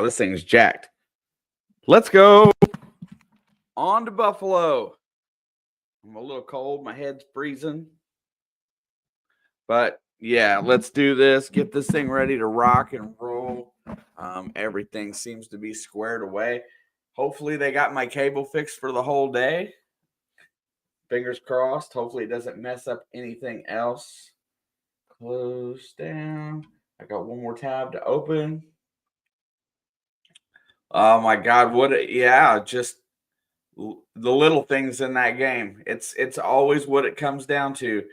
Wow, this thing's jacked. Let's go on to Buffalo. I'm a little cold. My head's freezing. But, yeah, let's do this. Get this thing ready to rock and roll. Everything seems to be squared away. Hopefully they got my cable fixed for the whole day. Fingers crossed. Hopefully it doesn't mess up anything else. Close down. I got one more tab to open. Oh, my God. Just the little things in that game. It's always what it comes down to.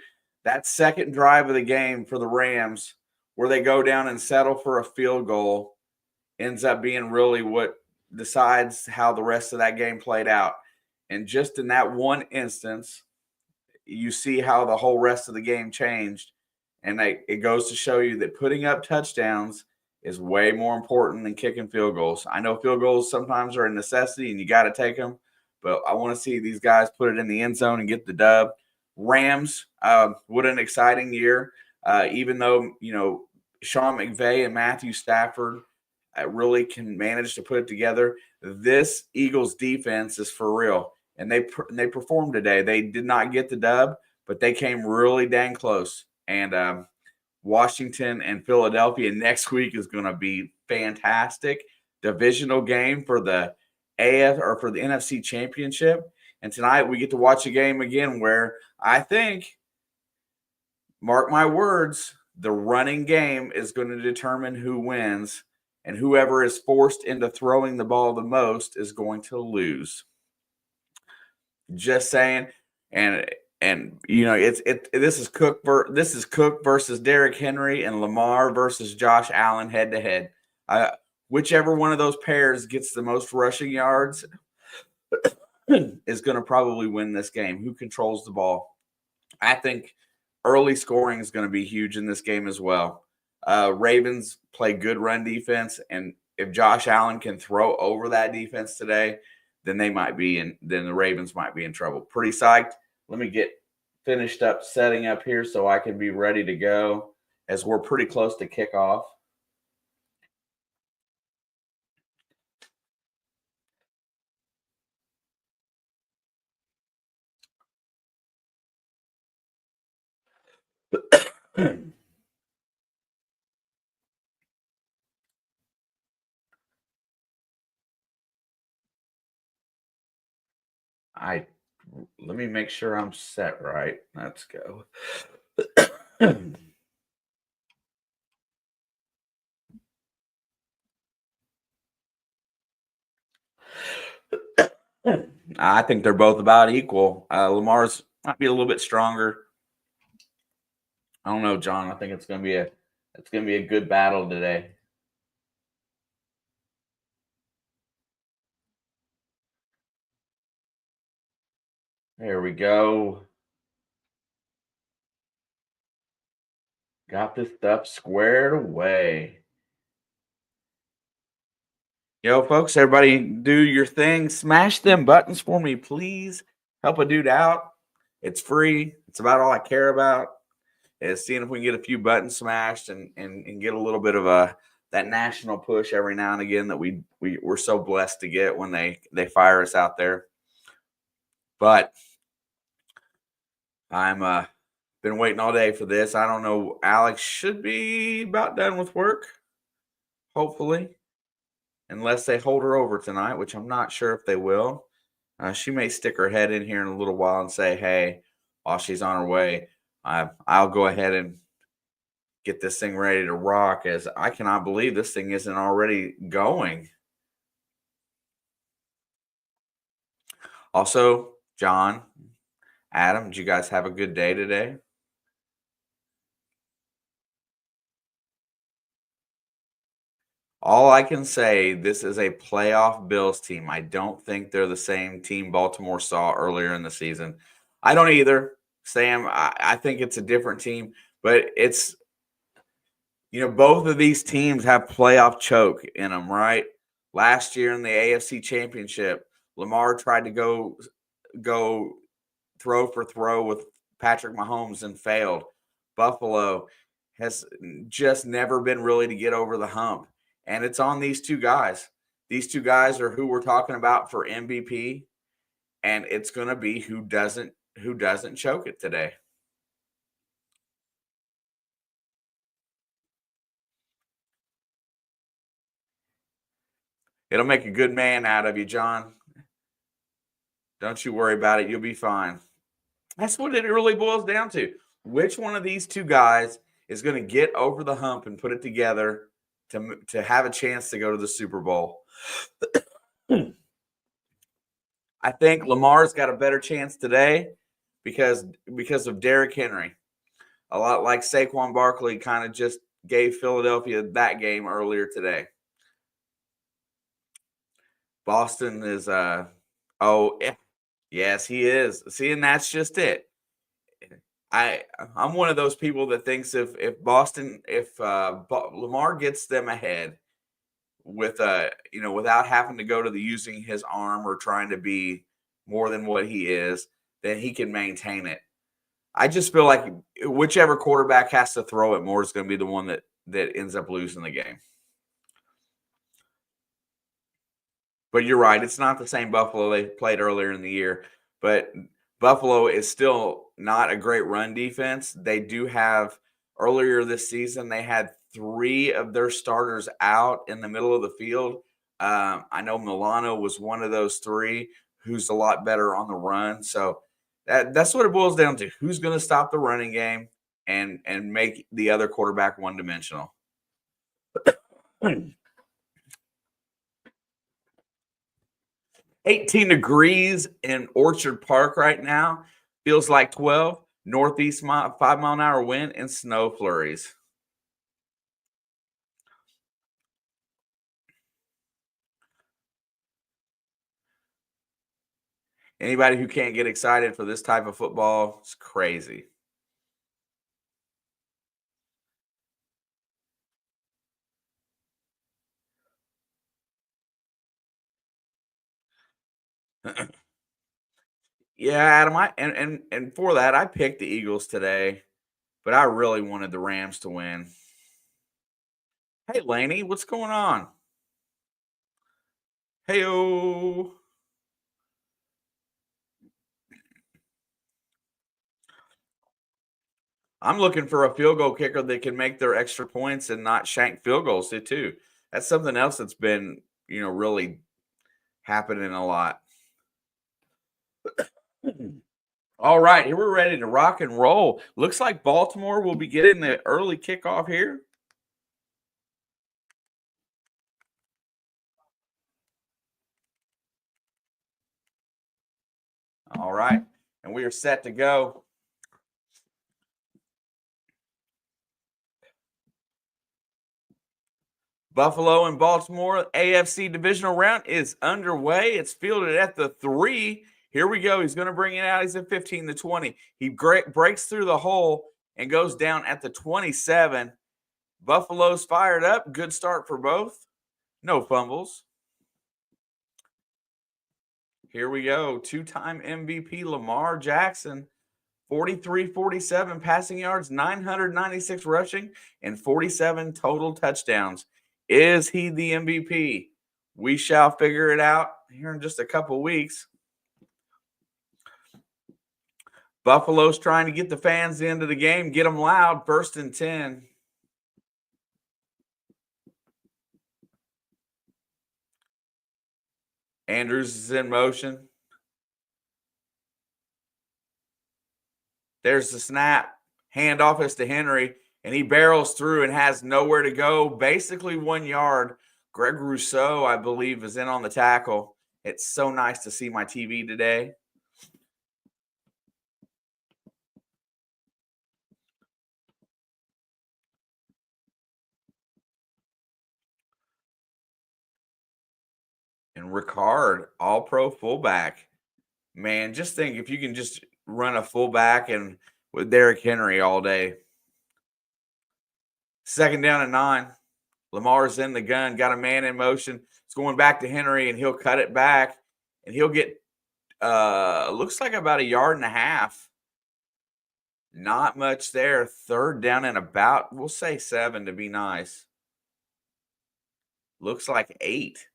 That second drive of the game for the Rams, where they go down and settle for a field goal, ends up being really what decides how the rest of that game played out. And just in that one instance, you see how the whole rest of the game changed. And it goes to show you that putting up touchdowns is way more important than kicking field goals. I know field goals sometimes are a necessity and you got to take them, but I want to see these guys put it in the end zone and get the dub. Rams, what an exciting year. Even though, Sean McVay and Matthew Stafford really can manage to put it together, this Eagles defense is for real. And they performed today. They did not get the dub, but they came really dang close. And Washington and Philadelphia next week is going to be fantastic. Divisional game for the NFC Championship. And tonight we get to watch a game again where I think, mark my words, the running game is going to determine who wins, and whoever is forced into throwing the ball the most is going to lose. Just saying. And this is Cook versus Derrick Henry and Lamar versus Josh Allen head to head. Whichever one of those pairs gets the most rushing yards is going to probably win this game. Who controls the ball? I think early scoring is going to be huge in this game as well. Ravens play good run defense, and if Josh Allen can throw over that defense today, then the Ravens might be in trouble. Pretty psyched. Let me get finished up setting up here so I can be ready to go as we're pretty close to kickoff. Let me make sure I'm set right. Let's go. I think they're both about equal. Lamar's might be a little bit stronger. I don't know, John. I think it's gonna be a good battle today. There we go. Got this stuff squared away. Yo, folks, everybody do your thing. Smash them buttons for me, please. Help a dude out. It's free. It's about all I care about is seeing if we can get a few buttons smashed and get a little bit of that national push every now and again that we're so blessed to get when they fire us out there. But I'm been waiting all day for this. I don't know. Alex should be about done with work, hopefully, unless they hold her over tonight, which I'm not sure if they will. She may stick her head in here in a little while and say, hey, while she's on her way, I'll go ahead and get this thing ready to rock, as I cannot believe this thing isn't already going. Also, John, Adam, did you guys have a good day today? All I can say, this is a playoff Bills team. I don't think they're the same team Baltimore saw earlier in the season. I don't either, Sam. I think it's a different team, but it's, both of these teams have playoff choke in them, right? Last year in the AFC Championship, Lamar tried to go throw for throw with Patrick Mahomes and failed. Buffalo has just never been really to get over the hump. and it's on these two guys. These two guys are who we're talking about for MVP, and it's going to be who doesn't choke it today. It'll make a good man out of you, John. Don't you worry about it. You'll be fine. That's what it really boils down to. Which one of these two guys is going to get over the hump and put it together to have a chance to go to the Super Bowl? I think Lamar's got a better chance today because of Derrick Henry. A lot like Saquon Barkley kind of just gave Philadelphia that game earlier today. Boston is yes, he is. See, and that's just it. I'm one of those people that thinks if Lamar gets them ahead with without having to go to the using his arm or trying to be more than what he is, then he can maintain it. I just feel like whichever quarterback has to throw it more is going to be the one that ends up losing the game. But you're right. It's not the same Buffalo they played earlier in the year. But Buffalo is still not a great run defense. They do have earlier this season, they had 3 of their starters out in the middle of the field. I know Milano was one of those 3 who's a lot better on the run. So that's what it boils down to. Who's going to stop the running game and make the other quarterback one-dimensional? 18 degrees in Orchard Park right now. Feels like 12. Northeast 5-mile-an-hour wind and snow flurries. Anybody who can't get excited for this type of football is crazy. Yeah, Adam, and for that, I picked the Eagles today, but I really wanted the Rams to win. Hey, Laney, what's going on? Hey-o. I'm looking for a field goal kicker that can make their extra points and not shank field goals too. That's something else that's been, really happening a lot. All right, here we're ready to rock and roll. Looks like Baltimore will be getting the early kickoff here. All right, and we are set to go. Buffalo and Baltimore, AFC Divisional round is underway. It's fielded at the 3. Here we go. He's going to bring it out. He's at 15-20. He breaks through the hole and goes down at the 27. Buffalo's fired up. Good start for both. No fumbles. Here we go. 2-time MVP Lamar Jackson. 43-47 passing yards, 996 rushing, and 47 total touchdowns. Is he the MVP? We shall figure it out here in just a couple weeks. Buffalo's trying to get the fans into the game, get them loud. 1st and 10. Andrews is in motion. There's the snap. Handoff is to Henry, and he barrels through and has nowhere to go. Basically 1 yard. Greg Rousseau, I believe, is in on the tackle. It's so nice to see my TV today. And Ricard, all-pro fullback. Man, just think if you can just run a fullback and with Derrick Henry all day. 2nd down and 9. Lamar's in the gun, got a man in motion. It's going back to Henry, and he'll cut it back, and he'll get looks like about 1.5 yards. Not much there. 3rd down and about, we'll say 7 to be nice. Looks like 8.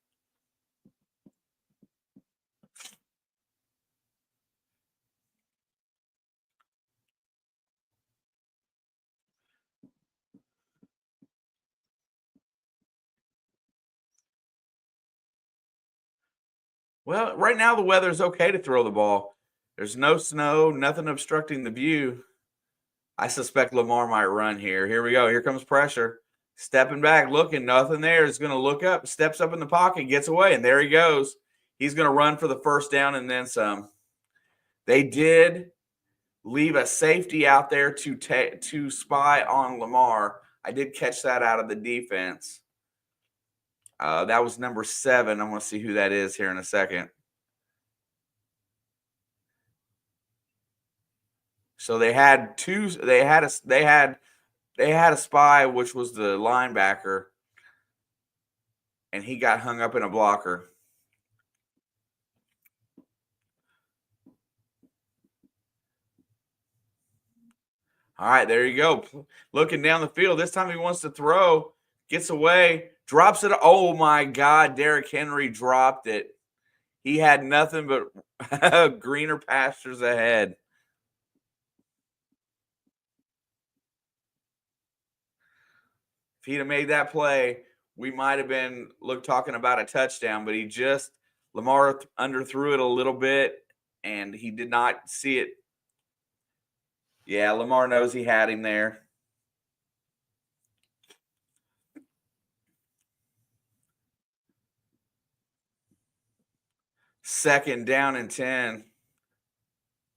Well, right now the weather's okay to throw the ball. There's no snow, nothing obstructing the view. I suspect Lamar might run here. Here we go. Here comes pressure. Stepping back, looking, nothing there. Is going to look up, steps up in the pocket, gets away, and there he goes. He's going to run for the first down and then some. They did leave a safety out there to spy on Lamar. I did catch that out of the defense. That was number 7. I'm going to see who that is here in a second. So they had two. They had a spy, which was the linebacker, and he got hung up in a blocker. All right, there you go. Looking down the field. This time he wants to throw, gets away, drops it. Oh my God, Derrick Henry dropped it. He had nothing but greener pastures ahead. If he'd have made that play, we might have been talking about a touchdown, but Lamar underthrew it a little bit, and he did not see it. Yeah, Lamar knows he had him there. Second down and 10.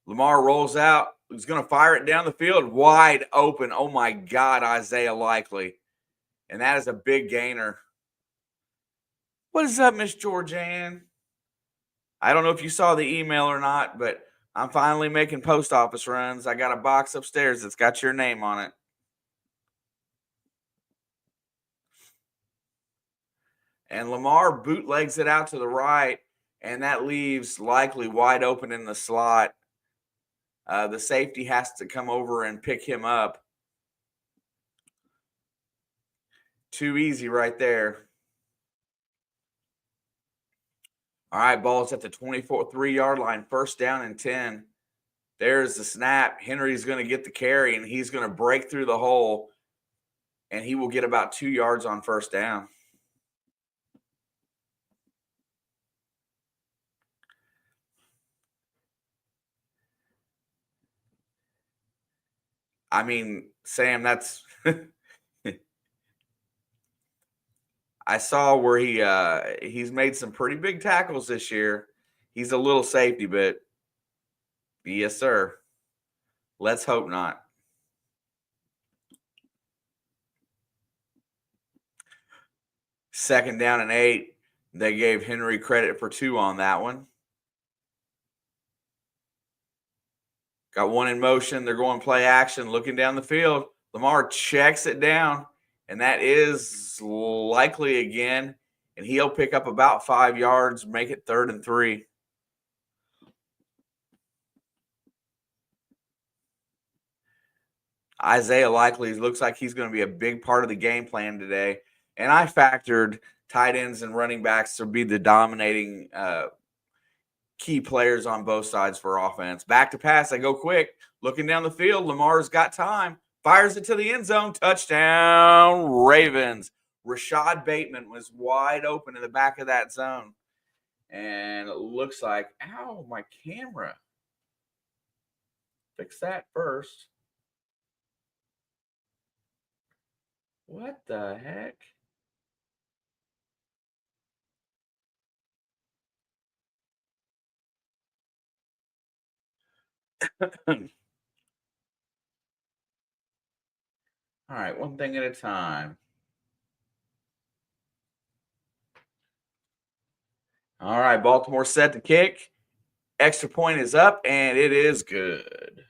Lamar rolls out. He's going to fire it down the field, wide open. Oh my God, Isaiah Likely. And that is a big gainer. What is up, Miss Georgianne? I don't know if you saw the email or not, but I'm finally making post office runs. I got a box upstairs that's got your name on it. And Lamar bootlegs it out to the right, and that leaves Likely wide open in the slot. The safety has to come over and pick him up. Too easy right there. All right, ball's at the 3-yard line, first down and 10. There's the snap. Henry's going to get the carry, and he's going to break through the hole, and he will get about 2 yards on first down. I mean, Sam, that's I saw where he's made some pretty big tackles this year. He's a little safety, but yes, sir. Let's hope not. Second down and 8. They gave Henry credit for 2 on that one. Got one in motion. They're going play action, looking down the field. Lamar checks it down, and that is Likely again. And he'll pick up about 5 yards, make it 3rd and 3. Isaiah Likely looks like he's going to be a big part of the game plan today. And I factored tight ends and running backs to be the dominating key players on both sides for offense. Back to pass. They go quick. Looking down the field. Lamar's got time. Fires it to the end zone. Touchdown, Ravens. Rashad Bateman was wide open in the back of that zone. And it looks like, ow, my camera. Fix that first. What the heck? All right, one thing at a time. All right, Baltimore set to kick. Extra point is up, and it is good.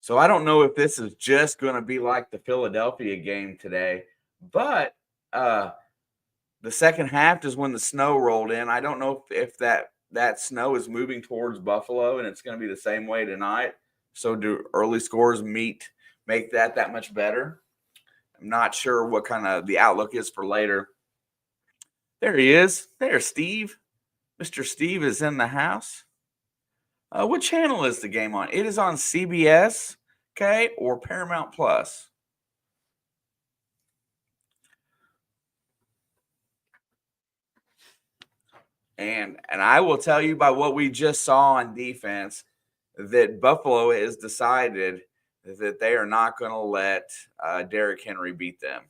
So I don't know if this is just going to be like the Philadelphia game today, but the second half is when the snow rolled in. I don't know if that snow is moving towards Buffalo, and it's going to be the same way tonight. So do early scores make that much better? I'm not sure what kind of the outlook is for later. There he is. There's Steve. Mr. Steve is in the house. What channel is the game on? It is on CBS, okay, or Paramount Plus. And I will tell you by what we just saw on defense that Buffalo has decided that they are not going to let Derrick Henry beat them.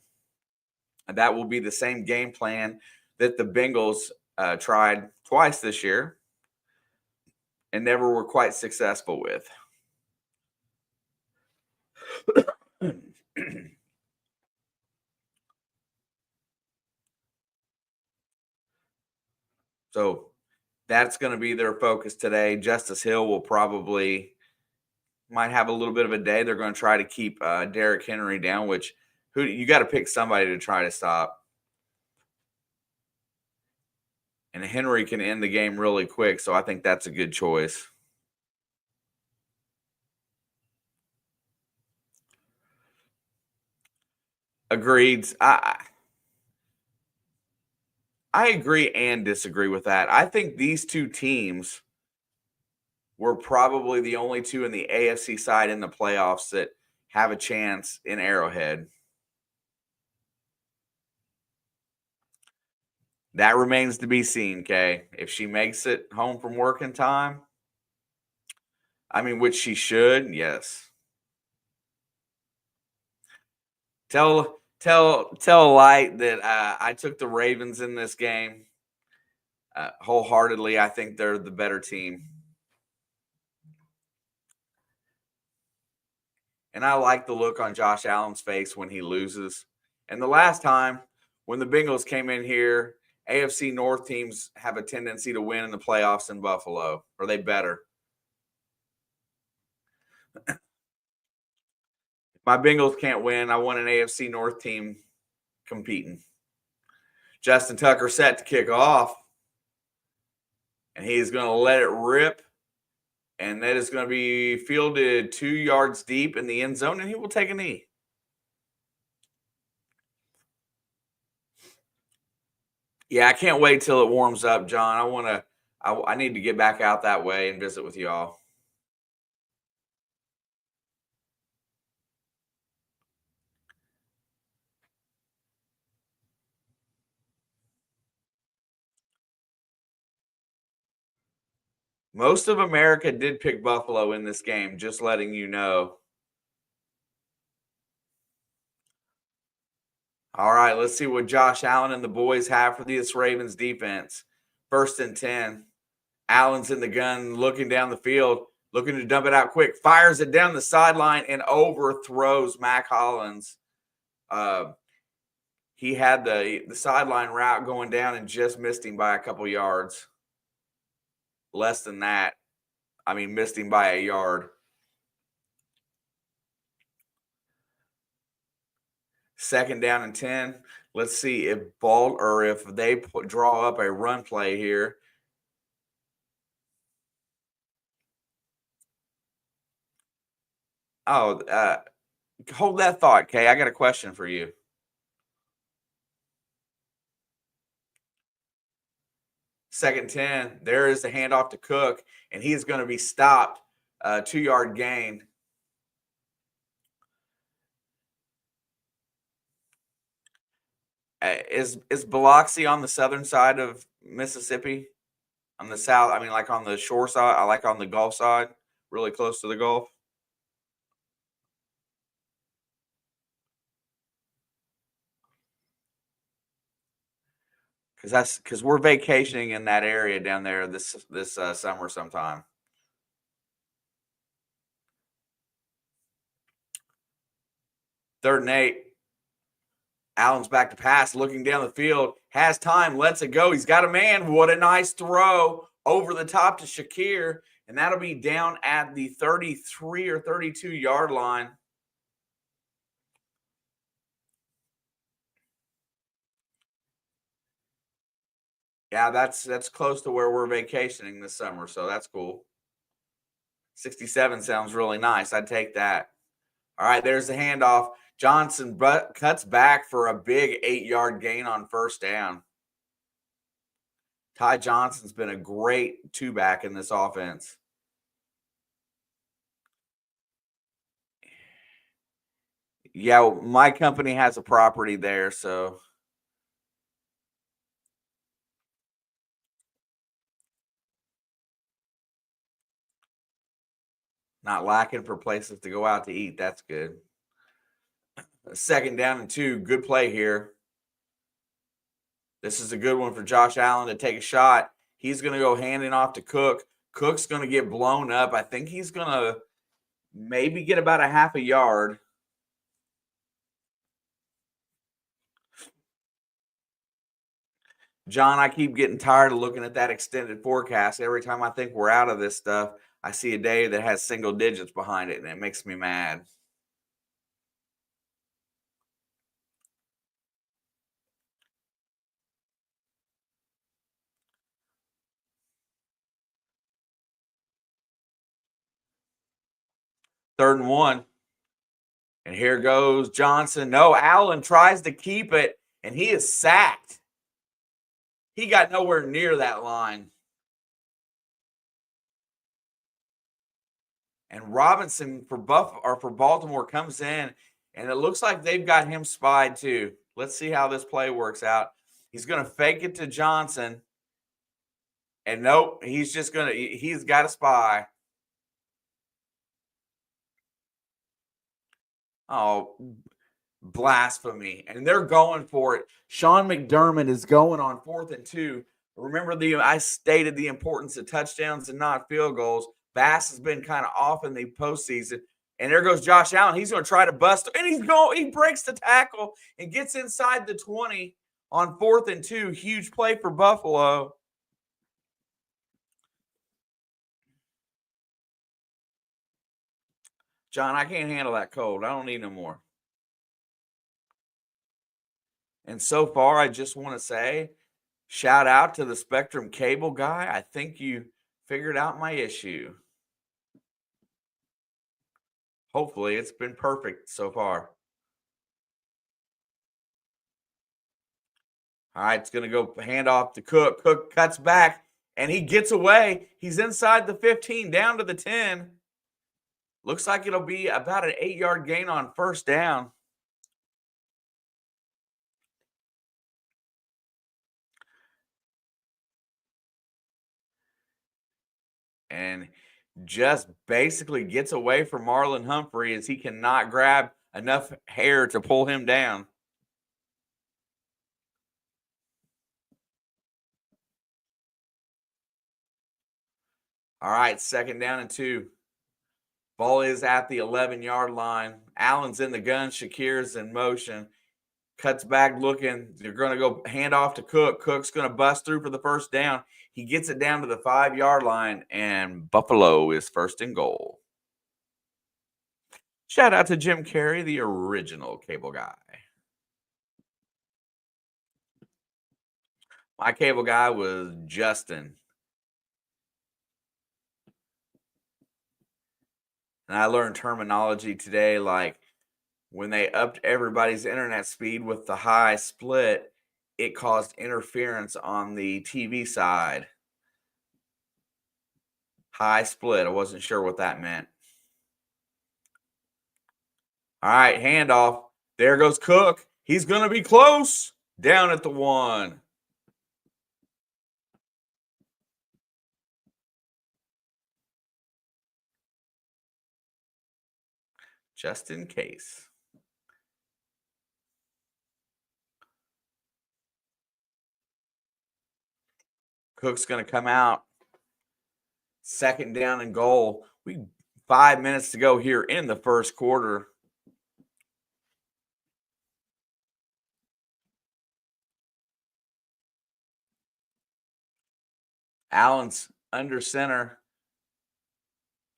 And that will be the same game plan that the Bengals tried twice this year and never were quite successful with. So that's going to be their focus today. Justice Hill will might have a little bit of a day. They're going to try to keep Derrick Henry down, which you got to pick somebody to try to stop. And Henry can end the game really quick, so I think that's a good choice. Agreed. I agree and disagree with that. I think these two teams were probably the only two in the AFC side in the playoffs that have a chance in Arrowhead. That remains to be seen, Kay. If she makes it home from work in time, I mean, which she should, yes. Tell Light that I took the Ravens in this game wholeheartedly. I think they're the better team. And I like the look on Josh Allen's face when he loses. And the last time when the Bengals came in here, AFC North teams have a tendency to win in the playoffs in Buffalo, or they better. If my Bengals can't win, I want an AFC North team competing. Justin Tucker set to kick off, and he is going to let it rip, and that is going to be fielded 2 yards deep in the end zone, and he will take a knee. Yeah, I can't wait till it warms up, John. I need to get back out that way and visit with y'all. Most of America did pick Buffalo in this game, just letting you know. All right, let's see what Josh Allen and the boys have for this Ravens defense. 1st and 10. Allen's in the gun, looking down the field, looking to dump it out quick. Fires it down the sideline and overthrows Mac Hollins. He had the sideline route going down and just missed him by a couple yards. Less than that. I mean, missed him by a yard. 2nd down and 10. Let's see if they draw up a run play here. Oh, hold that thought, Kay. I got a question for you. 2nd 10. There is the handoff to Cook, and he is going to be stopped. 2-yard gain. Is Biloxi on the southern side of Mississippi? On the south, I mean, like on the shore side, I like on the Gulf side, really close to the Gulf. Because we're vacationing in that area down there this summer sometime. 3rd and 8. Allen's back to pass, looking down the field, has time, lets it go. He's got a man. What a nice throw over the top to Shakir. And that'll be down at the 33 or 32-yard line. Yeah, that's close to where we're vacationing this summer, so that's cool. 67 sounds really nice. I'd take that. All right, there's the handoff. Johnson cuts back for a big 8-yard gain on first down. Ty Johnson's been a great two-back in this offense. Yeah, my company has a property there, so not lacking for places to go out to eat. That's good. Second down and 2. Good play here. This is a good one for Josh Allen to take a shot. He's going to go handing off to Cook. Cook's going to get blown up. I think he's going to maybe get about a half a yard. John, I keep getting tired of looking at that extended forecast. Every time I think we're out of this stuff, I see a day that has single digits behind it, and it makes me mad. Third and 1. And here goes Johnson. No, Allen tries to keep it, and he is sacked. He got nowhere near that line. And Robinson for Baltimore comes in, and it looks like they've got him spied too. Let's see how this play works out. He's going to fake it to Johnson. And nope, he's got a spy. Oh, blasphemy. And they're going for it. Sean McDermott is going on 4th and 2. Remember, I stated the importance of touchdowns and not field goals. Bass has been kind of off in the postseason. And there goes Josh Allen. He's going to try to bust. And he breaks the tackle and gets inside the 20 on 4th and 2. Huge play for Buffalo. John, I can't handle that cold. I don't need no more. And so far, I just want to say, shout out to the Spectrum cable guy. I think you figured out my issue. Hopefully, it's been perfect so far. All right, it's going to go hand off to Cook. Cook cuts back, and he gets away. He's inside the 15, down to the 10. Looks like it'll be about an 8-yard gain on first down. And just basically gets away from Marlon Humphrey as he cannot grab enough hair to pull him down. All right, second down and 2. Ball is at the 11-yard line. Allen's in the gun. Shakir's in motion. Cuts back looking. They're going to go hand off to Cook. Cook's going to bust through for the first down. He gets it down to the 5-yard line, and Buffalo is first and goal. Shout out to Jim Carrey, the original cable guy. My cable guy was Justin. And I learned terminology today like when they upped everybody's internet speed with the high split, it caused interference on the TV side. High split. I wasn't sure what that meant. All right, handoff. There goes Cook. He's going to be close. Down at the 1. Just in case. Cook's going to come out. Second down and goal. 5 minutes to go here in the first quarter. Allen's under center.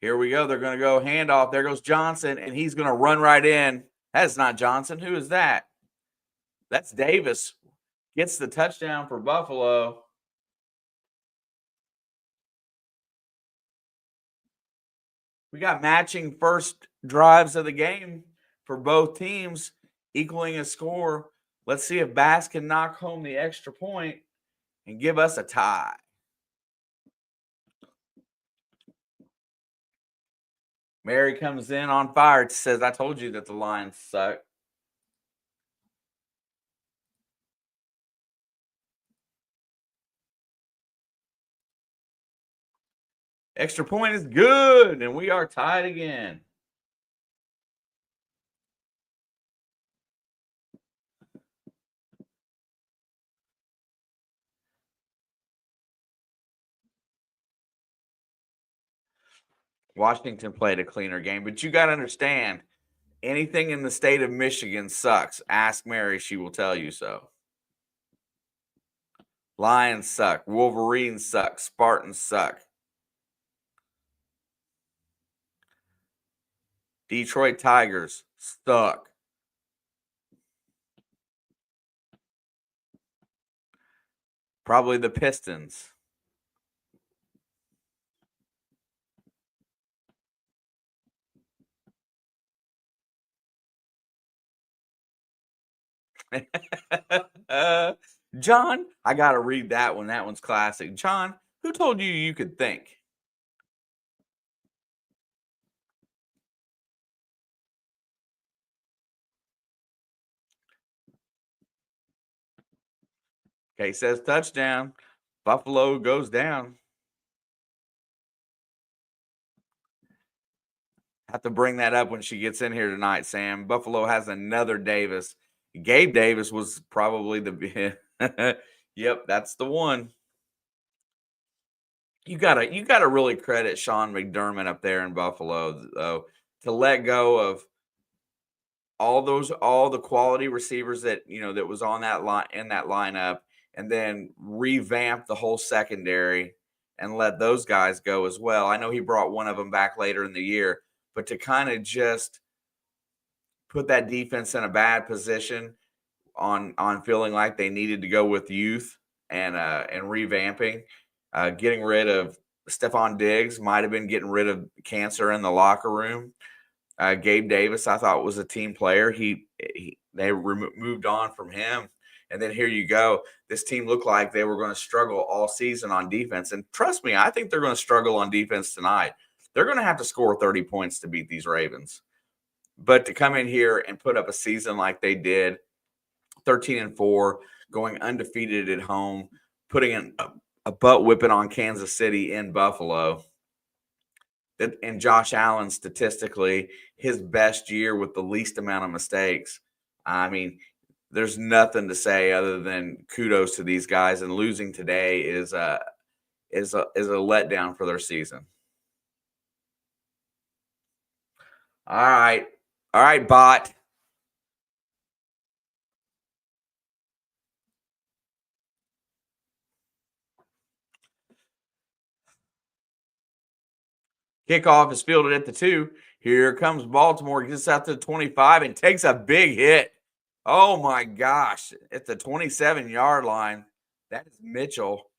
Here we go. They're going to go handoff. There goes Johnson, and he's going to run right in. That's not Johnson. Who is that? That's Davis. Gets the touchdown for Buffalo. We got matching first drives of the game for both teams, equaling a score. Let's see if Bass can knock home the extra point and give us a tie. Mary comes in on fire. It says, I told you that the Lions suck. Extra point is good, and we are tied again. Washington played a cleaner game, but you got to understand, anything in the state of Michigan sucks. Ask Mary, she will tell you so. Lions suck. Wolverines suck. Spartans suck. Detroit Tigers suck. Probably the Pistons. John, I got to read that one. That one's classic. John, who told you you could think? Okay, says touchdown. Buffalo goes down. Have to bring that up when she gets in here tonight, Sam. Buffalo has another Davis. Gabe Davis was probably the yep, that's the one. You gotta really credit Sean McDermott up there in Buffalo, though, to let go of all the quality receivers that that was on that line in that lineup, and then revamp the whole secondary and let those guys go as well. I know he brought one of them back later in the year, but to kind of just put that defense in a bad position on feeling like they needed to go with youth and revamping, getting rid of Stephon Diggs might have been getting rid of cancer in the locker room. Gabe Davis, I thought, was a team player. They moved on from him, and then here you go. This team looked like they were going to struggle all season on defense, and trust me, I think they're going to struggle on defense tonight. They're going to have to score 30 points to beat these Ravens. But to come in here and put up a season like they did, 13-4, going undefeated at home, putting in a butt whipping on Kansas City in Buffalo. And Josh Allen, statistically, his best year with the least amount of mistakes. I mean, there's nothing to say other than kudos to these guys. And losing today is a letdown for their season. All right, bot. Kickoff is fielded at the 2. Here comes Baltimore, gets out to the 25 and takes a big hit. Oh my gosh, at the 27-yard line. That is Mitchell.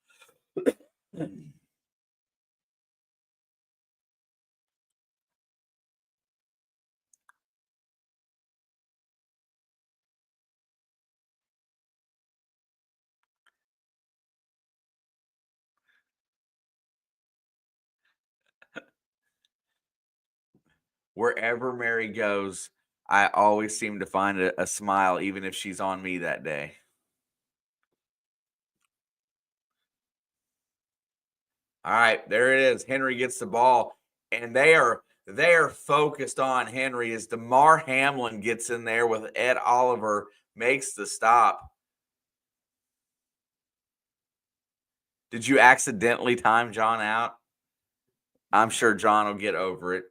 Wherever Mary goes, I always seem to find a smile, even if she's on me that day. All right, there it is. Henry gets the ball, and they are focused on Henry as DeMar Hamlin gets in there with Ed Oliver, makes the stop. Did you accidentally time John out? I'm sure John will get over it.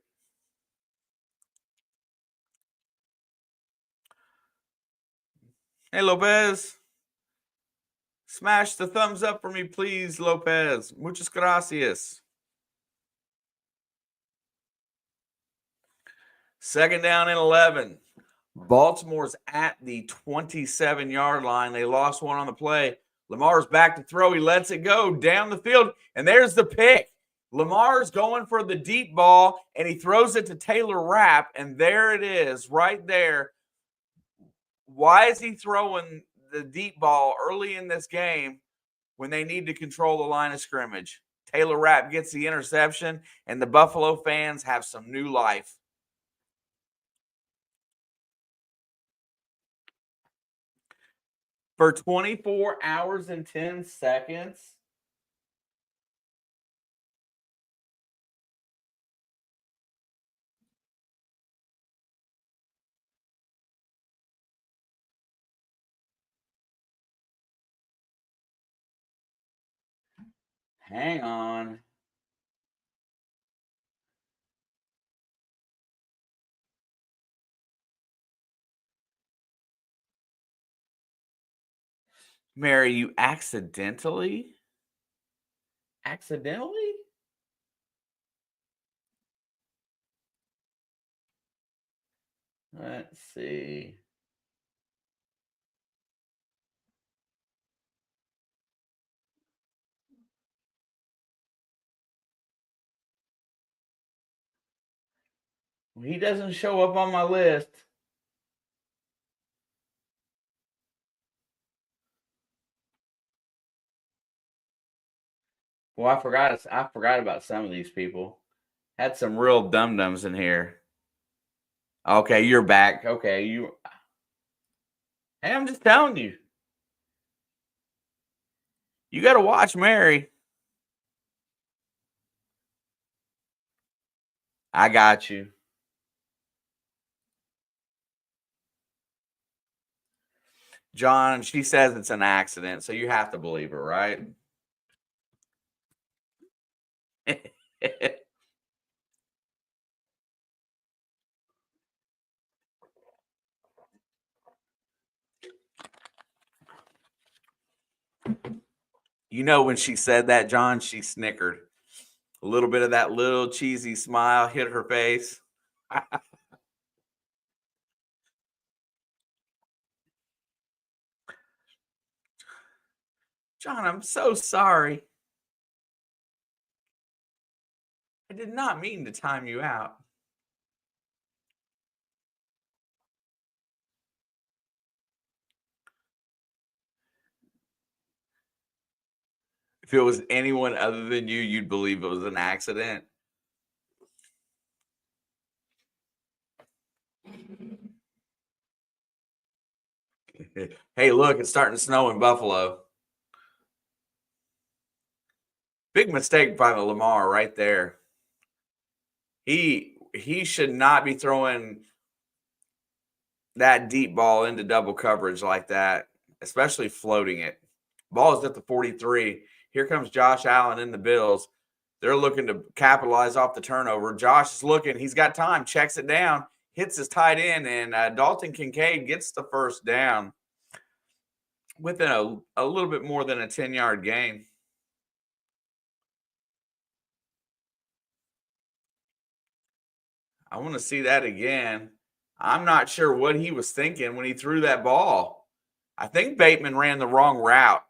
Hey, Lopez. Smash the thumbs up for me, please, Lopez. Muchas gracias. Second down and 11. Baltimore's at the 27-yard line. They lost one on the play. Lamar's back to throw. He lets it go down the field, and there's the pick. Lamar's going for the deep ball, and he throws it to Taylor Rapp, and there it is right there. Why is he throwing the deep ball early in this game when they need to control the line of scrimmage? Taylor Rapp gets the interception, and the Buffalo fans have some new life. For 24 hours and 10 seconds. Hang on. Mary, you accidentally? Accidentally? Let's see. He doesn't show up on my list. Well, I forgot about some of these people. Had some real dum-dums in here. Okay, you're back. Okay, Hey, I'm just telling you. You got to watch Mary. I got you. John, she says it's an accident, so you have to believe her, right? You know, when she said that, John, she snickered. A little bit of that little cheesy smile hit her face. John, I'm so sorry. I did not mean to time you out. If it was anyone other than you, you'd believe it was an accident. Hey, look, it's starting to snow in Buffalo. Big mistake by Lamar right there. He should not be throwing that deep ball into double coverage like that, especially floating it. Ball is at the 43. Here comes Josh Allen in the Bills. They're looking to capitalize off the turnover. Josh is looking. He's got time. Checks it down. Hits his tight end, and Dalton Kincaid gets the first down within a little bit more than a 10-yard gain. I want to see that again. I'm not sure what he was thinking when he threw that ball. I think Bateman ran the wrong route.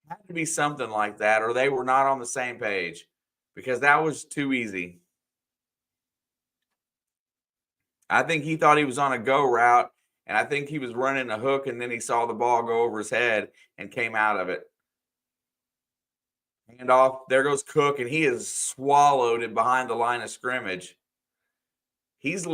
It had to be something like that, or they were not on the same page because that was too easy. I think he thought he was on a go route, and I think he was running a hook, and then he saw the ball go over his head and came out of it. Hand off. There goes Cook, and he is swallowed it behind the line of scrimmage. He's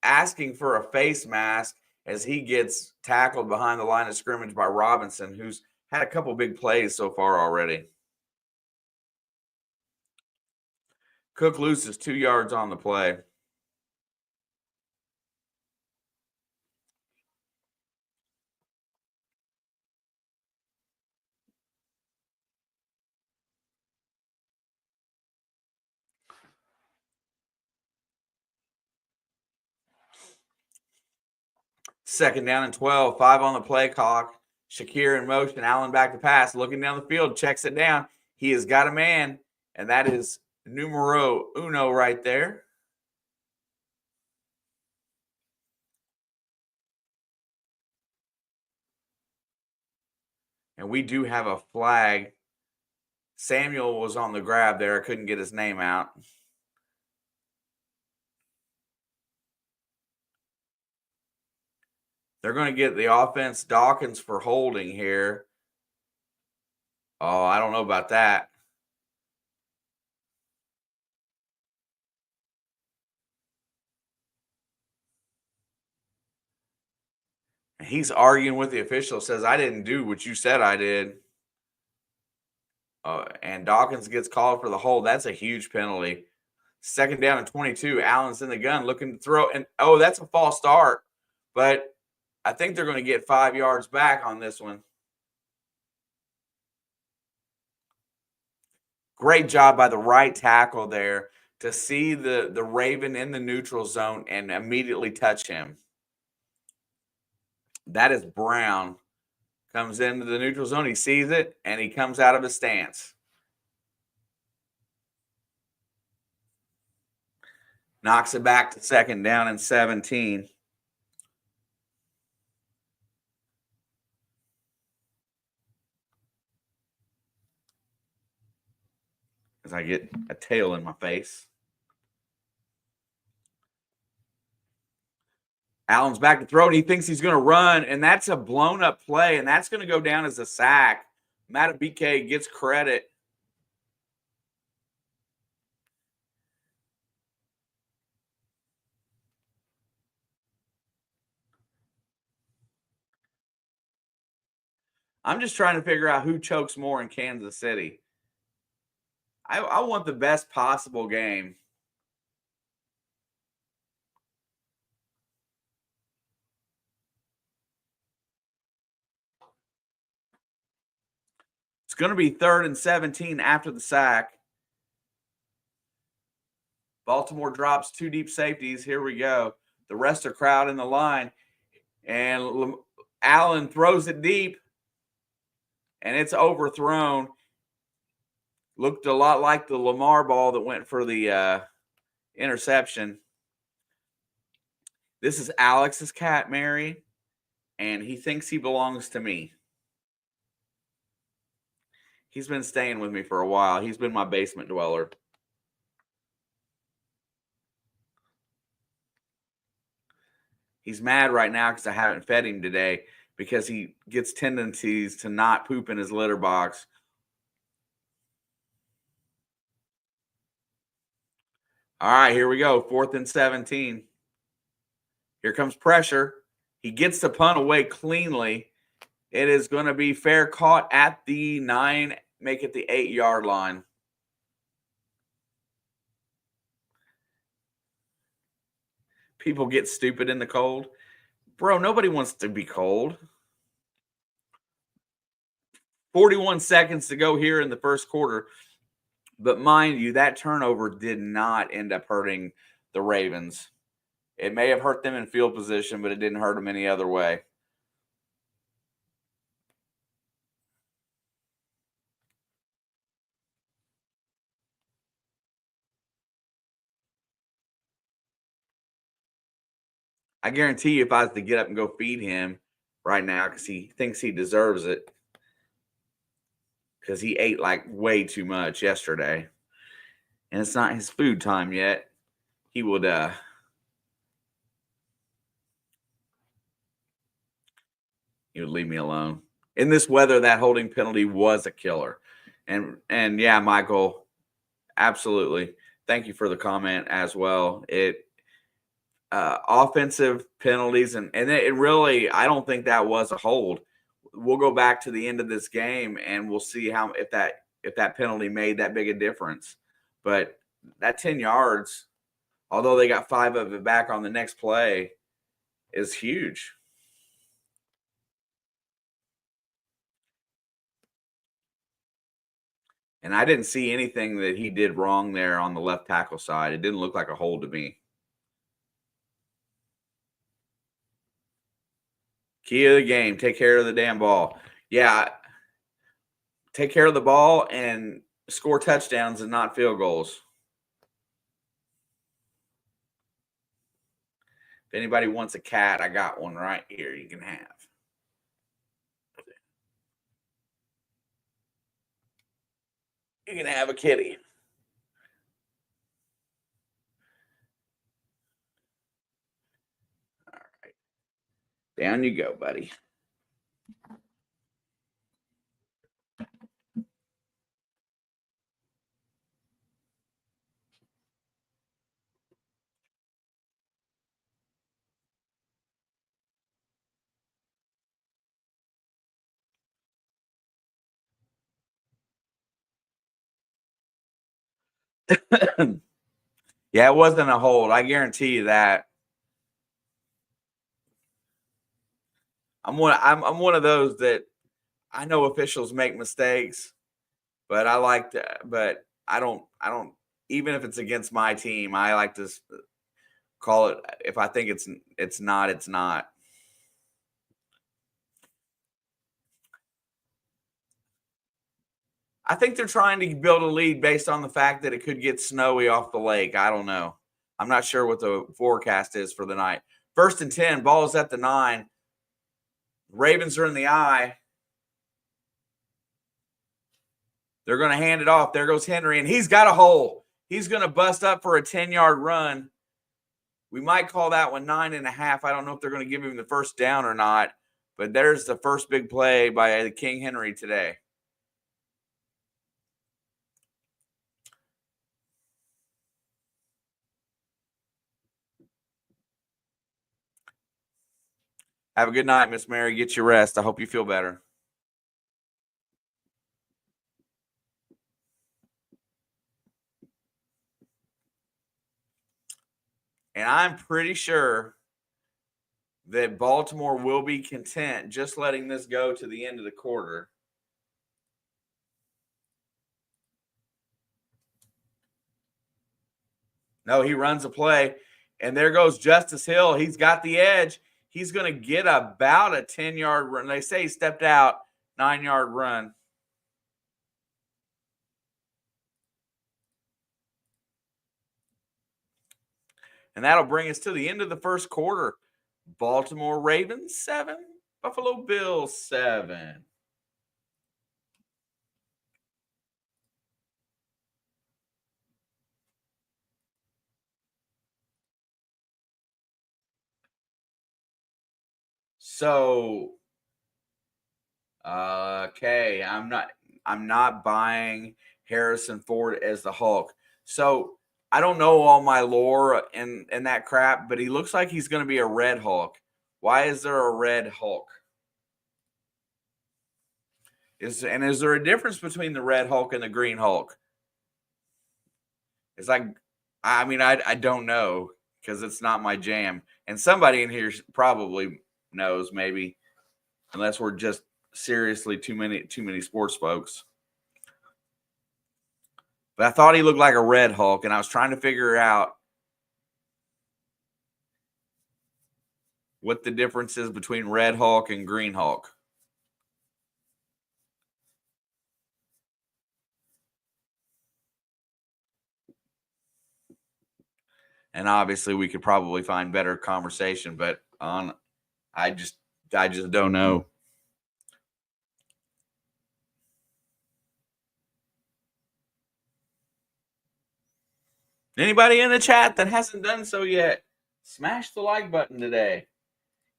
asking for a face mask as he gets tackled behind the line of scrimmage by Robinson, who's had a couple big plays so far already. Cook loses 2 yards on the play. Second down and 12, 5 on the play clock. Shakir in motion, Allen back to pass, looking down the field, checks it down. He has got a man, and that is numero uno right there. And we do have a flag. Samuel was on the grab there. I couldn't get his name out. They're going to get the offense Dawkins for holding here. Oh, I don't know about that. He's arguing with the official, says, I didn't do what you said I did. And Dawkins gets called for the hold. That's a huge penalty. Second down and 22. Allen's in the gun looking to throw. And, oh, that's a false start. But I think they're going to get 5 yards back on this one. Great job by the right tackle there to see the Raven in the neutral zone and immediately touch him. That is Brown. Comes into the neutral zone. He sees it, and he comes out of his stance. Knocks it back to second down and 17. As I get a tail in my face. Allen's back to throw, and he thinks he's going to run, and that's a blown-up play, and that's going to go down as a sack. Matabike gets credit. I'm just trying to figure out who chokes more in Kansas City. I want the best possible game. It's going to be 3rd and 17 after the sack. Baltimore drops 2 deep safeties. Here we go. The rest are crowd in the line. And Allen throws it deep. And it's overthrown. Looked a lot like the Lamar ball that went for the interception. This is Alex's cat, Mary, and he thinks he belongs to me. He's been staying with me for a while. He's been my basement dweller. He's mad right now because I haven't fed him today because he gets tendencies to not poop in his litter box. All right, here we go. 4th and 17. Here comes pressure. He gets the punt away cleanly. It is going to be fair caught at the 9, make it the 8-yard line. People get stupid in the cold. Bro, nobody wants to be cold. 41 seconds to go here in the first quarter. But mind you, that turnover did not end up hurting the Ravens. It may have hurt them in field position, but it didn't hurt them any other way. I guarantee you if I was to get up and go feed him right now because he thinks he deserves it because he ate like way too much yesterday and it's not his food time yet, he would leave me alone. In this weather, that holding penalty was a killer. And yeah, Michael, absolutely. Thank you for the comment as well. It offensive penalties and it really, I don't think that was a hold. We'll go back to the end of this game and we'll see how if that penalty made that big a difference. But that 10 yards, although they got 5 of it back on the next play, is huge. And I didn't see anything that he did wrong there on the left tackle side. It didn't look like a hold to me. Key of the game, take care of the damn ball. Yeah, take care of the ball and score touchdowns and not field goals. If anybody wants a cat, I got one right here you can have. You can have a kitty. All right. Down you go, buddy. Yeah, it wasn't a hold. I guarantee you that. I'm one of those that I know officials make mistakes, but I don't even if it's against my team, I like to call it if I think it's not, it's not. I think they're trying to build a lead based on the fact that it could get snowy off the lake. I don't know. I'm not sure what the forecast is for the night. 1st and 10, ball is at the 9. Ravens are in the eye. They're going to hand it off. There goes Henry, and he's got a hole. He's going to bust up for a 10-yard run. We might call that one 9.5. I don't know if they're going to give him the first down or not, but there's the first big play by the King Henry today. Have a good night, Miss Mary. Get your rest. I hope you feel better. And I'm pretty sure that Baltimore will be content just letting this go to the end of the quarter. No, he runs a play, and there goes Justice Hill. He's got the edge. He's going to get about a 10-yard run. They say he stepped out, 9-yard run. And that'll bring us to the end of the first quarter. Baltimore Ravens 7, Buffalo Bills 7. So, okay, I'm not buying Harrison Ford as the Hulk. So I don't know all my lore and that crap, but he looks like he's going to be a red Hulk. Why is there a red Hulk? Is there a difference between the red Hulk and the green Hulk? It's like, I mean, I don't know because it's not my jam. And somebody in here probably knows, maybe, unless we're just seriously too many sports folks. But I thought he looked like a red Hulk, and I was trying to figure out what the difference is between red Hulk and green Hulk. And obviously we could probably find better conversation, but I just don't know. Anybody in the chat that hasn't done so yet, smash the like button today.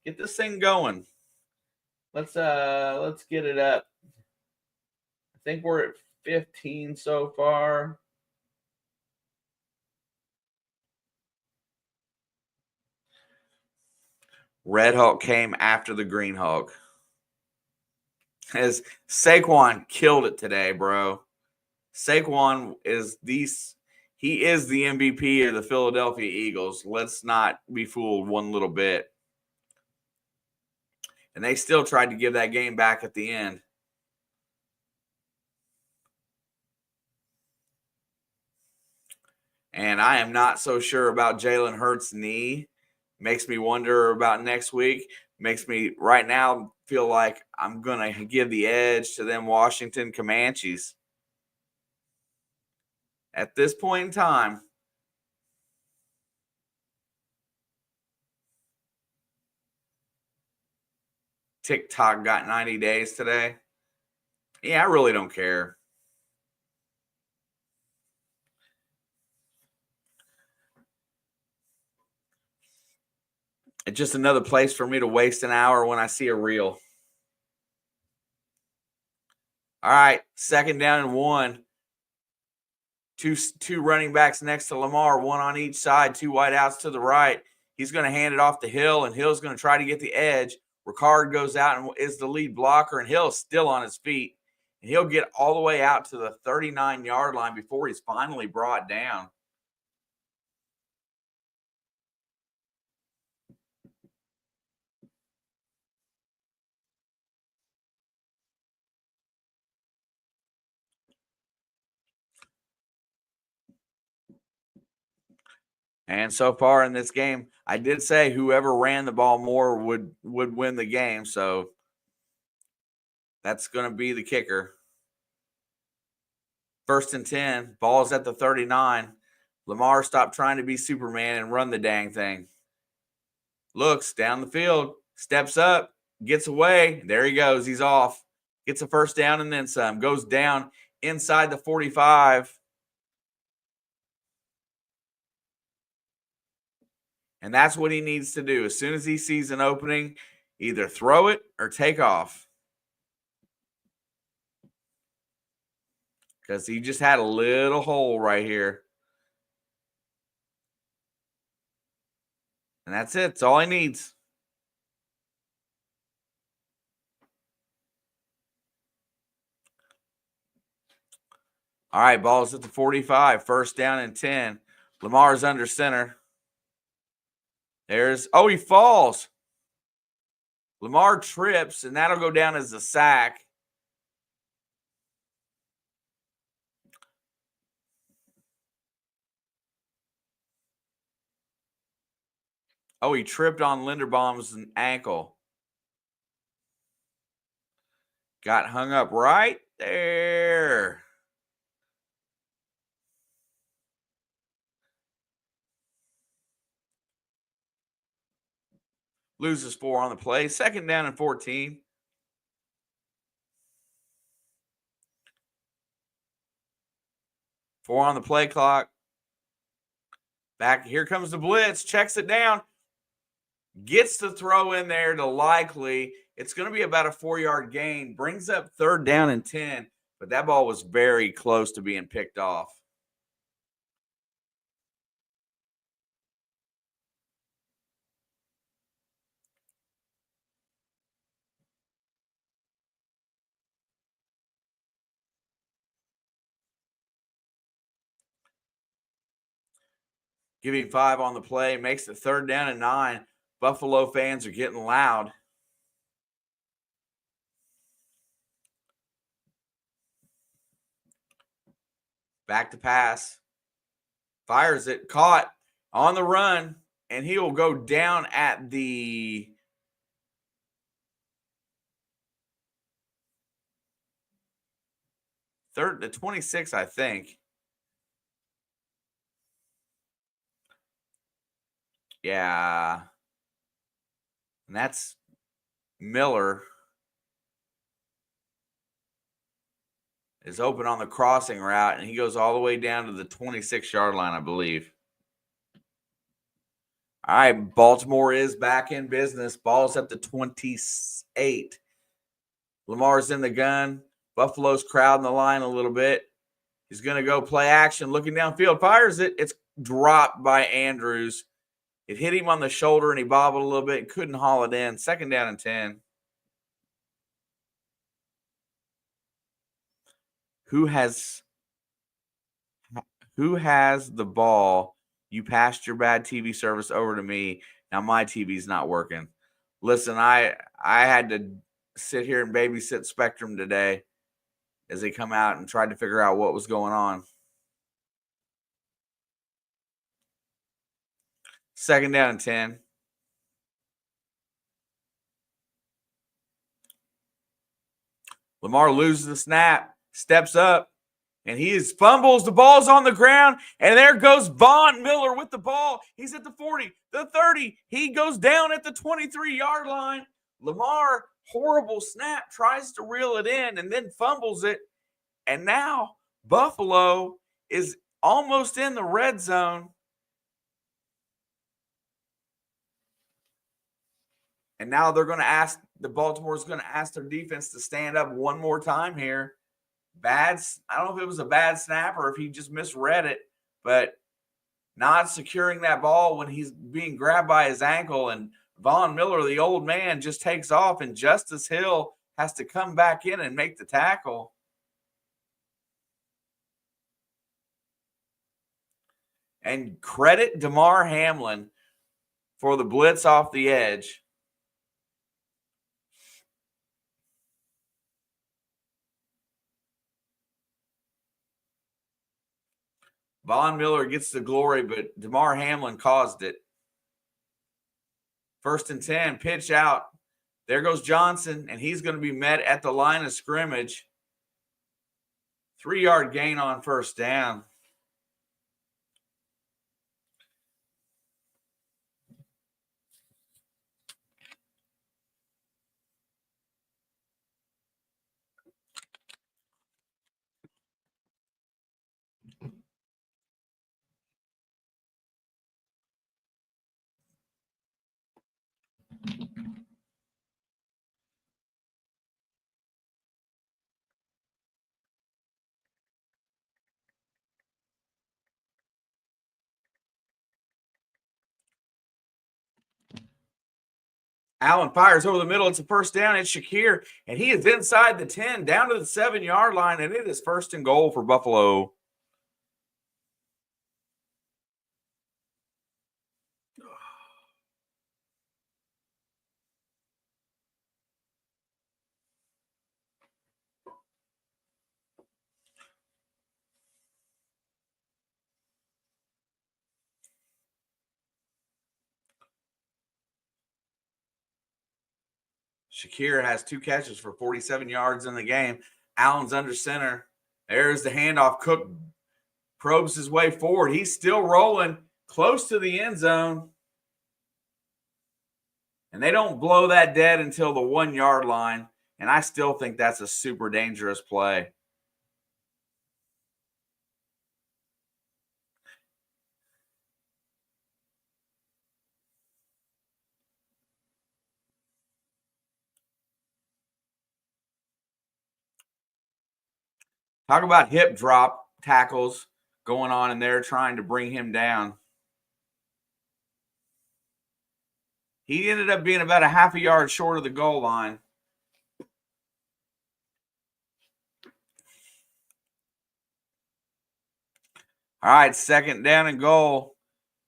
Get this thing going. Let's get it up. I think we're at 15 so far. Red Hulk came after the Green Hulk. As Saquon killed it today, bro. Saquon is he is the MVP of the Philadelphia Eagles. Let's not be fooled one little bit. And they still tried to give that game back at the end. And I am not so sure about Jalen Hurts' knee. Makes me wonder about next week. Makes me right now feel like I'm going to give the edge to them Washington Comanches. At this point in time, TikTok got 90 days today. Yeah, I really don't care. It's just another place for me to waste an hour when I see a reel. All right, 2nd down and 1. Two running backs next to Lamar, one on each side, 2 wide outs to the right. He's going to hand it off to Hill, and Hill's going to try to get the edge. Ricard goes out and is the lead blocker, and Hill's still on his feet. And he'll get all the way out to the 39-yard line before he's finally brought down. And so far in this game, I did say whoever ran the ball more would win the game. So that's going to be the kicker. 1st and 10. Ball's at the 39. Lamar stopped trying to be Superman and run the dang thing. Looks down the field, steps up, gets away. There he goes. He's off. Gets a 1st down and then some. Goes down inside the 45. And that's what he needs to do. As soon as he sees an opening, either throw it or take off. Because he just had a little hole right here. And that's it. That's all he needs. All right, ball's at the 45. 1st down and 10. Lamar's under center. He falls. Lamar trips, and that'll go down as a sack. He tripped on Linderbaum's ankle. Got hung up right there. Loses 4 on the play. 2nd down and 14. Four on the play clock. Back, here comes the blitz. Checks it down. Gets the throw in there to Likely. It's going to be about a 4-yard gain. Brings up 3rd down and 10. But that ball was very close to being picked off. Giving 5 on the play. Makes it 3rd down and 9. Buffalo fans are getting loud. Back to pass. Fires it. Caught on the run. And he will go down at the 26, I think. Yeah. And that's Miller. Is open on the crossing route, and he goes all the way down to the 26-yard line, I believe. All right, Baltimore is back in business. Ball's at the 28. Lamar's in the gun. Buffalo's crowding the line a little bit. He's going to go play action, looking downfield, fires it. It's dropped by Andrews. It hit him on the shoulder, and he bobbled a little bit and couldn't haul it in. 2nd down and 10. Who has the ball? You passed your bad TV service over to me. Now my TV's not working. Listen, I had to sit here and babysit Spectrum today as they come out and tried to figure out what was going on. 2nd down and 10. Lamar loses the snap, steps up, and he fumbles. The ball's on the ground, and there goes Von Miller with the ball. He's at the 40, the 30. He goes down at the 23-yard line. Lamar, horrible snap, tries to reel it in and then fumbles it. And now Buffalo is almost in the red zone. And now they're going to ask, the Baltimore's going to ask their defense to stand up one more time here. I don't know if it was a bad snap or if he just misread it, but not securing that ball when he's being grabbed by his ankle, and Von Miller, the old man, just takes off, and Justice Hill has to come back in and make the tackle. And credit Damar Hamlin for the blitz off the edge. Von Miller gets the glory, but Damar Hamlin caused it. 1st and 10, pitch out. There goes Johnson, and he's going to be met at the line of scrimmage. 3-yard gain on 1st down. Allen fires over the middle. It's a 1st down. It's Shakir, and he is inside the 10, down to the 7-yard line, and it is 1st and goal for Buffalo. Shakir has 2 catches for 47 yards in the game. Allen's under center. There's the handoff. Cook probes his way forward. He's still rolling close to the end zone. And they don't blow that dead until the 1-yard line. And I still think that's a super dangerous play. Talk about hip drop tackles going on in there trying to bring him down. He ended up being about a half a yard short of the goal line. All right, 2nd down and goal.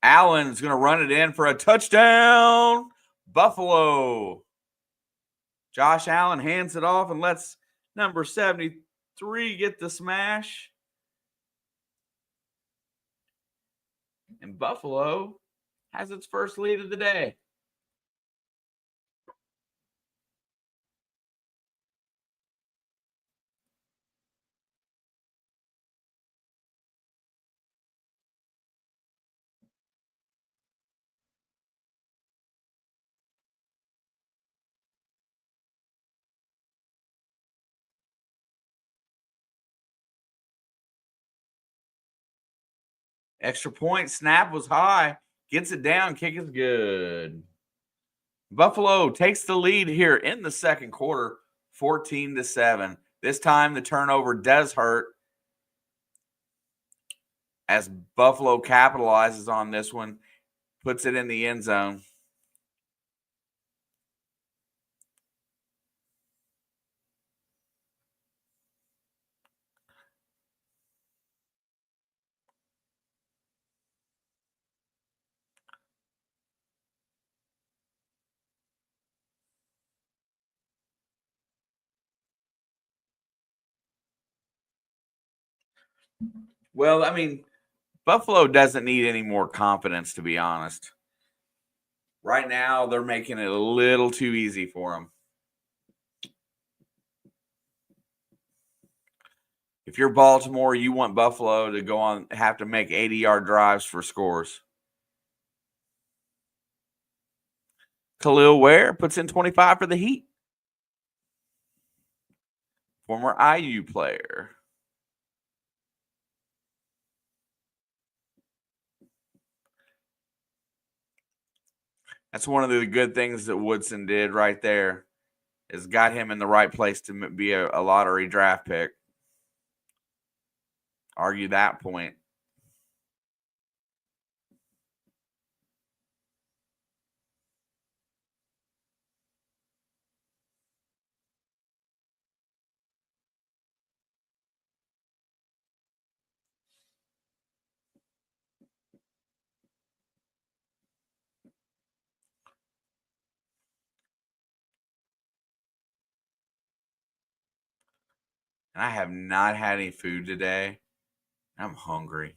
Allen's going to run it in for a touchdown. Buffalo. Josh Allen hands it off and lets number 73 get the smash. And Buffalo has its first lead of the day. Extra point, snap was high. Gets it down, kick is good. Buffalo takes the lead here in the 2nd quarter, 14-7. This time the turnover does hurt as Buffalo capitalizes on this one, puts it in the end zone. Well, I mean, Buffalo doesn't need any more confidence, to be honest. Right now, they're making it a little too easy for them. If you're Baltimore, you want Buffalo to go on, have to make 80-yard drives for scores. Khalil Ware puts in 25 for the Heat. Former IU player. That's one of the good things that Woodson did right there, is got him in the right place to be a lottery draft pick. Argue that point. And I have not had any food today. I'm hungry.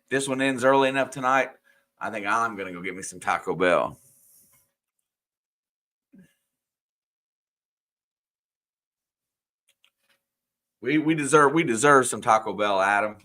This one ends early enough tonight. I think I'm going to go get me some Taco Bell. We deserve some Taco Bell, Adam.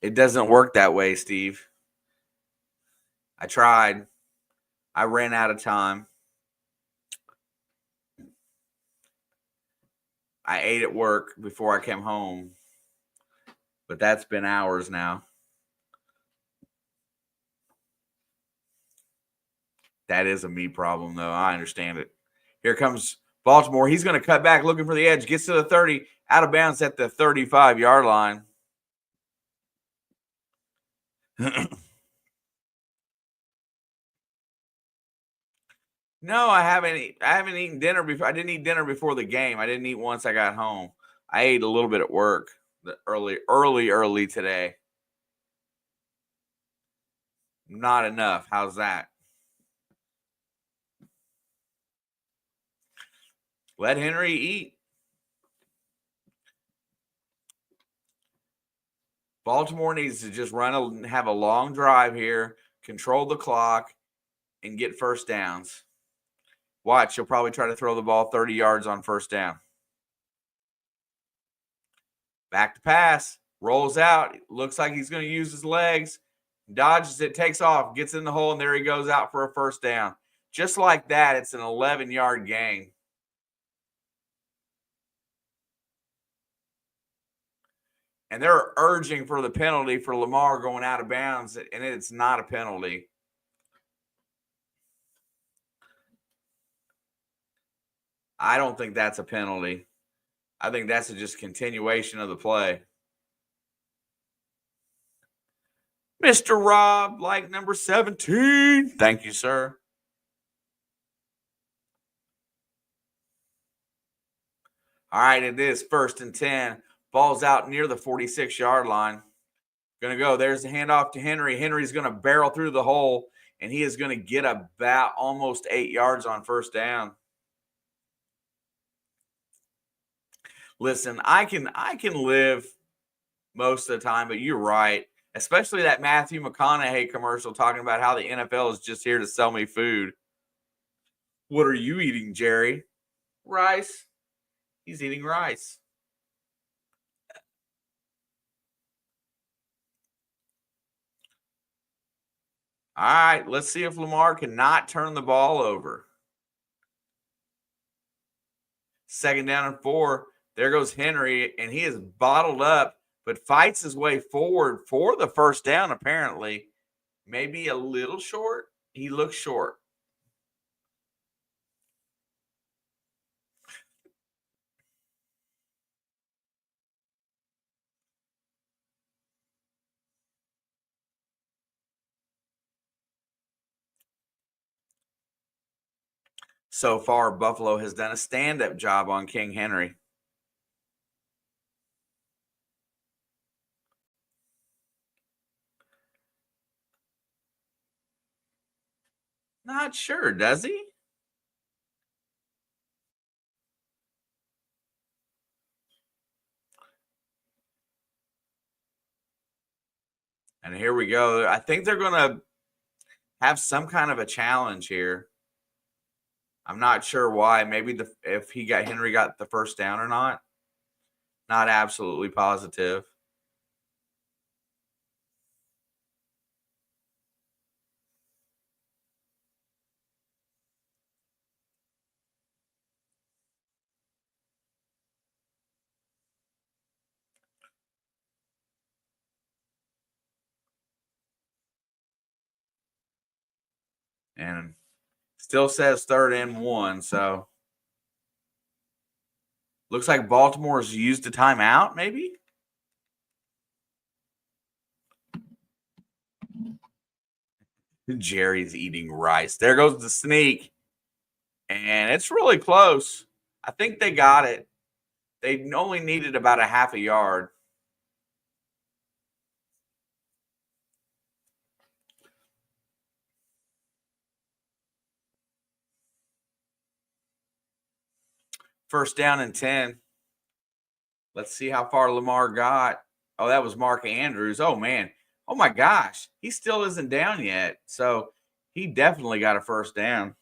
It doesn't work that way, Steve. I tried. I ran out of time. I ate at work before I came home, but that's been hours now. That is a me problem, though. I understand it. Here comes Baltimore. He's going to cut back looking for the edge. Gets to the 30, out of bounds at the 35-yard line. No, I haven't eaten dinner before. I didn't eat dinner before the game. I didn't eat once I got home. I ate a little bit at work early today. Not enough. How's that? Let Henry eat. Baltimore needs to just have a long drive here, control the clock, and get first downs. Watch, he'll probably try to throw the ball 30 yards on first down. Back to pass, rolls out. Looks like he's going to use his legs. Dodges it, takes off, gets in the hole, and there he goes out for a first down. Just like that, it's an 11-yard gain. And they're urging for the penalty for Lamar going out of bounds, and it's not a penalty. I don't think that's a penalty. I think that's just continuation of the play. Mr. Rob, like number 17. Thank you, sir. All right, it is 1st and 10. Ball's out near the 46-yard line. Going to go. There's the handoff to Henry. Henry's going to barrel through the hole, and he is going to get about almost 8 yards on first down. Listen, I can live most of the time, but you're right. Especially that Matthew McConaughey commercial talking about how the NFL is just here to sell me food. What are you eating, Jerry? Rice. He's eating rice. All right, let's see if Lamar cannot turn the ball over. 2nd down and 4. There goes Henry, and he is bottled up, but fights his way forward for the first down, apparently. Maybe a little short. He looks short. So far, Buffalo has done a stand-up job on King Henry. Not sure, does he? And here we go. I think they're going to have some kind of a challenge here. I'm not sure why. Maybe if Henry got the first down or not. Not absolutely positive. And still says 3rd and 1. So looks like Baltimore's used a timeout, maybe? Jerry's eating rice. There goes the sneak. And it's really close. I think they got it. They only needed about a half a yard. First down and 10. Let's see how far Lamar got. Oh, that was Mark Andrews. Oh, man. Oh, my gosh. He still isn't down yet. So he definitely got a first down.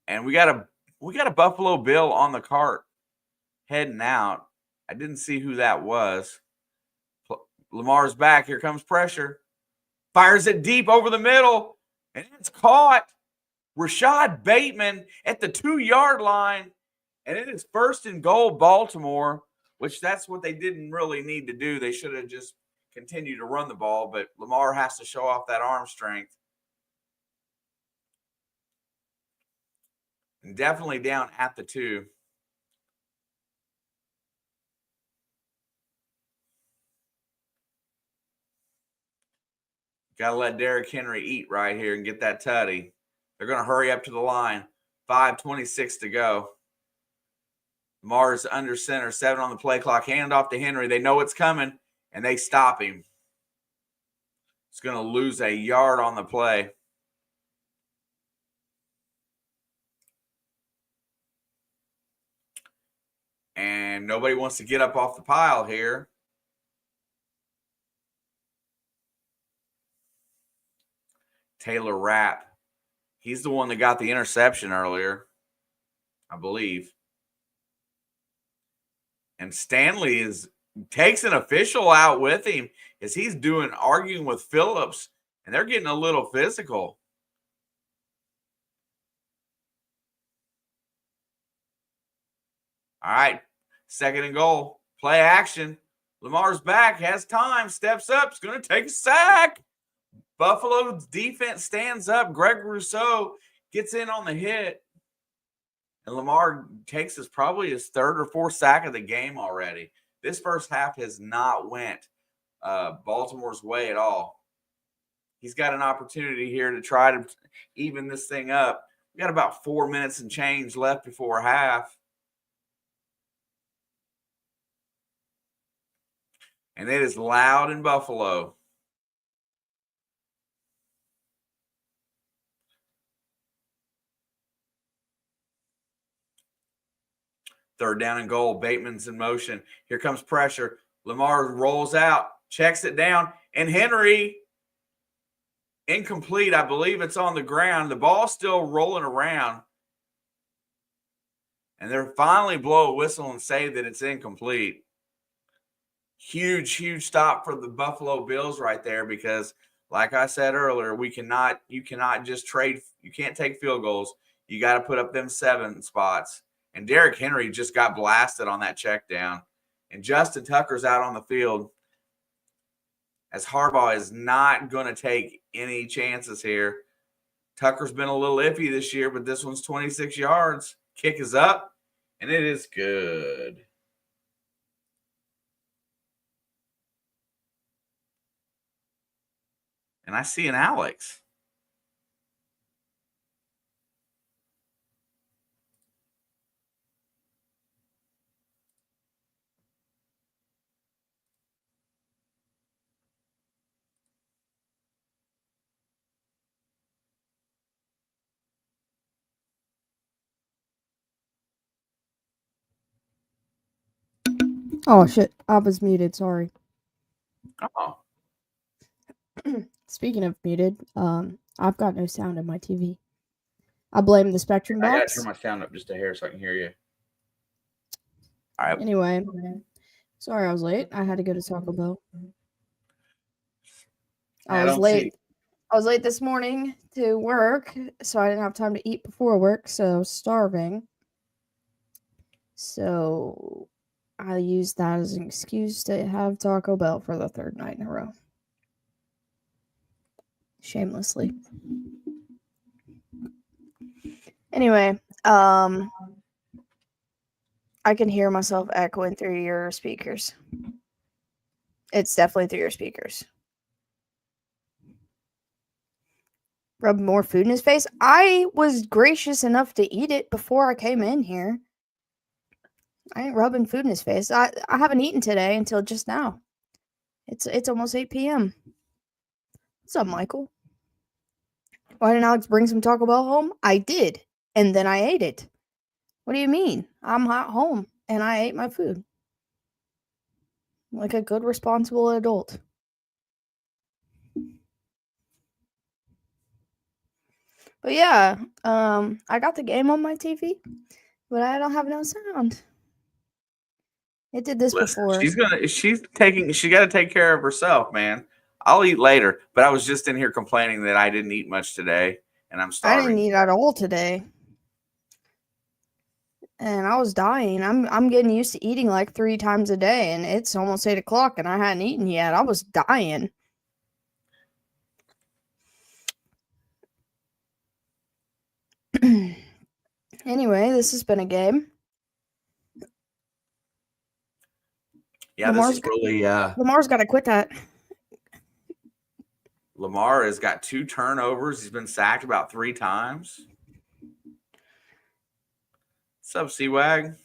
And we got a Buffalo Bill on the cart heading out. I didn't see who that was. Lamar's back. Here comes pressure. Fires it deep over the middle. And it's caught. Rashad Bateman at the 2-yard line. And it is 1st and goal, Baltimore, which that's what they didn't really need to do. They should have just continued to run the ball, but Lamar has to show off that arm strength. And definitely down at the 2. Got to let Derrick Henry eat right here and get that tutty. They're going to hurry up to the line. 5:26 to go. Lamar's under center, 7 on the play clock. Hand off to Henry. They know it's coming, and they stop him. He's going to lose a yard on the play. And nobody wants to get up off the pile here. Taylor Rapp. He's the one that got the interception earlier, I believe. And Stanley takes an official out with him as he's arguing with Phillips, and they're getting a little physical. All right, 2nd and goal. Play action. Lamar's back, has time, steps up, is going to take a sack. Buffalo's defense stands up. Greg Rousseau gets in on the hit. And Lamar takes probably his 3rd or 4th sack of the game already. This first half has not went Baltimore's way at all. He's got an opportunity here to try to even this thing up. We got about 4 minutes and change left before half. And it is loud in Buffalo. Third down and goal. Bateman's in motion. Here comes pressure. Lamar rolls out, checks it down, and Henry incomplete. I believe it's on the ground. The ball's still rolling around. And they're finally blow a whistle and say that it's incomplete. Huge, huge stop for the Buffalo Bills right there because, like I said earlier, you cannot just trade. You can't take field goals. You got to put up them 7 spots. And Derrick Henry just got blasted on that check down. And Justin Tucker's out on the field as Harbaugh is not going to take any chances here. Tucker's been a little iffy this year, but this one's 26 yards. Kick is up, and it is good. And I see an Alex. Oh, shit. I was muted. Sorry. Oh. Speaking of muted, I've got no sound in my TV. I blame the Spectrum I gotta box. turn my sound up just a hair so I can hear you. All right. Anyway, sorry I was late. I had to go to Taco Bell. I was late. I was late this morning to work, so I didn't have time to eat before work, so I was starving. So I used that as an excuse to have Taco Bell for the third night in a row. Shamelessly. Anyway, I can hear myself echoing through your speakers. It's definitely through your speakers. Rub more food in his face. I was gracious enough to eat it before I came in here. I ain't rubbing food in his face. I haven't eaten today until just now. It's almost 8 p.m. What's up, Michael? Why didn't Alex bring some Taco Bell home? I did, and then I ate it. What do you mean? I'm at home, and I ate my food. Like a good, responsible adult. But yeah, I got the game on my TV, but I don't have no sound. It did this before. She's got to take care of herself, man. I'll eat later, but I was just in here complaining that I didn't eat much today, and I'm starving. I didn't eat at all today, and I was dying. I'm getting used to eating like 3 times a day, and it's almost 8 o'clock, and I hadn't eaten yet. I was dying. Anyway, this has been a game. Yeah, Lamar's got to quit that. Lamar has got 2 turnovers. He's been sacked about 3 times. What's up, C-Wag?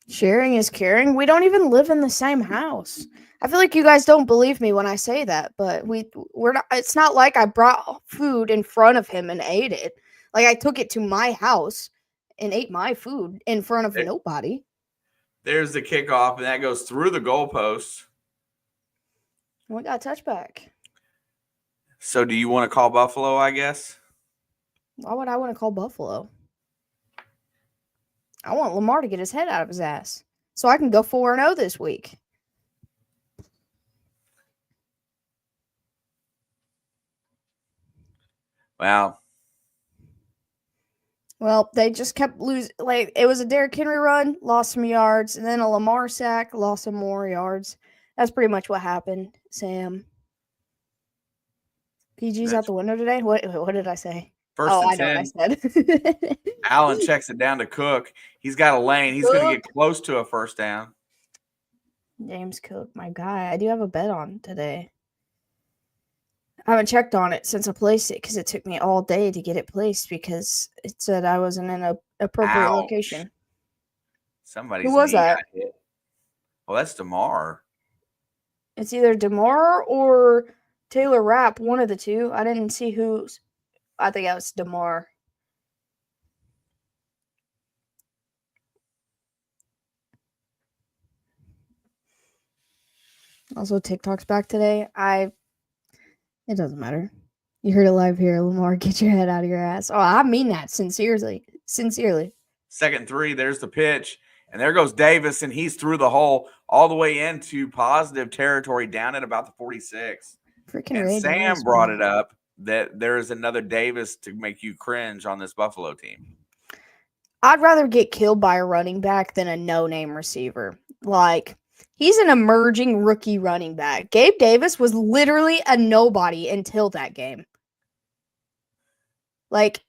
Sharing is caring. We don't even live in the same house. I feel like you guys don't believe me when I say that, but we're not. It's not like I brought food in front of him and ate it. Like I took it to my house and ate my food in front of nobody. There's the kickoff, and that goes through the goalpost. We got a touchback. So, do you want to call Buffalo? I guess. Why would I want to call Buffalo? I want Lamar to get his head out of his ass so I can go 4-0 this week. Wow. Well, they just kept losing. Like, it was a Derrick Henry run, lost some yards, and then a Lamar sack, lost some more yards. That's pretty much what happened, Sam. PG's out the window today? What did I say? First and 10. I know what I said. Allen checks it down to Cook. He's got a lane. He's going to get close to a first down. James Cook, my guy. I do have a bet on today. I haven't checked on it since I placed it because it took me all day to get it placed because it said I wasn't in an appropriate location. Who was that? Oh, that's DeMar. It's either DeMar or Taylor Rapp, one of the two. I didn't see who's. I think that was DeMar. Also, TikTok's back today. It doesn't matter. You heard it live here. Lamar, get your head out of your ass. Oh, I mean that sincerely. Sincerely. 2nd and 3. There's the pitch. And there goes Davis, and he's through the hole all the way into positive territory down at about the 46. And Sam brought it up that there is another Davis to make you cringe on this Buffalo team. I'd rather get killed by a running back than a no-name receiver. Like, he's an emerging rookie running back. Gabe Davis was literally a nobody until that game. Like,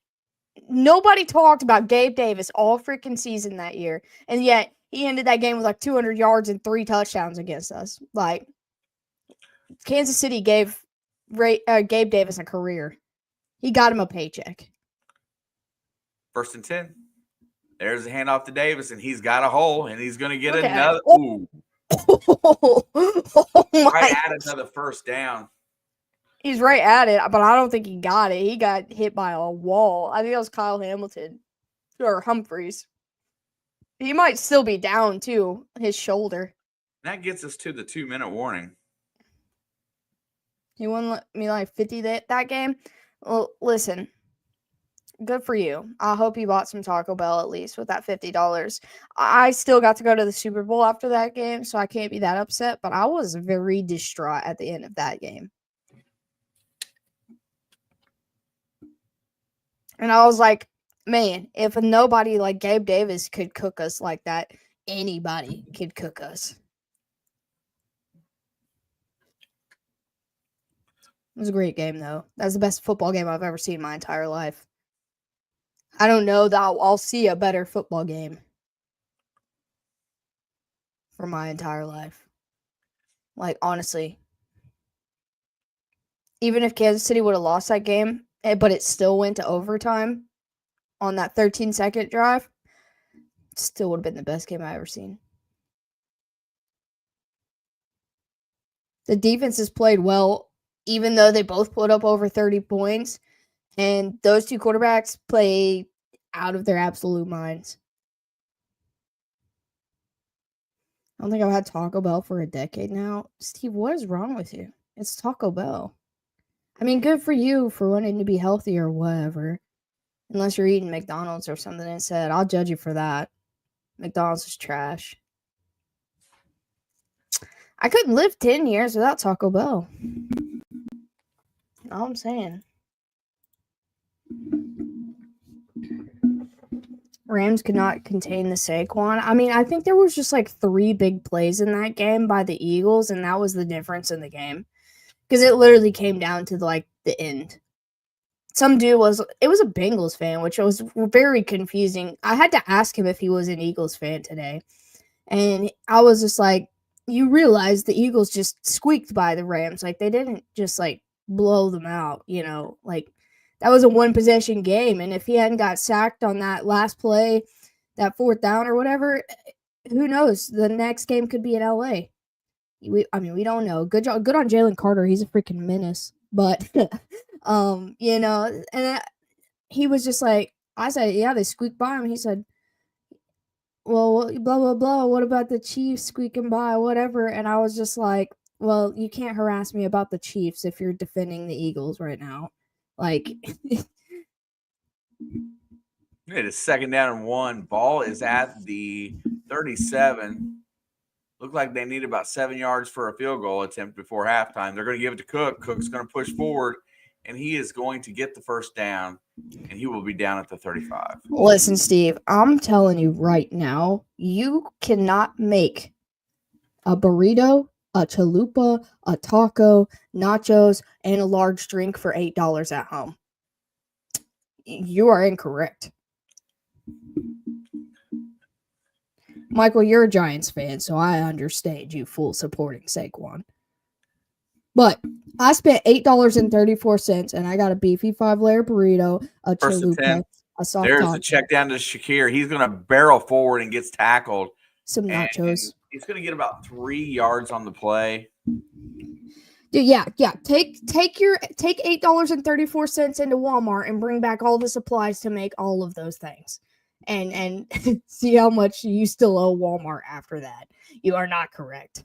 nobody talked about Gabe Davis all freaking season that year. And yet, he ended that game with like 200 yards and 3 touchdowns against us. Like, Kansas City gave Gabe Davis a career. He got him a paycheck. 1st and 10. There's a handoff to Davis, and he's got a hole, and he's going to get another. Oh right at another first down. He's right at it, but I don't think he got it. He got hit by a wall. I think that was Kyle Hamilton or Humphreys. He might still be down too, his shoulder. That gets us to the 2-minute warning. He won me like 50 that game. Well, listen, good for you. I hope you bought some Taco Bell at least with that $50. I still got to go to the Super Bowl after that game, so I can't be that upset, but I was very distraught at the end of that game. And I was like, man, if nobody like Gabe Davis could cook us like that, anybody could cook us. It was a great game, though. That was the best football game I've ever seen in my entire life. I don't know that I'll see a better football game for my entire life. Like, honestly. Even if Kansas City would have lost that game, but it still went to overtime on that 13-second drive, it still would have been the best game I've ever seen. The defenses played well, even though they both put up over 30 points. And those two quarterbacks play out of their absolute minds. I don't think I've had Taco Bell for a decade now. Steve, what is wrong with you? It's Taco Bell. I mean, good for you for wanting to be healthy or whatever. Unless you're eating McDonald's or something instead. I'll judge you for that. McDonald's is trash. I couldn't live 10 years without Taco Bell. All I'm saying. Rams could not contain the Saquon. I mean, I think there was just like 3 big plays in that game by the Eagles, and that was the difference in the game. Because it literally came down to like the end. Some dude was a Bengals fan, which was very confusing. I had to ask him if he was an Eagles fan today. And I was just like, you realize the Eagles just squeaked by the Rams. Like, they didn't just like blow them out, you know, like that was a 1-possession game. And if he hadn't got sacked on that last play, that 4th down or whatever, who knows? The next game could be in LA. We don't know. Good on Jalen Carter. He's a freaking menace. But, you know, and he was just like, I said, yeah, they squeaked by him. He said, well, blah, blah, blah. What about the Chiefs squeaking by, whatever? And I was just like, well, you can't harass me about the Chiefs if you're defending the Eagles right now. Like, it is 2nd down and 1. Ball is at the 37. Looked like they need about 7 yards for a field goal attempt before halftime. They're going to give it to Cook. Cook's going to push forward, and he is going to get the first down, and he will be down at the 35. Listen, Steve, I'm telling you right now, you cannot make a burrito, a chalupa, a taco, nachos, and a large drink for $8 at home. You are incorrect. Michael, you're a Giants fan, so I understand you full supporting Saquon. But I spent $8.34, and I got a beefy 5-layer burrito, a chalupa, a soft There's taco. a check down to Shakir. He's going to barrel forward and gets tackled. Some nachos. And he's going to get about 3 yards on the play. Dude, yeah. Take $8.34 into Walmart and bring back all the supplies to make all of those things. And see how much you still owe Walmart after that. You are not correct.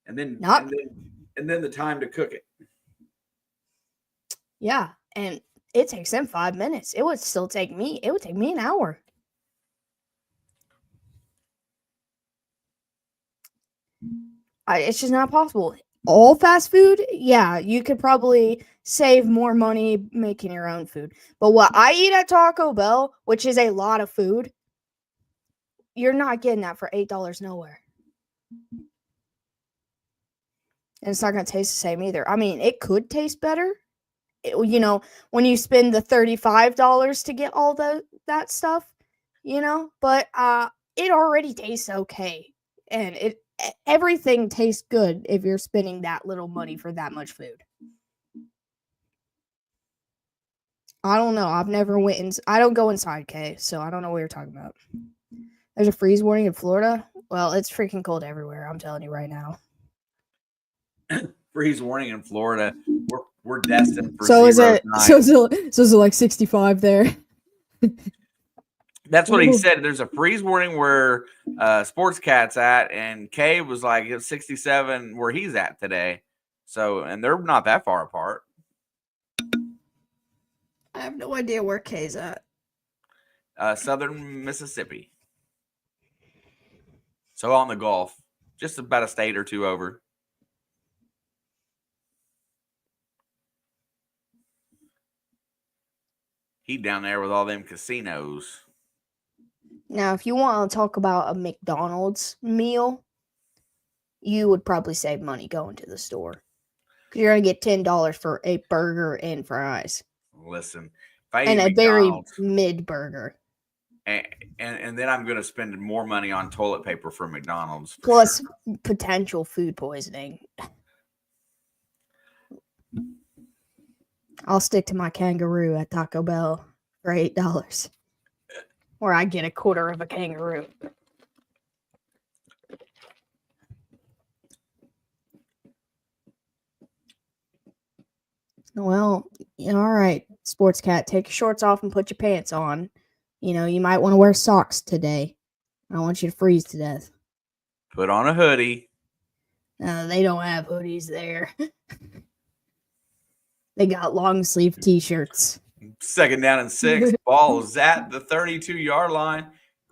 And then the time to cook it. Yeah, and it takes them 5 minutes. It would take me an hour. It's just not possible. All fast food, yeah, you could probably save more money making your own food. But what I eat at Taco Bell, which is a lot of food, you're not getting that for $8 nowhere. And it's not going to taste the same either. I mean, it could taste better. You know, when you spend the $35 to get all that stuff, you know, but it already tastes okay. And everything tastes good if you're spending that little money for that much food. I don't know. I've never I don't go inside, K, so I don't know what you're talking about. There's a freeze warning in Florida. Well, it's freaking cold everywhere. I'm telling you right now. freeze warning in Florida. We're destined for So is zero it tonight. so is it like 65 there? That's what he said. There's a freeze warning where Sports Cat's at, and Kay was like it's 67 where he's at today. So, and they're not that far apart. I have no idea where Kay's at. Southern Mississippi. So on the Gulf, just about a state or two over. He down there with all them casinos. Now, if you want to talk about a McDonald's meal, you would probably save money going to the store. Because you're going to get $10 for a burger and fries. Listen, if I and eat a very McDonald's, mid burger. and then I'm going to spend more money on toilet paper for McDonald's. Plus potential food poisoning. I'll stick to my kangaroo at Taco Bell for $8. Or I get a quarter of a kangaroo. Well, all right, Sports Cat, take your shorts off and put your pants on. You know, you might want to wear socks today. I don't want you to freeze to death. Put on a hoodie. They don't have hoodies there. They got long sleeve t-shirts. Second down and 6. Ball is at the 32-yard line.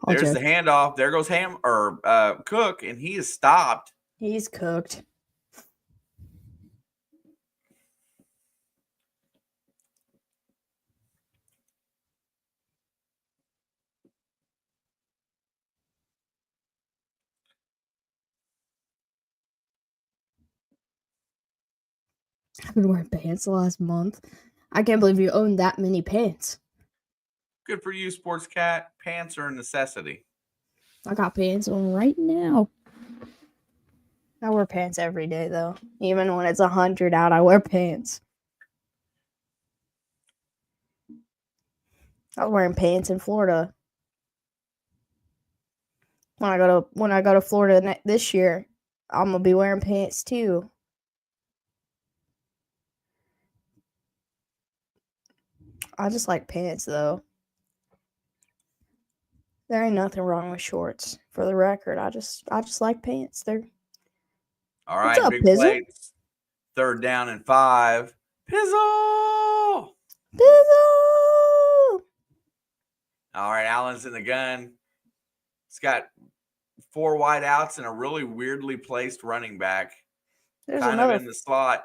There's the handoff. There goes Cook, and he is stopped. He's cooked. I've been wearing pants the last month. I can't believe you own that many pants. Good for you, Sports Cat. Pants are a necessity. I got pants on right now. I wear pants every day, though. Even when it's 100 out, I wear pants. I was wearing pants in Florida. When I go to Florida this year, I'm gonna be wearing pants too. I just like pants, though. There ain't nothing wrong with shorts. For the record, I just like pants. They're all right. What's up, big Pizzle? plays. 3rd down and 5. Pizzle. All right, Allen's in the gun. He's got 4 wide outs and a really weirdly placed running back. There's kind another of in the slot.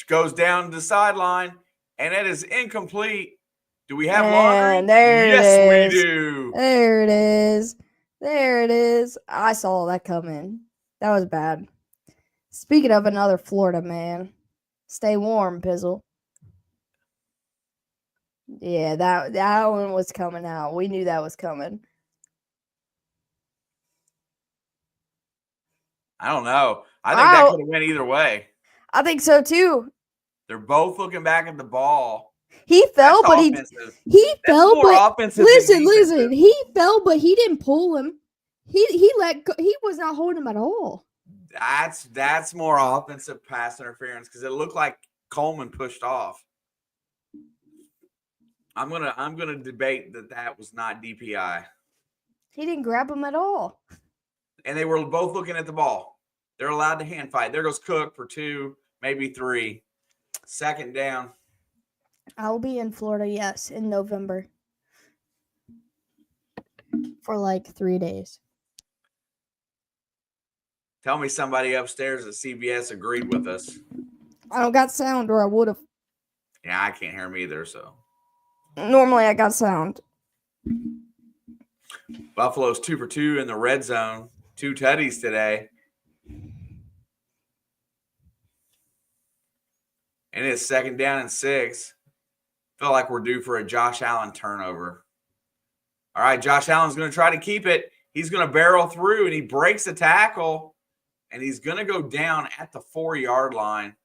Goes down the sideline, and it is incomplete. Do we have laundry? Yes, we do. There it is. There it is. I saw that coming. That was bad. Speaking of another Florida man, stay warm, Pizzle. Yeah, that one was coming out. We knew that was coming. I don't know. I think that could have went either way. I think so too. They're both looking back at the ball. He fell, but he fell, but listen. He fell, but he didn't pull him. He let go. He was not holding him at all. That's more offensive pass interference because it looked like Coleman pushed off. I'm gonna debate that was not DPI. He didn't grab him at all. And they were both looking at the ball. They're allowed to hand fight. There goes Cook for 2, maybe 3. 2nd down. I'll be in Florida, yes, in November. For like 3 days. Tell me somebody upstairs at CBS agreed with us. I don't got sound, or I would have. Yeah, I can't hear them either, so. Normally, I got sound. Buffalo's 2 for 2 in the red zone. 2 tutties today. And it's 2nd down and 6. Feel like we're due for a Josh Allen turnover. All right, Josh Allen's going to try to keep it. He's going to barrel through, and he breaks the tackle. And he's going to go down at the 4-yard line.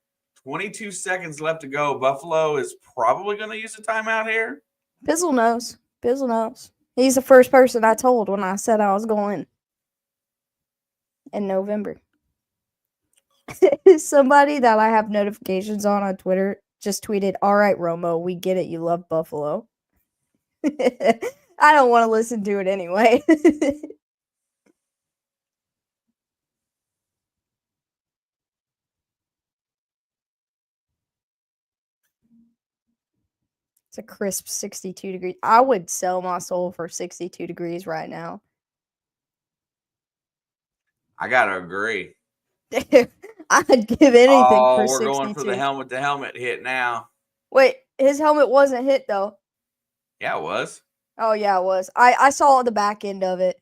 22 seconds left to go. Buffalo is probably going to use a timeout here. Bizzle knows. Bizzle knows. He's the first person I told when I said I was going in November. Somebody that I have notifications on Twitter just tweeted, "All right, Romo, we get it. You love Buffalo." I don't want to listen to it anyway. It's a crisp 62 degrees. I would sell my soul for 62 degrees right now. I gotta agree. I'd give anything for We're 62. going for the helmet hit now. Wait, his helmet wasn't hit though. Yeah, it was. Oh yeah, it was. I saw the back end of it.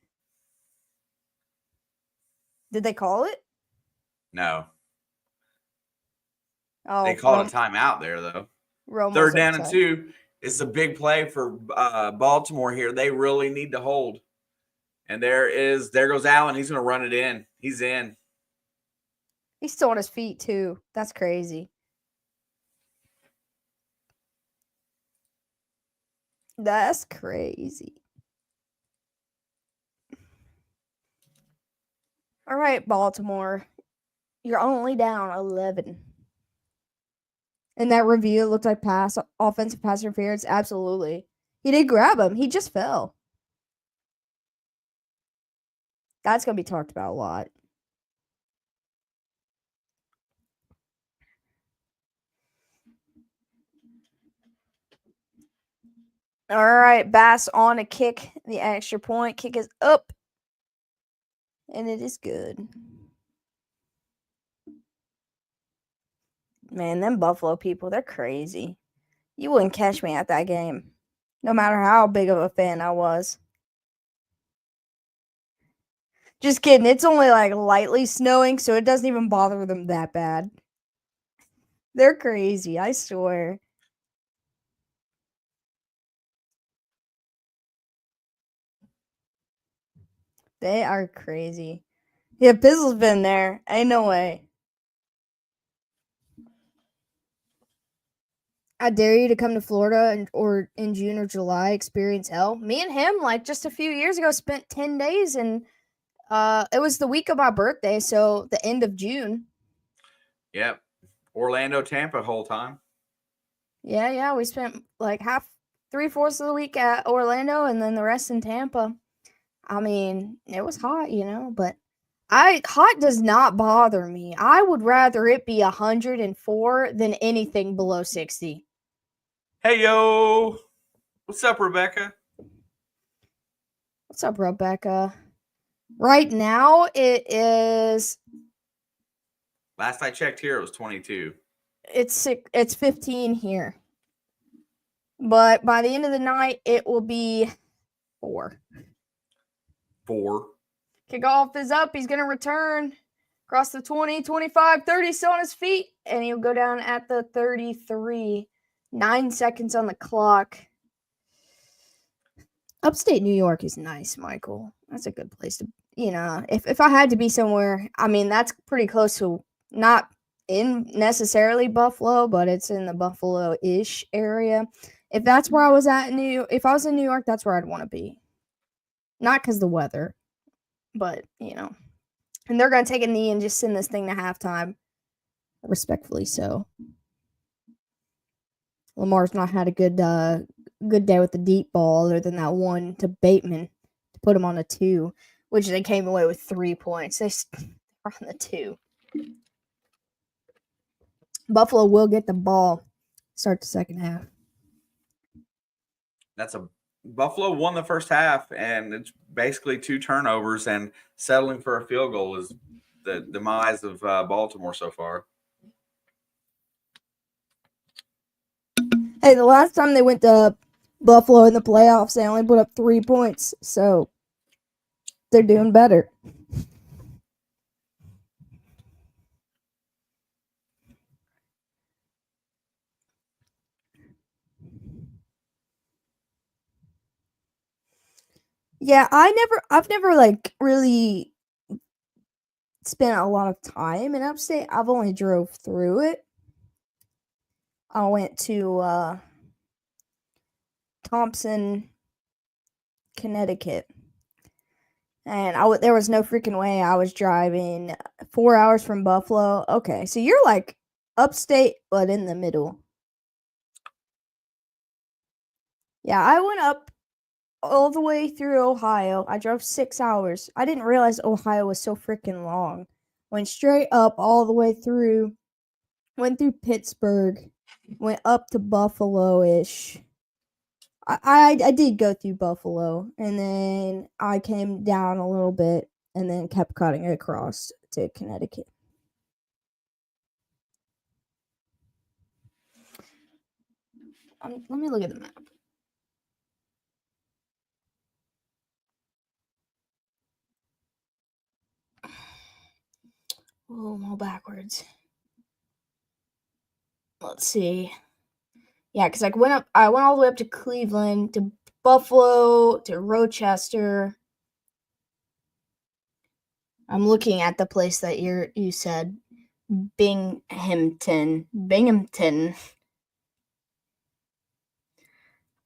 Did they call it? No. Oh, They called a timeout there, though. Romo's Third down and upset. 2. It's a big play for Baltimore here. They really need to hold. And there goes Allen. He's going to run it in. He's in. He's still on his feet too. That's crazy. That's crazy. All right, Baltimore. You're only down 11. In that review, it looked like offensive pass interference. Absolutely. He did grab him. He just fell. That's going to be talked about a lot. All right, Bass on a kick. The extra point. Kick is up. And it is good. Man, them Buffalo people, they're crazy. You wouldn't catch me at that game. No matter how big of a fan I was. Just kidding. It's only like lightly snowing, so it doesn't even bother them that bad. They're crazy, I swear. They are crazy. Yeah, Pizzle's been there. Ain't no way. I dare you to come to Florida or in June or July, experience hell. Me and him, like just a few years ago, spent 10 days and it was the week of my birthday, so the end of June. Yep. Orlando, Tampa, whole time. Yeah. We spent like 3/4 of the week at Orlando and then the rest in Tampa. I mean, it was hot, but hot does not bother me. I would rather it be 104 than anything below 60. Hey, yo. What's up, Rebecca? What's up, Rebecca? Right now, it is. Last I checked here, it was 22. It's 15 here. But by the end of the night, it will be 4. 4. Kickoff is up. He's going to return across the 20, 25, 30, still on his feet. And he'll go down at the 33. 9 seconds on the clock. Upstate New York is nice, Michael. That's a good place to, if I had to be somewhere, I mean, that's pretty close to, not in necessarily Buffalo, but it's in the Buffalo-ish area. If that's where I was at if I was in New York, that's where I'd want to be. Not because the weather, but, and they're going to take a knee and just send this thing to halftime. Respectfully so. Lamar's not had a good day with the deep ball other than that one to Bateman to put him on a 2, which they came away with 3 points. They are on the 2. Buffalo will get the ball. Start the second half. Buffalo won the first half, and it's basically 2 turnovers, and settling for a field goal is the demise of Baltimore so far. Hey, the last time they went to Buffalo in the playoffs, they only put up 3 points, so they're doing better. Yeah, I've never like really spent a lot of time in upstate. I've only drove through it. I went to Thompson, Connecticut. And there was no freaking way I was driving 4 hours from Buffalo. Okay, so you're like upstate, but in the middle. Yeah, I went up all the way through Ohio. I drove 6 hours. I didn't realize Ohio was so freaking long. Went straight up all the way through. Went through Pittsburgh. Went up to Buffalo-ish. I did go through Buffalo, and then I came down a little bit, and then kept cutting across to Connecticut. Let me look at the map. Oh, I'm all backwards. Let's see. Yeah, because I went all the way up to Cleveland, to Buffalo, to Rochester. I'm looking at the place that you said, Binghamton.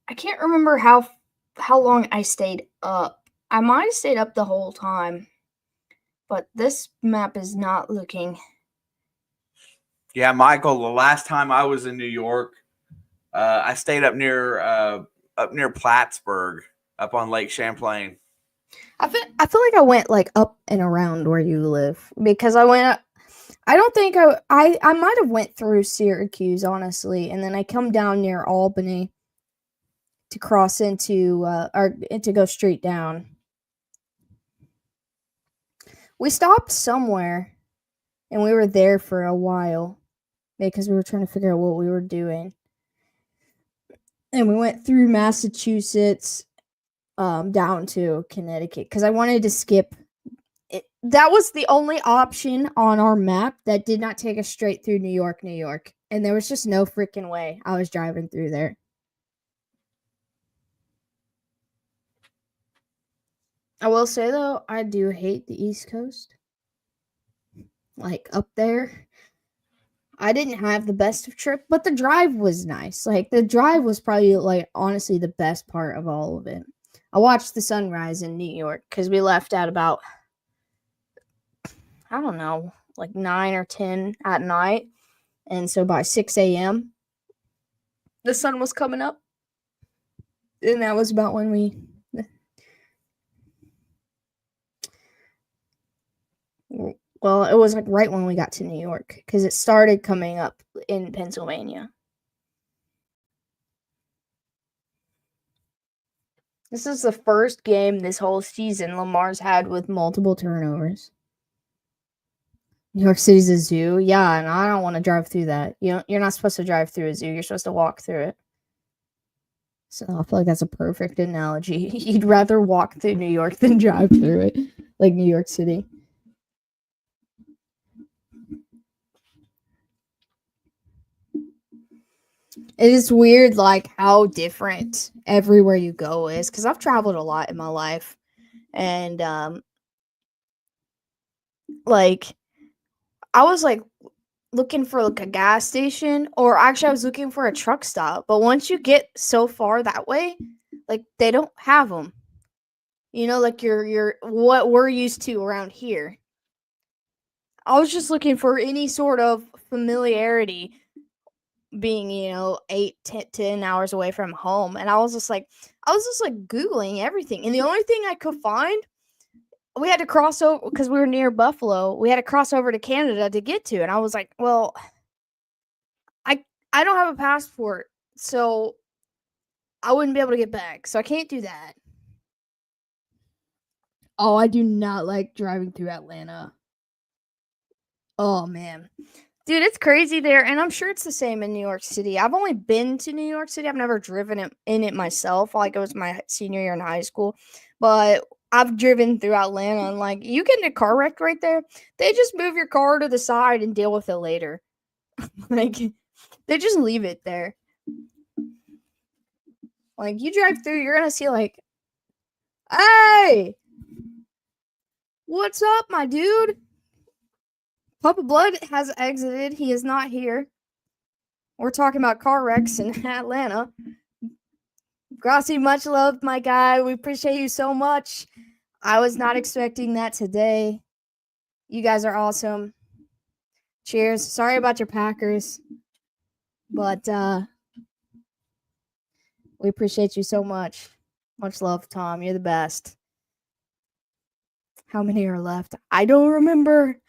I can't remember how long I stayed up. I might have stayed up the whole time, but this map is not looking. Yeah, Michael, the last time I was in New York, I stayed up near Plattsburgh, up on Lake Champlain. I feel like I went like up and around where you live, because I went up. I don't think I might have went through Syracuse, honestly, and then I come down near Albany to cross into or to go straight down. We stopped somewhere, and we were there for a while because we were trying to figure out what we were doing. And we went through Massachusetts down to Connecticut because I wanted to skip it. That was the only option on our map that did not take us straight through New York. And there was just no freaking way I was driving through there. I will say, though, I do hate the East Coast. Like, up there, I didn't have the best of trip, but the drive was nice. Like, the drive was probably, like, honestly the best part of all of it. I watched the sunrise in New York because we left at about, I don't know, like 9 or 10 at night. And so by 6 a.m., the sun was coming up. And that was about when we... Well, it was like right when we got to New York because it started coming up in Pennsylvania. This is the first game this whole season Lamar's had with multiple turnovers. New York City's a zoo. Yeah, and I don't want to drive through that. You're not supposed to drive through a zoo. You're supposed to walk through it. So I feel like that's a perfect analogy. You'd rather walk through New York than drive through it, like New York City. It is weird, like, how different everywhere you go is, because I've traveled a lot in my life, and, like, I was, like, looking for, like, a gas station, or actually, I was looking for a truck stop, but once you get so far that way, like, they don't have them. You know, like, you're what we're used to around here. I was just looking for any sort of familiarity, being 10 hours away from home, and I was just like Googling everything, and the only thing I could find, we had to cross over because we were near Buffalo. We had to cross over to Canada to get to, and I was like, well, I don't have a passport, so I wouldn't be able to get back, so I can't do that. Oh, I do not like driving through Atlanta. Oh man. Dude, it's crazy there, and I'm sure it's the same in New York City. I've only been to New York City. I've never driven in it myself. Like, it was my senior year in high school. But I've driven through Atlanta, and, like, you get in a car wreck right there, they just move your car to the side and deal with it later. Like, they just leave it there. Like, you drive through, you're going to see, like, hey! What's up, my dude? Papa Blood has exited. He is not here. We're talking about car wrecks in Atlanta. Grassi, much love, my guy. We appreciate you so much. I was not expecting that today. You guys are awesome. Cheers. Sorry about your Packers. But we appreciate you so much. Much love, Tom. You're the best. How many are left? I don't remember.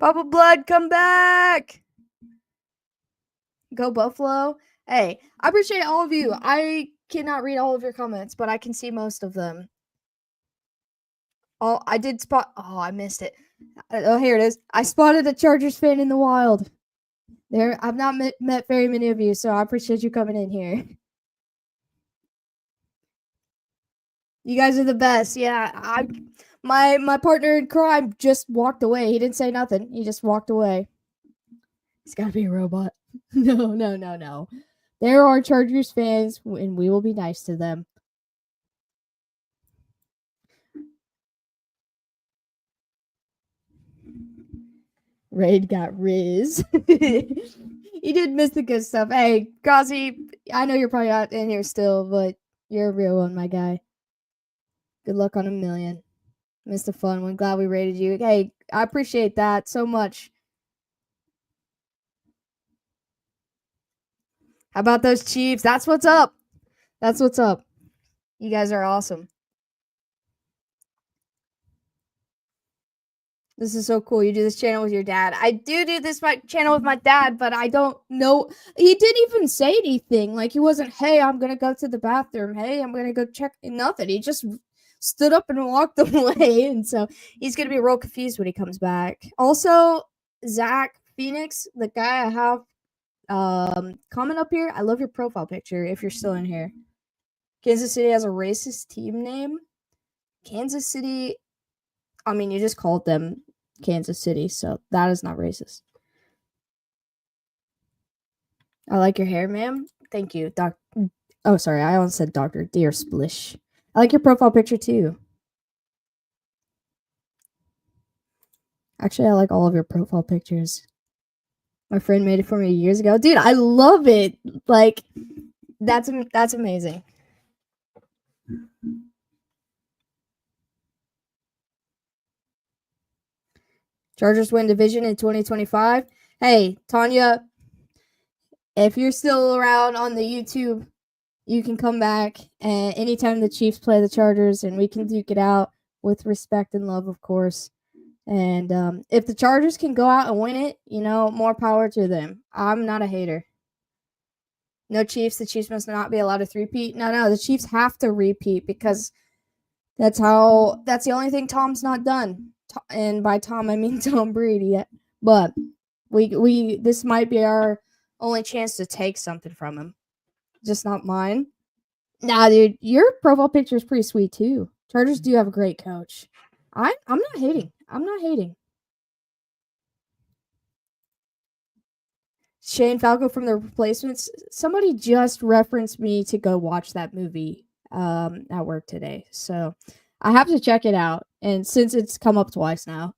Papa Blood, come back. Go Buffalo. Hey, I appreciate all of you. I cannot read all of your comments, but I can see most of them. Oh, I did spot. Oh, I missed it. Oh, here it is. I spotted a Chargers fan in the wild. There, I've not met very many of you, so I appreciate you coming in here. You guys are the best. Yeah, my partner in crime just walked away. He didn't say nothing. He just walked away. He's got to be a robot. No. There are Chargers fans, and we will be nice to them. Raid got Riz. You did miss the good stuff. Hey, Gazi, I know you're probably not in here still, but you're a real one, my guy. Good luck on 1,000,000. Missed the fun one. Glad we rated you. Hey, I appreciate that so much. How about those Chiefs? That's what's up. You guys are awesome. This is so cool. You do this channel with your dad. I do this channel with my dad, but I don't know. He didn't even say anything. Like, he wasn't, hey, I'm going to go to the bathroom. Hey, I'm going to go check. Nothing. He just stood up and walked away. And so he's going to be real confused when he comes back. Also, Zach Phoenix, the guy I have comment up here. I love your profile picture if you're still in here. Kansas City has a racist team name. Kansas City, I mean, you just called them Kansas City, so that is not racist. I like your hair, ma'am. Thank you, Oh, sorry, I almost said Dr. Dear Splish. I like your profile picture too. Actually, I like all of your profile pictures. My friend made it for me years ago. Dude, I love it. Like, that's amazing. Chargers win division in 2025. Hey, Tanya, if you're still around on the YouTube, you can come back and anytime the Chiefs play the Chargers, and we can duke it out with respect and love, of course. And if the Chargers can go out and win it, more power to them. I'm not a hater. No Chiefs. The Chiefs must not be allowed to repeat. No. The Chiefs have to repeat because that's the only thing Tom's not done. And by Tom, I mean Tom Brady. But this might be our only chance to take something from him. Just not mine. Nah, dude, your profile picture is pretty sweet too. Chargers do have a great coach. I'm not hating. Shane Falco from The Replacements. Somebody just referenced me to go watch that movie at work today. So I have to check it out. And since it's come up twice now.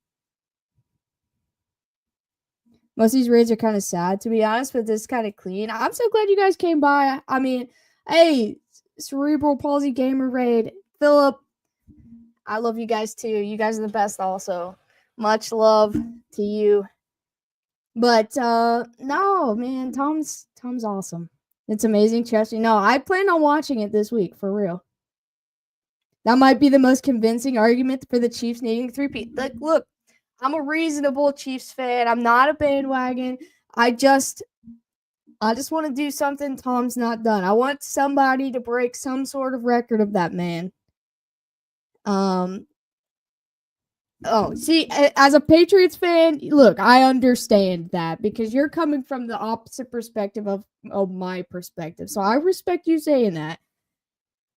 Most of these raids are kind of sad, to be honest, but this is kind of clean. I'm so glad you guys came by. I mean, hey, Cerebral Palsy Gamer Raid. Philip, I love you guys too. You guys are the best also. Much love to you. But no, man, Tom's awesome. It's amazing, trust me. No, I plan on watching it this week, for real. That might be the most convincing argument for the Chiefs needing a three-peat. Like, look, I'm a reasonable Chiefs fan. I'm not a bandwagon. I just want to do something Tom's not done. I want somebody to break some sort of record of that man. See, as a Patriots fan, look, I understand that because you're coming from the opposite perspective of my perspective. So I respect you saying that.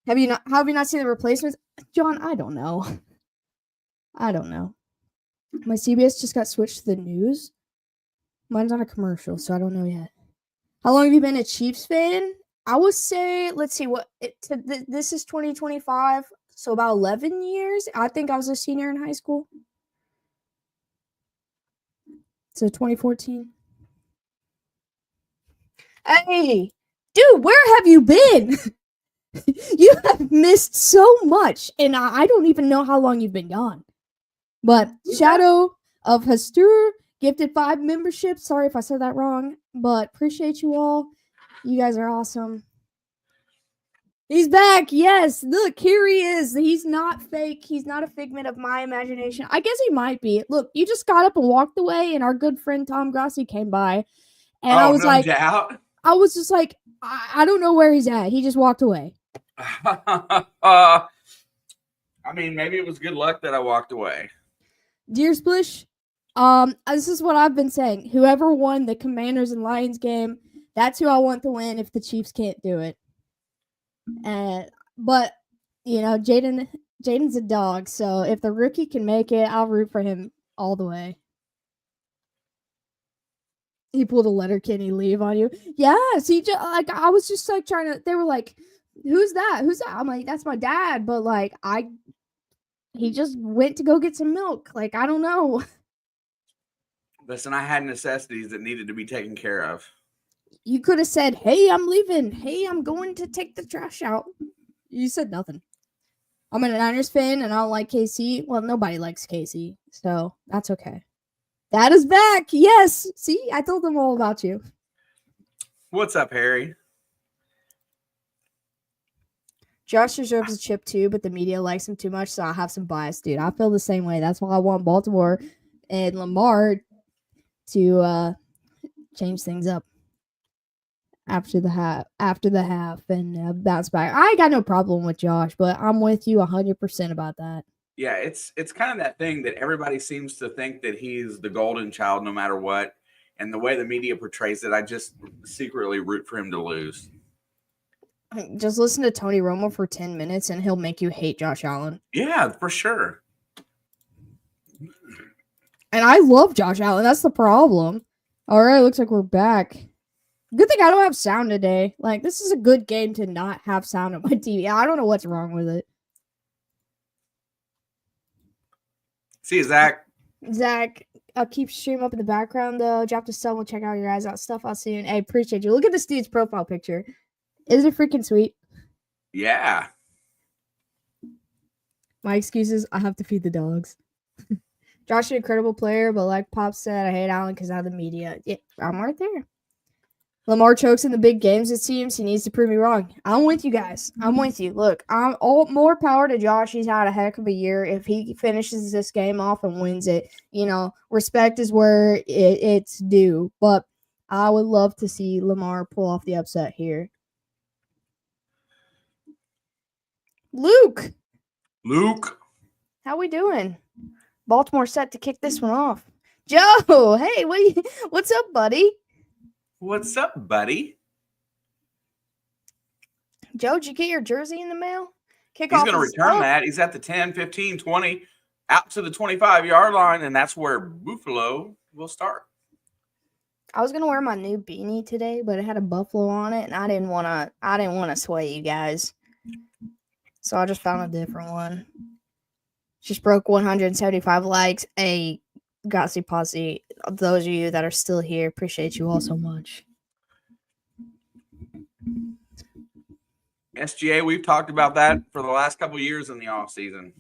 Have you not seen The Replacements? John, I don't know. My CBS just got switched to the news. Mine's on a commercial, so I don't know yet. How long have you been a Chiefs fan? I would say, let's see, this is 2025, so about 11 years. I think I was a senior in high school. So 2014. Hey, dude, where have you been? You have missed so much, and I don't even know how long you've been gone. But Shadow of Hastur gifted 5 memberships. Sorry if I said that wrong, but appreciate you all. You guys are awesome. He's back. Yes, look, here he is. He's not fake. He's not a figment of my imagination. I guess he might be. Look, you just got up and walked away, and our good friend Tom Grassi came by, and I was no like, doubt. I was just like, I don't know where he's at. He just walked away. I mean, maybe it was good luck that I walked away. Deer Splish, this is what I've been saying. Whoever won the Commanders and Lions game, that's who I want to win if the Chiefs can't do it. But you know, Jaden's a dog, so if the rookie can make it, I'll root for him all the way. He pulled a Letterkenny leave on you. Yeah, see, like I was just like trying to. They were like, "Who's that? Who's that?" I'm like, "That's my dad," but like he just went to go get some milk. Like I don't know. Listen, I had necessities that needed to be taken care of. You could have said, "Hey, I'm leaving. Hey, I'm going to take the trash out." You said nothing. I'm a Niners fan, and I don't like KC. Well, nobody likes KC, so that's okay. Dad is back. Yes. See, I told them all about you. What's up, Harry? Josh deserves a chip too, but the media likes him too much, so I have some bias, dude. I feel the same way. That's why I want Baltimore and Lamar to change things up after the half and bounce back. I got no problem with Josh, but I'm with you 100% about that. Yeah, it's kind of that thing that everybody seems to think that he's the golden child no matter what. And the way the media portrays it, I just secretly root for him to lose. Just listen to Tony Romo for 10 minutes and he'll make you hate Josh Allen. Yeah, for sure. And I love Josh Allen. That's the problem. All right, looks like we're back. Good thing I don't have sound today. Like, this is a good game to not have sound on my TV. I don't know what's wrong with it. See you, Zach. I'll keep stream up in the background, though. Drop the sub. We'll check out your guys' out stuff out soon. Hey, appreciate you. Look at this dude's profile picture. Isn't it freaking sweet? Yeah. My excuse is I have to feed the dogs. Josh is an incredible player, but like Pop said, I hate Allen because of the media. Yeah, I'm right there. Lamar chokes in the big games, it seems. He needs to prove me wrong. I'm with you guys. I'm with you. Look, I'm all more power to Josh. He's had a heck of a year. If he finishes this game off and wins it, you know, respect is where it's due. But I would love to see Lamar pull off the upset here. Luke. How we doing? Baltimore set to kick this one off. Joe, hey, what's up, buddy? What's up, buddy? Joe, did you get your jersey in the mail? He's going to return that. He's at the 10, 15, 20, out to the 25-yard line, and that's where Buffalo will start. I was going to wear my new beanie today, but it had a buffalo on it, and I didn't want to sway you guys. So I just found a different one. Just broke 175 likes. Hey, Gossy Posse, those of you that are still here, appreciate you all so much. SGA, we've talked about that for the last couple of years in the offseason.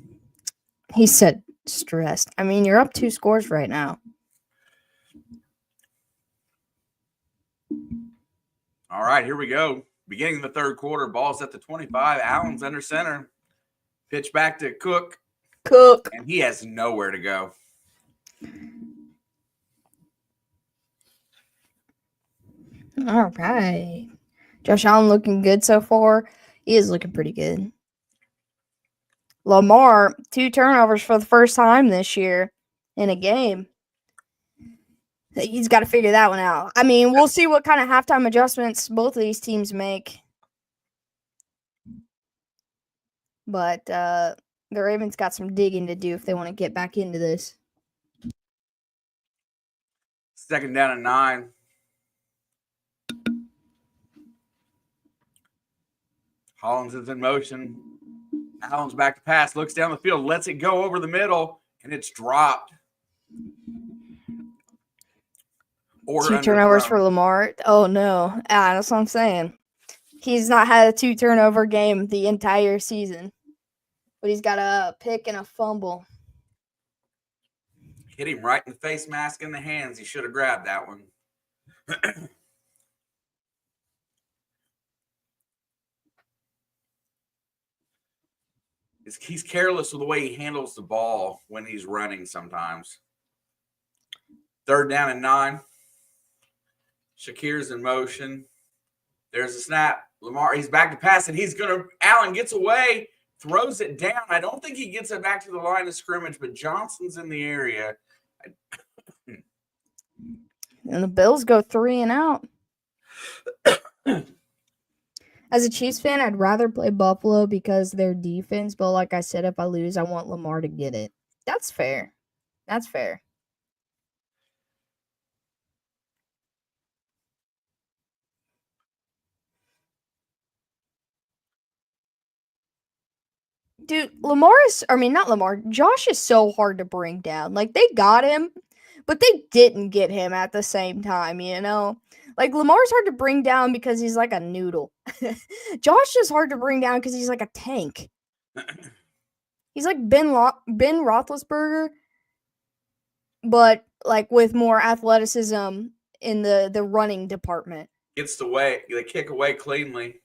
He said stressed. I mean, you're up 2 scores right now. All right, here we go. Beginning of the third quarter, ball's at the 25. Allen's under center. Pitch back to Cook. And he has nowhere to go. All right. Josh Allen looking good so far. He is looking pretty good. Lamar, 2 turnovers for the first time this year in a game. He's got to figure that one out. I mean, we'll see what kind of halftime adjustments both of these teams make. But the Ravens got some digging to do if they want to get back into this. 2nd down and 9. Hollins is in motion. Allen's back to pass, looks down the field, lets it go over the middle, and it's dropped. 2 turnovers for Lamar. Oh, no. That's what I'm saying. He's not had a 2-turnover game the entire season. But he's got a pick and a fumble. Hit him right in the face mask in the hands. He should have grabbed that one. He's careless with the way he handles the ball when he's running sometimes. 3rd down and 9. Shakir's in motion. There's a snap. Lamar, he's back to pass, and Allen gets away, throws it down. I don't think he gets it back to the line of scrimmage, but Johnson's in the area. And the Bills go 3 and out. As a Chiefs fan, I'd rather play Buffalo because their defense, but like I said, if I lose, I want Lamar to get it. That's fair. That's fair. Dude, Josh is so hard to bring down. Like, they got him, but they didn't get him at the same time, you know? Like, Lamar's hard to bring down because he's like a noodle. Josh is hard to bring down because he's like a tank. He's like Ben Roethlisberger, but like with more athleticism in the running department. Gets the way, they kick away cleanly.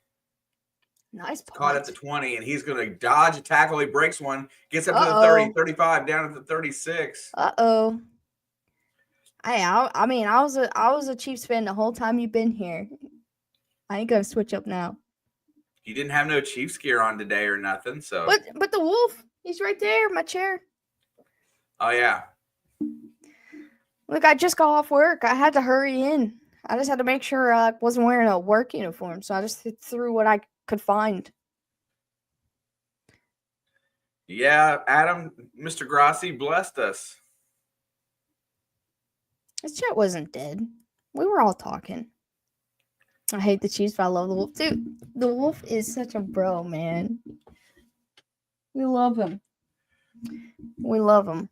Nice punt. Caught at the 20, and he's going to dodge a tackle. He breaks one, gets up to the 30, 35, down at the 36. Uh-oh. I was a Chiefs fan the whole time you've been here. I ain't gonna switch up now. You didn't have no Chiefs gear on today or nothing, so. But the Wolf, he's right there, my chair. Oh yeah. Look, I just got off work. I had to hurry in. I just had to make sure I wasn't wearing a work uniform, so I just threw what I could find. Yeah, Adam, Mr. Grassi blessed us. His chat wasn't dead. We were all talking. I hate the Chiefs, but I love the Wolf. Dude, the Wolf is such a bro, man. We love him. We love him.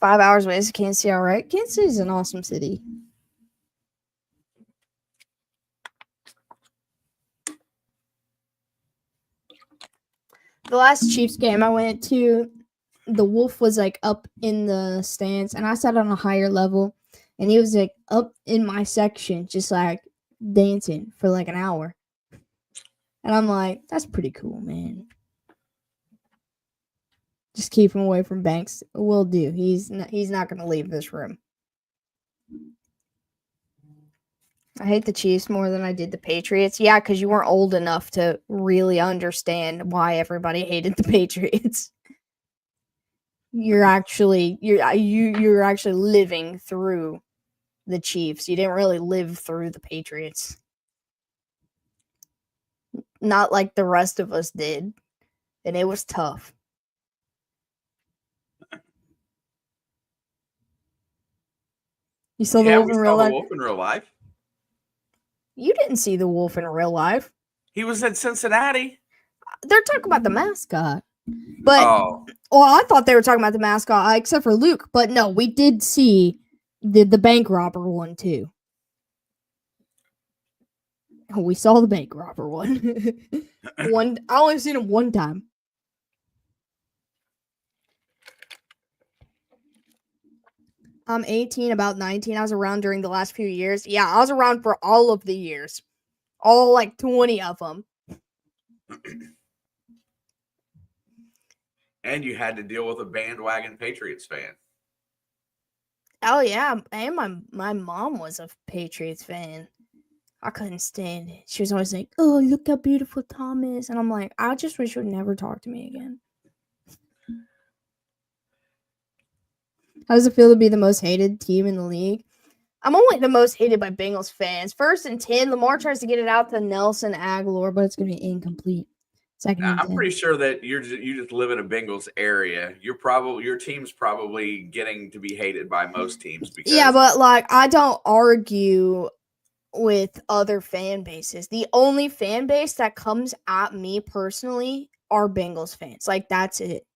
5 hours away is Kansas City, all right? Kansas City is an awesome city. The last Chiefs game I went to, the Wolf was like up in the stands, and I sat on a higher level, and he was like up in my section, just like dancing for like an hour. And I'm like, that's pretty cool, man. Just keep him away from Banks. Will do. He's not going to leave this room. I hate the Chiefs more than I did the Patriots. Yeah, because you weren't old enough to really understand why everybody hated the Patriots. You're actually living through the Chiefs. You didn't really live through the Patriots. Not like the rest of us did. And it was tough. You saw the Wolf in real life? The Wolf in real life. You didn't see the Wolf in real life. He was in Cincinnati. They're talking about the mascot. But well, I thought they were talking about the mascot, except for Luke. But no, we did see the bank robber one too. Oh, we saw the bank robber one. I only seen him one time. I'm 18, about 19. I was around during the last few years. Yeah, I was around for all of the years. All like 20 of them. And you had to deal with a bandwagon Patriots fan. Oh, yeah. And my mom was a Patriots fan. I couldn't stand it. She was always like, oh, look how beautiful Tom is. And I'm like, I just wish you would never talk to me again. How does it feel to be the most hated team in the league? I'm only the most hated by Bengals fans. 1st and 10, Lamar tries to get it out to Nelson Aguilar, but it's going to be incomplete. I'm pretty sure that you just live in a Bengals area. Your team's probably getting to be hated by most teams. Because yeah, but like I don't argue with other fan bases. The only fan base that comes at me personally are Bengals fans. Like that's it.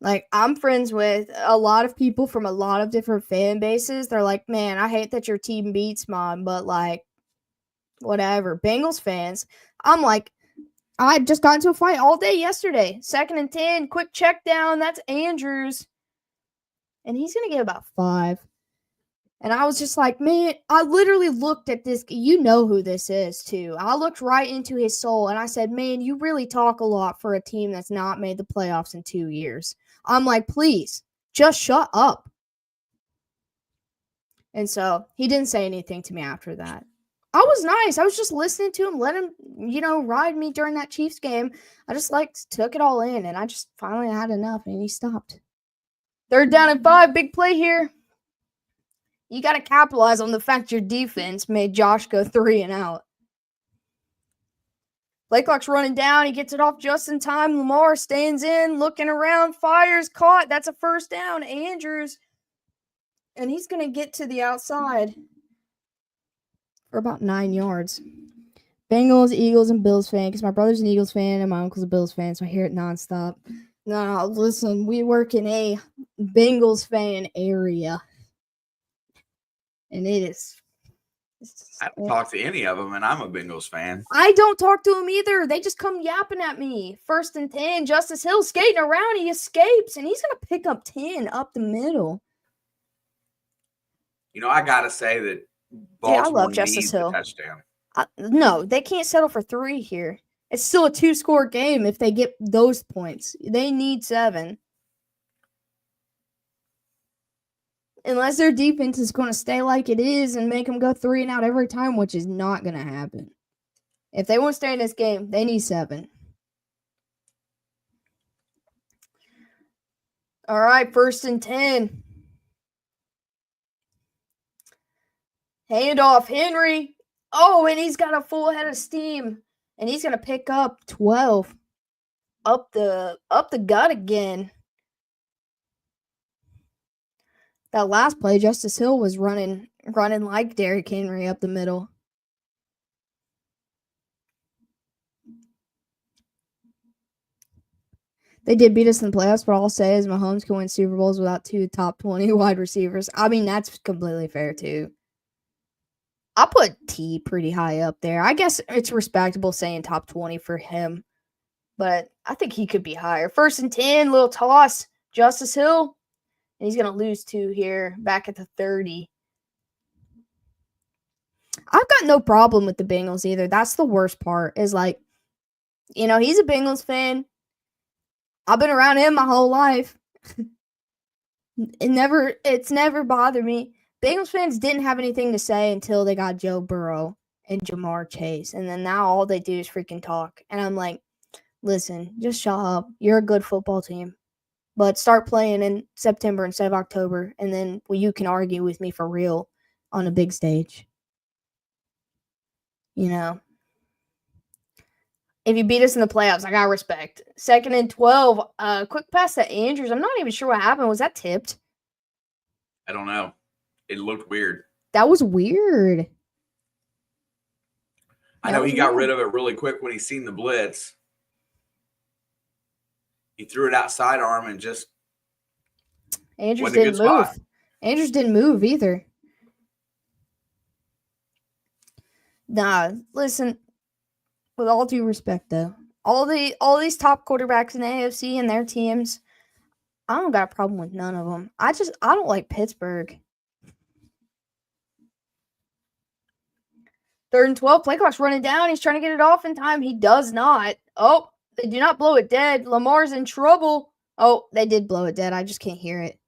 Like, I'm friends with a lot of people from a lot of different fan bases. They're like, man, I hate that your team beats mine, but, like, whatever. Bengals fans, I'm like, I just got into a fight all day yesterday. 2nd and 10, quick check down. That's Andrews. And he's going to get about 5. And I was just like, man, I literally looked at this. You know who this is, too. I looked right into his soul, and I said, man, you really talk a lot for a team that's not made the playoffs in 2 years. I'm like, please, just shut up. And so he didn't say anything to me after that. I was nice. I was just listening to him, let him, ride me during that Chiefs game. I just, took it all in, and I just finally had enough, and he stopped. 3rd down and 5, big play here. You got to capitalize on the fact your defense made Josh go 3 and out. Play clock's running down. He gets it off just in time. Lamar stands in, looking around, fires, caught. That's a 1st down. Andrews. And he's going to get to the outside for about 9 yards. Bengals, Eagles, and Bills fan, because my brother's an Eagles fan and my uncle's a Bills fan, so I hear it nonstop. No, listen, we work in a Bengals fan area. And it is. I don't talk to any of them, and I'm a Bengals fan. I don't talk to them either. They just come yapping at me. 1st and 10, Justice Hill skating around. He escapes, and he's going to pick up 10 up the middle. I got to say that Baltimore I love Justice Hill. A touchdown. No, they can't settle for 3 here. It's still a 2-score game if they get those points. They need 7. Unless their defense is going to stay like it is and make them go 3 and out every time, which is not going to happen. If they want to stay in this game, they need 7. All right, 1st and 10. Hand off, Henry. Oh, and he's got a full head of steam. And he's going to pick up 12. Up the gut again. That last play, Justice Hill was running like Derrick Henry up the middle. They did beat us in the playoffs, but all I'll say is Mahomes can win Super Bowls without 2 top 20 wide receivers. I mean, that's completely fair, too. I'll put T pretty high up there. I guess it's respectable saying top 20 for him, but I think he could be higher. 1st and 10, little toss. Justice Hill. And he's going to lose 2 here, back at the 30. I've got no problem with the Bengals either. That's the worst part is he's a Bengals fan. I've been around him my whole life. It's never bothered me. Bengals fans didn't have anything to say until they got Joe Burrow and Jamar Chase. And then now all they do is freaking talk. And I'm like, listen, just shut up. You're a good football team. But start playing in September instead of October, and then you can argue with me for real on a big stage. If you beat us in the playoffs, I got respect. 2nd and 12, quick pass to Andrews. I'm not even sure what happened. Was that tipped? I don't know. It looked weird. That was weird. I know he got rid of it really quick when he seen the blitz. He threw it outside arm and just Andrews didn't move. Andrews didn't move either. Nah, listen, with all due respect though, all these top quarterbacks in the AFC and their teams, I don't got a problem with none of them. I don't like Pittsburgh. 3rd and 12, play clock's running down. He's trying to get it off in time. He does not. Oh, they do not blow it dead. Lamar's in trouble. Oh, they did blow it dead. I just can't hear it.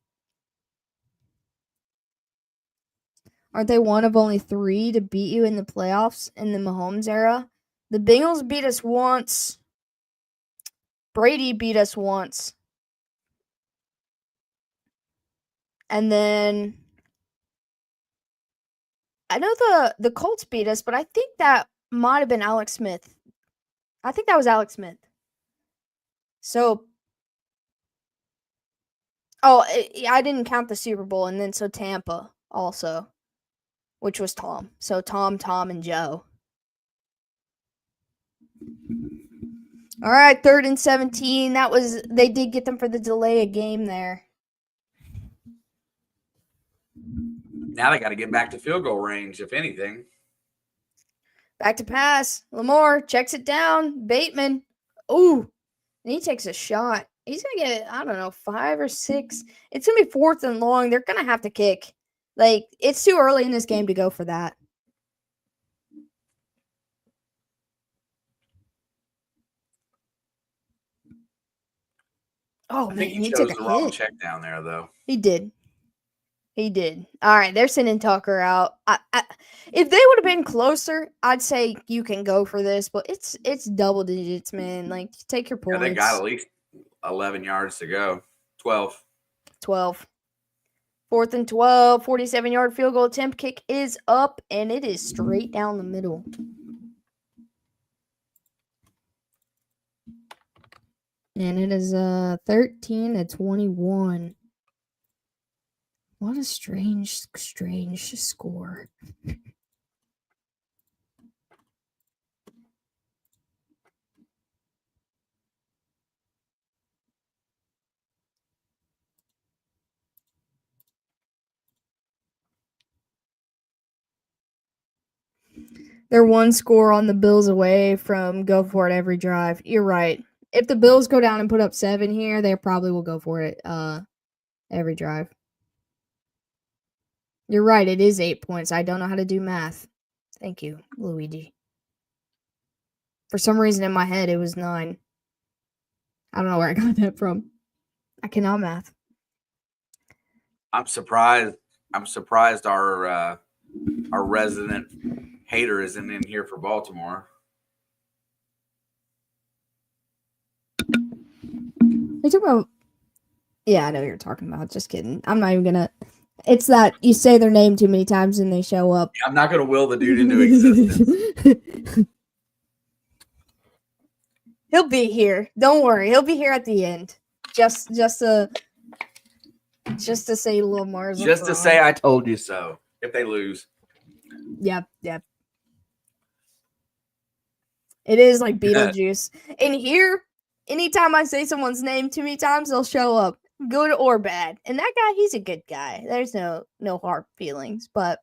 Aren't they one of only 3 to beat you in the playoffs in the Mahomes era? The Bengals beat us once. Brady beat us once. And then I know the Colts beat us, but I think that might have been Alex Smith. I think that was Alex Smith. So, I didn't count the Super Bowl, and then so Tampa also, which was Tom. So Tom, and Joe. All right, 3rd and 17. They did get them for the delay of game there. Now they got to get back to field goal range, if anything. Back to pass. Lamar checks it down. Bateman. Ooh. And he takes a shot. He's going to get, I don't know, 5 or 6. It's going to be 4th and long. They're going to have to kick. Like, it's too early in this game to go for that. Oh, I man, think he chose took the a wrong hit. check down there, though. He did. All right, they're sending Tucker out. If they would have been closer, I'd say you can go for this, but it's double digits, man. Like, take your Yeah, points. they got at least 11 yards to go. 12. 12. 4th and 12, 47-yard field goal attempt. Kick is up, and it is straight down the middle. And it is 13-21. What a strange score. They're one score on the Bills away from go for it every drive. You're right. If the Bills go down and put up 7 here, they probably will go for it every drive. You're right. It is 8 points. I don't know how to do math. Thank you, Luigi. For some reason in my head, it was 9. I don't know where I got that from. I cannot math. I'm surprised our resident hater isn't in here for Baltimore. You talking about? Yeah, I know what you're talking about. Just kidding. I'm not even gonna. It's that you say their name too many times and they show up. I'm not going to will the dude into existence. He'll be here. Don't worry. He'll be here at the end. Just to say Lamar's Just to say I told you so. If they lose. Yep. It is like Beetlejuice. And here, anytime I say someone's name too many times, they'll show up. Good or bad. And that guy, he's a good guy. There's no hard feelings. But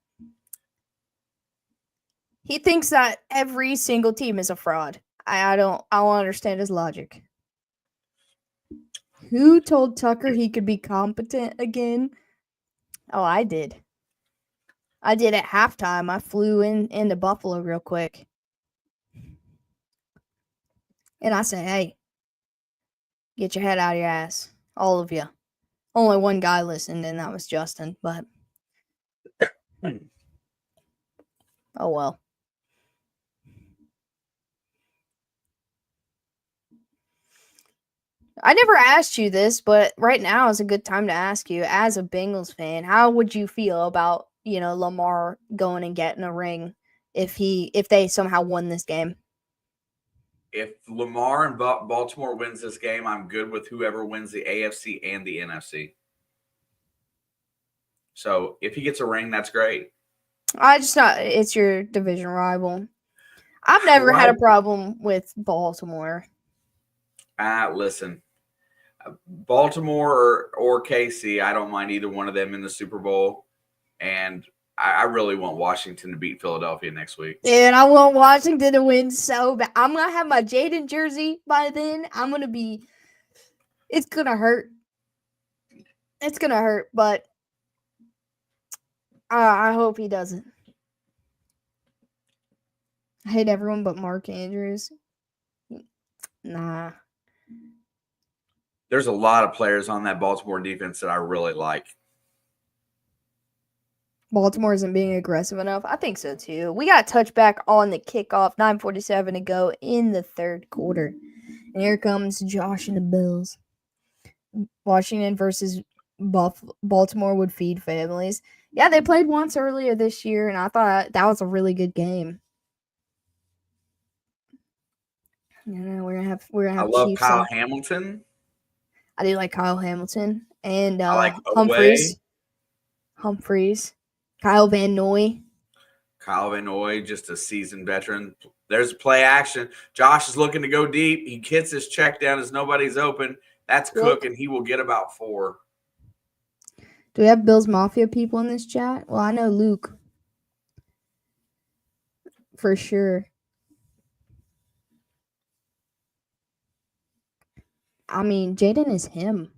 he thinks that every single team is a fraud. I don't understand his logic. Who told Tucker he could be competent again? Oh, I did. I did at halftime. I flew into Buffalo real quick. And I said, hey, get your head out of your ass. All of you. Only one guy listened, and that was Justin. But, oh well. I never asked you this, but right now is a good time to ask you, as a Bengals fan, how would you feel about, Lamar going and getting a ring if they somehow won this game? If Lamar and Baltimore wins this game, I'm good with whoever wins the AFC and the NFC. So if he gets a ring, that's great. It's your division rival. I've never had a problem with Baltimore. Listen, Baltimore or KC, I don't mind either one of them in the Super Bowl. And I really want Washington to beat Philadelphia next week. And I want Washington to win so bad. I'm going to have my Jaden jersey by then. It's going to hurt. It's going to hurt, but I hope he doesn't. I hate everyone but Mark Andrews. Nah. There's a lot of players on that Baltimore defense that I really like. Baltimore isn't being aggressive enough. I think so too. We got a touchback on the kickoff. 9:47 to go in the third quarter. And here comes Josh and the Bills. Washington versus Baltimore would feed families. Yeah, they played once earlier this year, and I thought that was a really good game. We're gonna have I love Chiefs Kyle on. Hamilton. I do like Kyle Hamilton and I like Humphreys. Kyle Van Noy. Kyle Van Noy, just a seasoned veteran. There's play action. Josh is looking to go deep. He hits his check down as nobody's open. That's Cook, and he will get about 4. Do we have Bills Mafia people in this chat? Well, I know Luke. For sure. I mean, Jaden is him.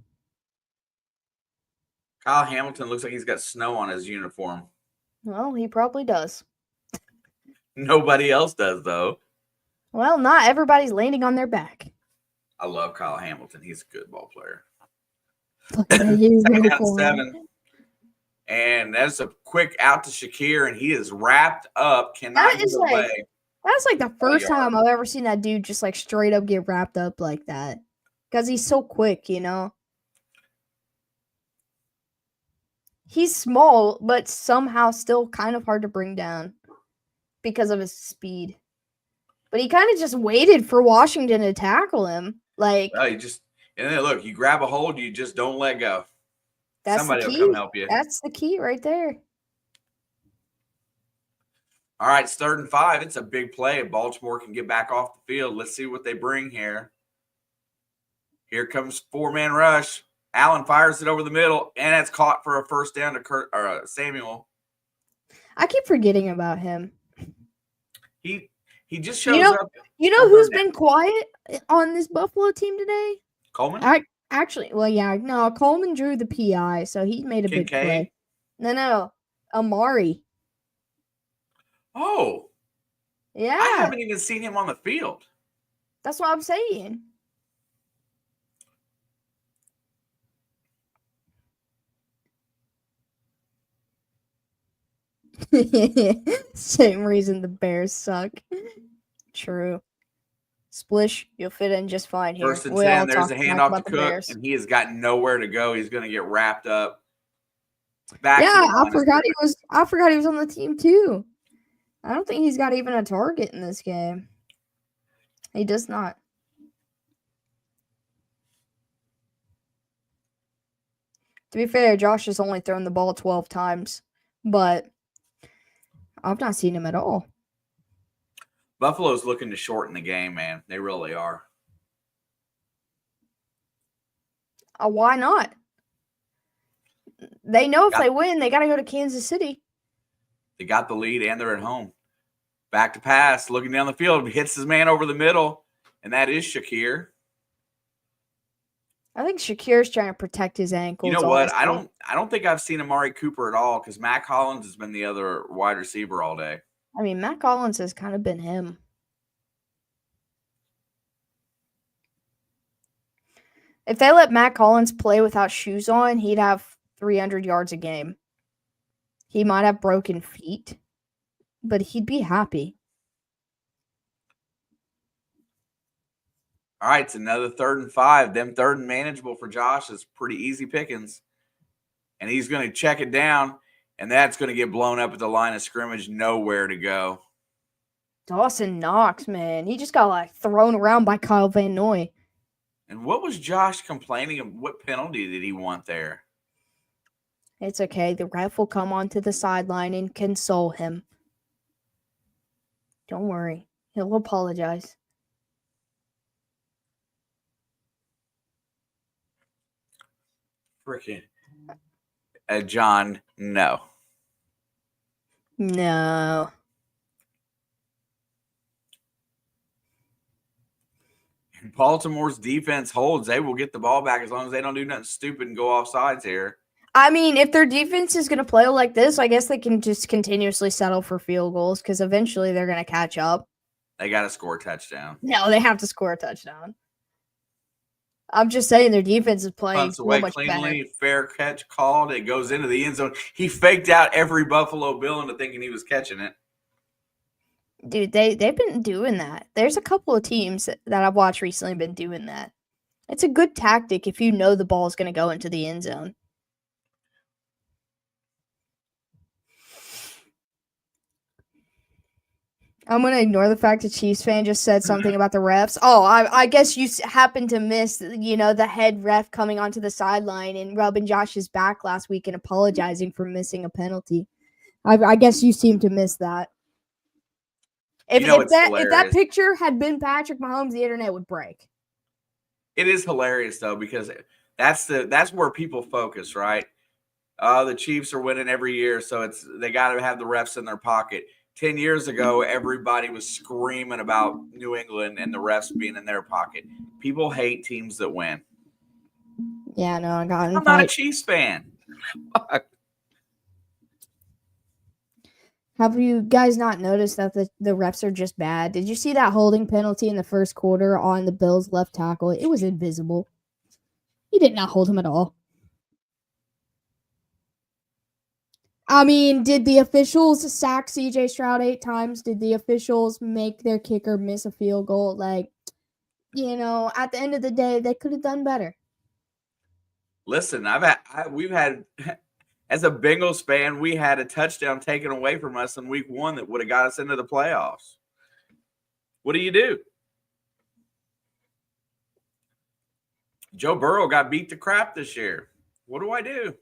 Kyle Hamilton looks like he's got snow on his uniform. Well, he probably does. Nobody else does, though. Well, not everybody's landing on their back. I love Kyle Hamilton. He's a good ball player. Look at his Second down uniform. 7. And that's a quick out to Shakir, and he is wrapped up. Cannot That is get like- away. That's like the first yard. time I've ever seen that dude just like straight up get wrapped up like that. Because he's so quick, you know? He's small, but somehow still kind of hard to bring down because of his speed. But he kind of just waited for Washington to tackle him. Like, Well, and then look, you grab a hold, you just don't let go. that's Somebody the will key. come help you. That's the key right there. All right, it's 3rd and 5. It's a big play. Baltimore can get back off the field. Let's see what they bring here. Here comes 4-man rush. Allen fires it over the middle, and it's caught for a first down to Samuel. I keep forgetting about him. He just shows up. You know who's been quiet on this Buffalo team today? Coleman? Actually, well, yeah, no, Coleman drew the PI, so he made a big play. No, Amari. Oh, Yeah, I haven't even seen him on the field. that's what I'm saying. Same reason the Bears suck. True. Splish, you'll fit in just fine here. 1st and 10. There's a handoff to Cook, Bears. and he has got nowhere to go. He's going to get wrapped up. Back Yeah, to the line I of forgot scrimmage. I forgot he was on the team too. I don't think he's got even a target in this game. He does not. To be fair, Josh has only thrown the ball 12 times, but I've not seen him at all. Buffalo's looking to shorten the game, man. They really are. Why not? They know if they win, they got to go to Kansas City. They got the lead, and they're at home. Back to pass, looking down the field, hits his man over the middle, and that is Shakir. I think Shakir's trying to protect his ankles. You know what? honestly. I don't think I've seen Amari Cooper at all because Mac Hollins has been the other wide receiver all day. I mean, Matt Collins has kind of been him. If they let Matt Collins play without shoes on, he'd have 300 yards a game. He might have broken feet, but he'd be happy. All right, it's another 3rd and 5. Them 3rd and manageable for Josh is pretty easy pickings. And he's going to check it down, and that's going to get blown up at the line of scrimmage. Nowhere to go. Dawson Knox, man. He just got like thrown around by Kyle Van Noy. And what was Josh complaining of? What penalty did he want there? It's okay. The ref will come onto the sideline and console him. Don't worry. He'll apologize. Freaking John, no. No. Baltimore's defense holds. They will get the ball back as long as they don't do nothing stupid and go off sides here. I mean, if their defense is going to play like this, I guess they can just continuously settle for field goals because eventually they're going to catch up. They got to score a touchdown. No, they have to score a touchdown. I'm just saying their defense is playing Punts so away much cleanly, better. fair catch called. It goes into the end zone. He faked out every Buffalo Bill into thinking he was catching it. Dude, they've been doing that. There's a couple of teams that I've watched recently been doing that. It's a good tactic if you know the ball is going to go into the end zone. I'm going to ignore the fact that Chiefs fan just said something about the refs. Oh, I guess you happened to miss, the head ref coming onto the sideline and rubbing Josh's back last week and apologizing for missing a penalty. I guess you seem to miss that. If that picture had been Patrick Mahomes, the internet would break. It is hilarious though because that's where people focus, right? The Chiefs are winning every year, so they got to have the refs in their pocket. 10 years ago, everybody was screaming about New England and the refs being in their pocket. People hate teams that win. Yeah, no, I got I'm not a Chiefs fan. Have you guys not noticed that the refs are just bad? Did you see that holding penalty in the first quarter on the Bills' left tackle? It was invisible. He did not hold him at all. I mean, did the officials sack CJ Stroud 8 times? Did the officials make their kicker miss a field goal? Like, at the end of the day, they could have done better. Listen, we've had, as a Bengals fan, we had a touchdown taken away from us in week 1 that would have got us into the playoffs. What do? Joe Burrow got beat to crap this year. What do I do?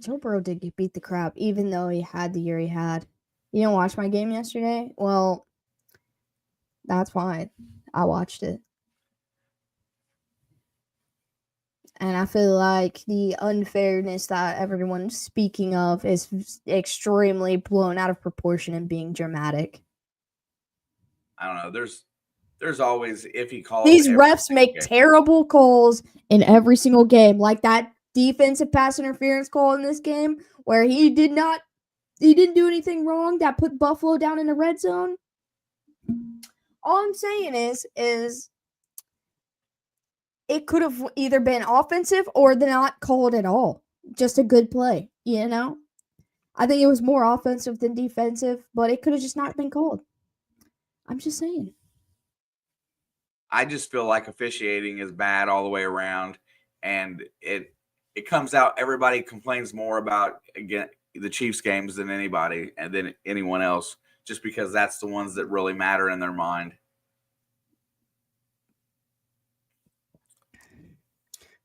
Joe Burrow did get beat the crap, even though he had the year he had. You didn't watch my game yesterday? Well, that's fine. I watched it. And I feel like the unfairness that everyone's speaking of is extremely blown out of proportion and being dramatic. I don't know. There's always iffy calls. These refs make terrible calls in every single game, like that defensive pass interference call in this game where he didn't do anything wrong that put Buffalo down in the red zone. All I'm saying is it could have either been offensive or not called at all. Just a good play, I think it was more offensive than defensive, but it could have just not been called. I'm just saying. I just feel like officiating is bad all the way around, and it comes out. Everybody complains more about the Chiefs games than anybody and than anyone else, just because that's the ones that really matter in their mind.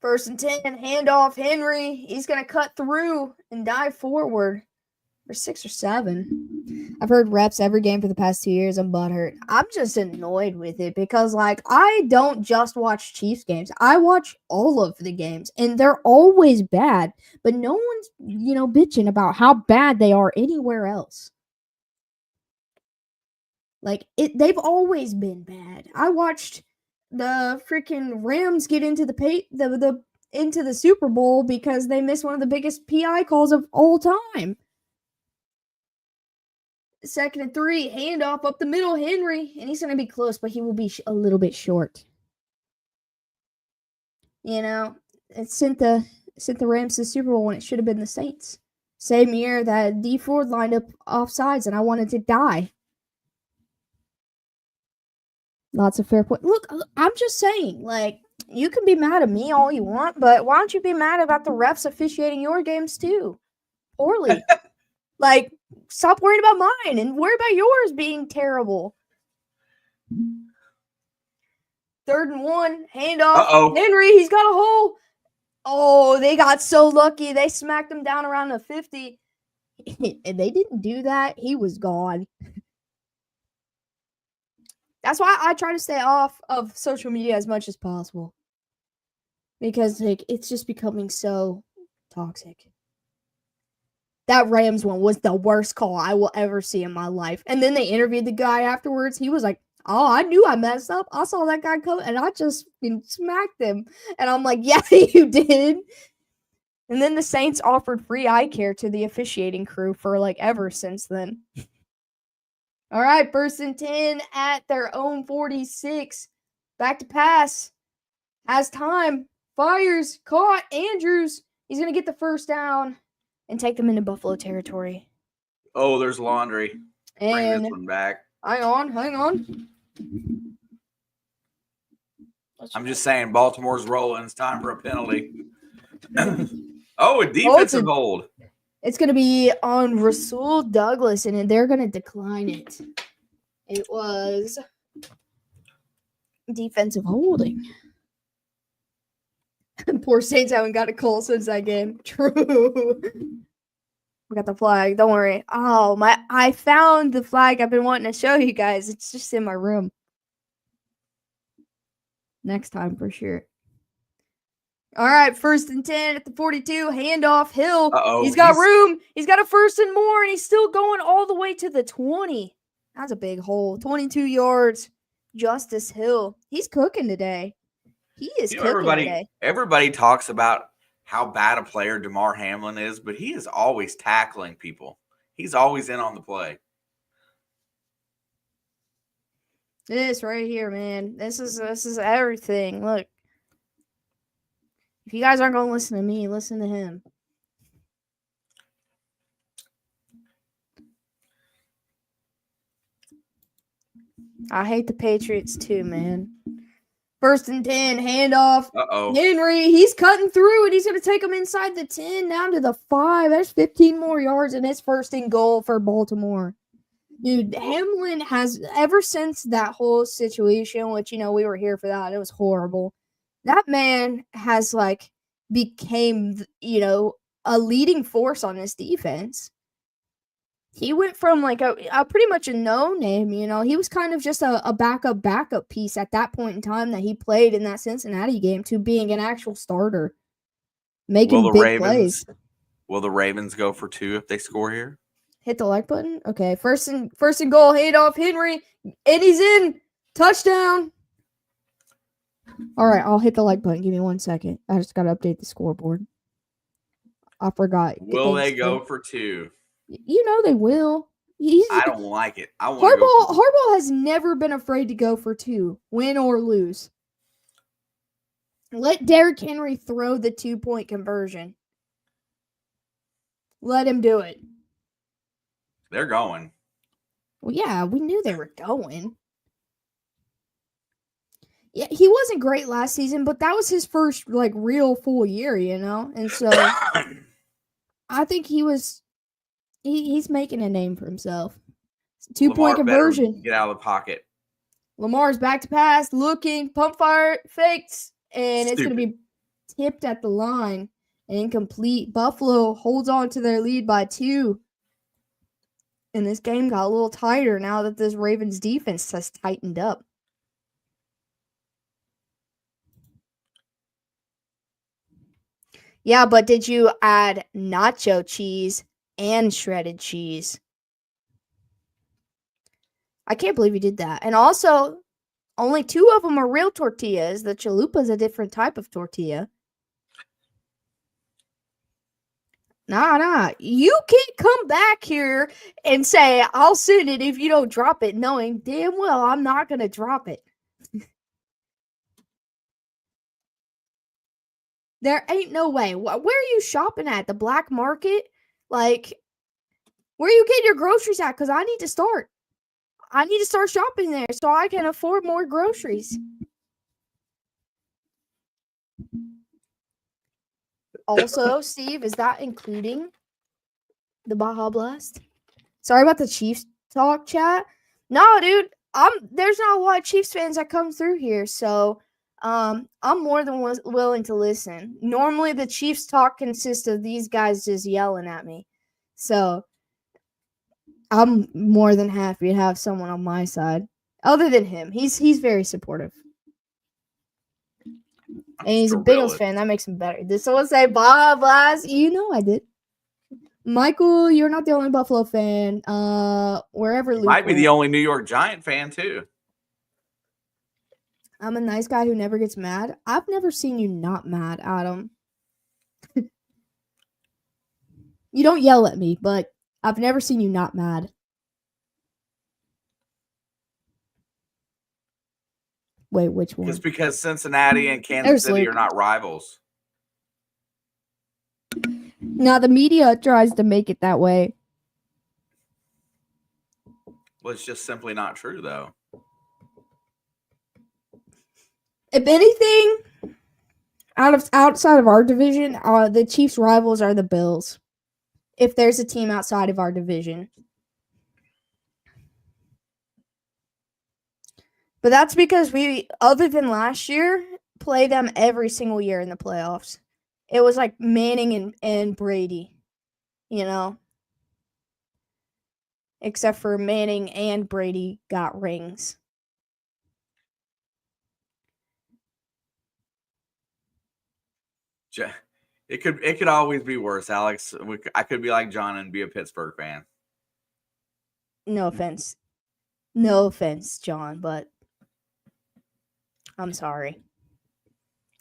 First and 10, handoff, Henry. He's going to cut through and dive forward for 6 or 7. I've heard reps every game for the past 2 years. I'm butthurt. I'm just annoyed with it because, I don't just watch Chiefs games. I watch all of the games, and they're always bad. But no one's, bitching about how bad they are anywhere else. They've always been bad. I watched the freaking Rams get into into the Super Bowl because they missed one of the biggest PI calls of all time. 2nd and 3, handoff up the middle, Henry, and he's going to be close, but he will be a little bit short. It sent the Rams to the Super Bowl when it should have been the Saints. Same year that D Ford lined up offsides, and I wanted to die. Lots of fair point. Look, I'm just saying, you can be mad at me all you want, but why don't you be mad about the refs officiating your games too? Poorly. Stop worrying about mine and worry about yours being terrible. 3rd and 1, handoff. Uh-oh. Henry, he's got a hole. Oh, they got so lucky. They smacked him down around the 50. And they didn't do that. He was gone. That's why I try to stay off of social media as much as possible. Because it's just becoming so toxic. That Rams one was the worst call I will ever see in my life. And then they interviewed the guy afterwards. He was like, oh, I knew I messed up. I saw that guy come and I just smacked him. And I'm like, yeah, you did. And then the Saints offered free eye care to the officiating crew for ever since then. All right, 1st and 10 at their own 46. Back to pass. Has time. Fires. Caught. Andrews. He's going to get the first down and take them into Buffalo territory. Oh, there's laundry. Bring this one back. Hang on. I'm just saying, Baltimore's rolling. It's time for a penalty. A defensive hold. It's going to be on Rasul Douglas, and they're going to decline it. It was defensive holding. Poor Saints haven't got a call since that game. True. We got the flag. Don't worry. Oh, I found the flag I've been wanting to show you guys. It's just in my room. Next time for sure. All right, 1st and 10 at the 42. Handoff, Hill. Uh-oh, He's got he's- room. He's got a 1st and more, and he's still going all the way to the 20. That's a big hole. 22 yards. Justice Hill. He's cooking today. He is cooking today. Everybody talks about how bad a player DeMar Hamlin is, but he is always tackling people. He's always in on the play. This right here, man. This is everything. Look. If you guys aren't going to listen to me, listen to him. I hate the Patriots too, man. 1st and 10, handoff. Uh-oh. Henry, he's cutting through, and he's going to take him inside the 10, down to the 5. There's 15 more yards, and it's 1st and goal for Baltimore. Dude, Hamlin has, ever since that whole situation, which, we were here for that, it was horrible. That man has, became, a leading force on this defense. He went from, a pretty much a no-name, He was kind of just a backup piece at that point in time that he played in that Cincinnati game to being an actual starter, making big plays. Will the Ravens go for 2 if they score here? Hit the like button. Okay, first and goal, handoff, Henry, and he's in. Touchdown. All right, I'll hit the like button. Give me 1 second. I just got to update the scoreboard. I forgot. Will they go for 2? They will. I don't like it. Harbaugh has never been afraid to go for 2, win or lose. Let Derrick Henry throw the 2-point conversion. Let him do it. They're going. Well, yeah, we knew they were going. Yeah, he wasn't great last season, but that was his first real full year, And so I think he's making a name for himself. 2-point conversion. Get out of the pocket. Lamar's back to pass, looking, pump fire, fakes, and it's going to be tipped at the line and incomplete. Buffalo holds on to their lead by 2. And this game got a little tighter now that this Ravens defense has tightened up. Yeah, but did you add nacho cheese and shredded cheese? I can't believe you did that. And also, only 2 of them are real tortillas. The chalupa is a different type of tortilla. Nah. You can't come back here and say, I'll send it if you don't drop it, knowing damn well I'm not going to drop it. There ain't no way. Where are you shopping at? The black market? Where you get your groceries at? Because I need to start. I need to start shopping there so I can afford more groceries. Also, Steve, is that including the Baja Blast? Sorry about the Chiefs talk, chat. No, dude, there's not a lot of Chiefs fans that come through here, so I'm more than willing to listen. Normally, the Chiefs talk consists of these guys just yelling at me, so I'm more than happy to have someone on my side. Other than him, he's very supportive. And he's a Bengals fan. That makes him better. Did someone say Baja Blast? I did. Michael, you're not the only Buffalo fan. Wherever Luke might be the only New York Giant fan too. I'm a nice guy who never gets mad. I've never seen you not mad, Adam. You don't yell at me, but I've never seen you not mad. Wait, which one? It's because Cincinnati and Kansas City are not rivals. Now, the media tries to make it that way. Well, it's just simply not true, though. If anything, outside of our division, the Chiefs' rivals are the Bills. If there's a team outside of our division. But that's because we, other than last year, play them every single year in the playoffs. It was like Manning and Brady, Except for Manning and Brady got rings. It could always be worse, Alex. I could be like John and be a Pittsburgh fan. No offense. No offense, John, but I'm sorry.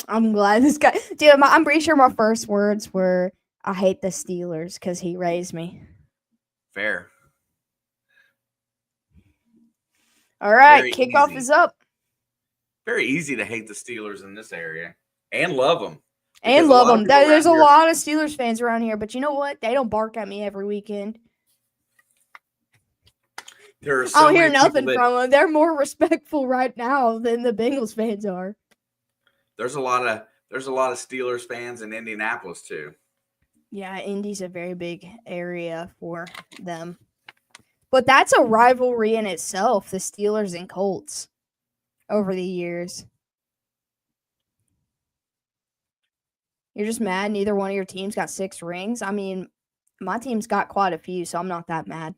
I'm glad this guy. Dude, I'm pretty sure my first words were, I hate the Steelers because he raised me. Fair. All right, Very kickoff easy. is up. Very easy to hate the Steelers in this area and love them. And love them. There's a lot of Steelers fans around here, but you know what? They don't bark at me every weekend. I don't hear nothing from them. They're more respectful right now than the Bengals fans are. There's a lot of Steelers fans in Indianapolis too. Yeah, Indy's a very big area for them. But that's a rivalry in itself, the Steelers and Colts over the years. You're just mad neither one of your teams got 6 rings? I mean, my team's got quite a few, so I'm not that mad.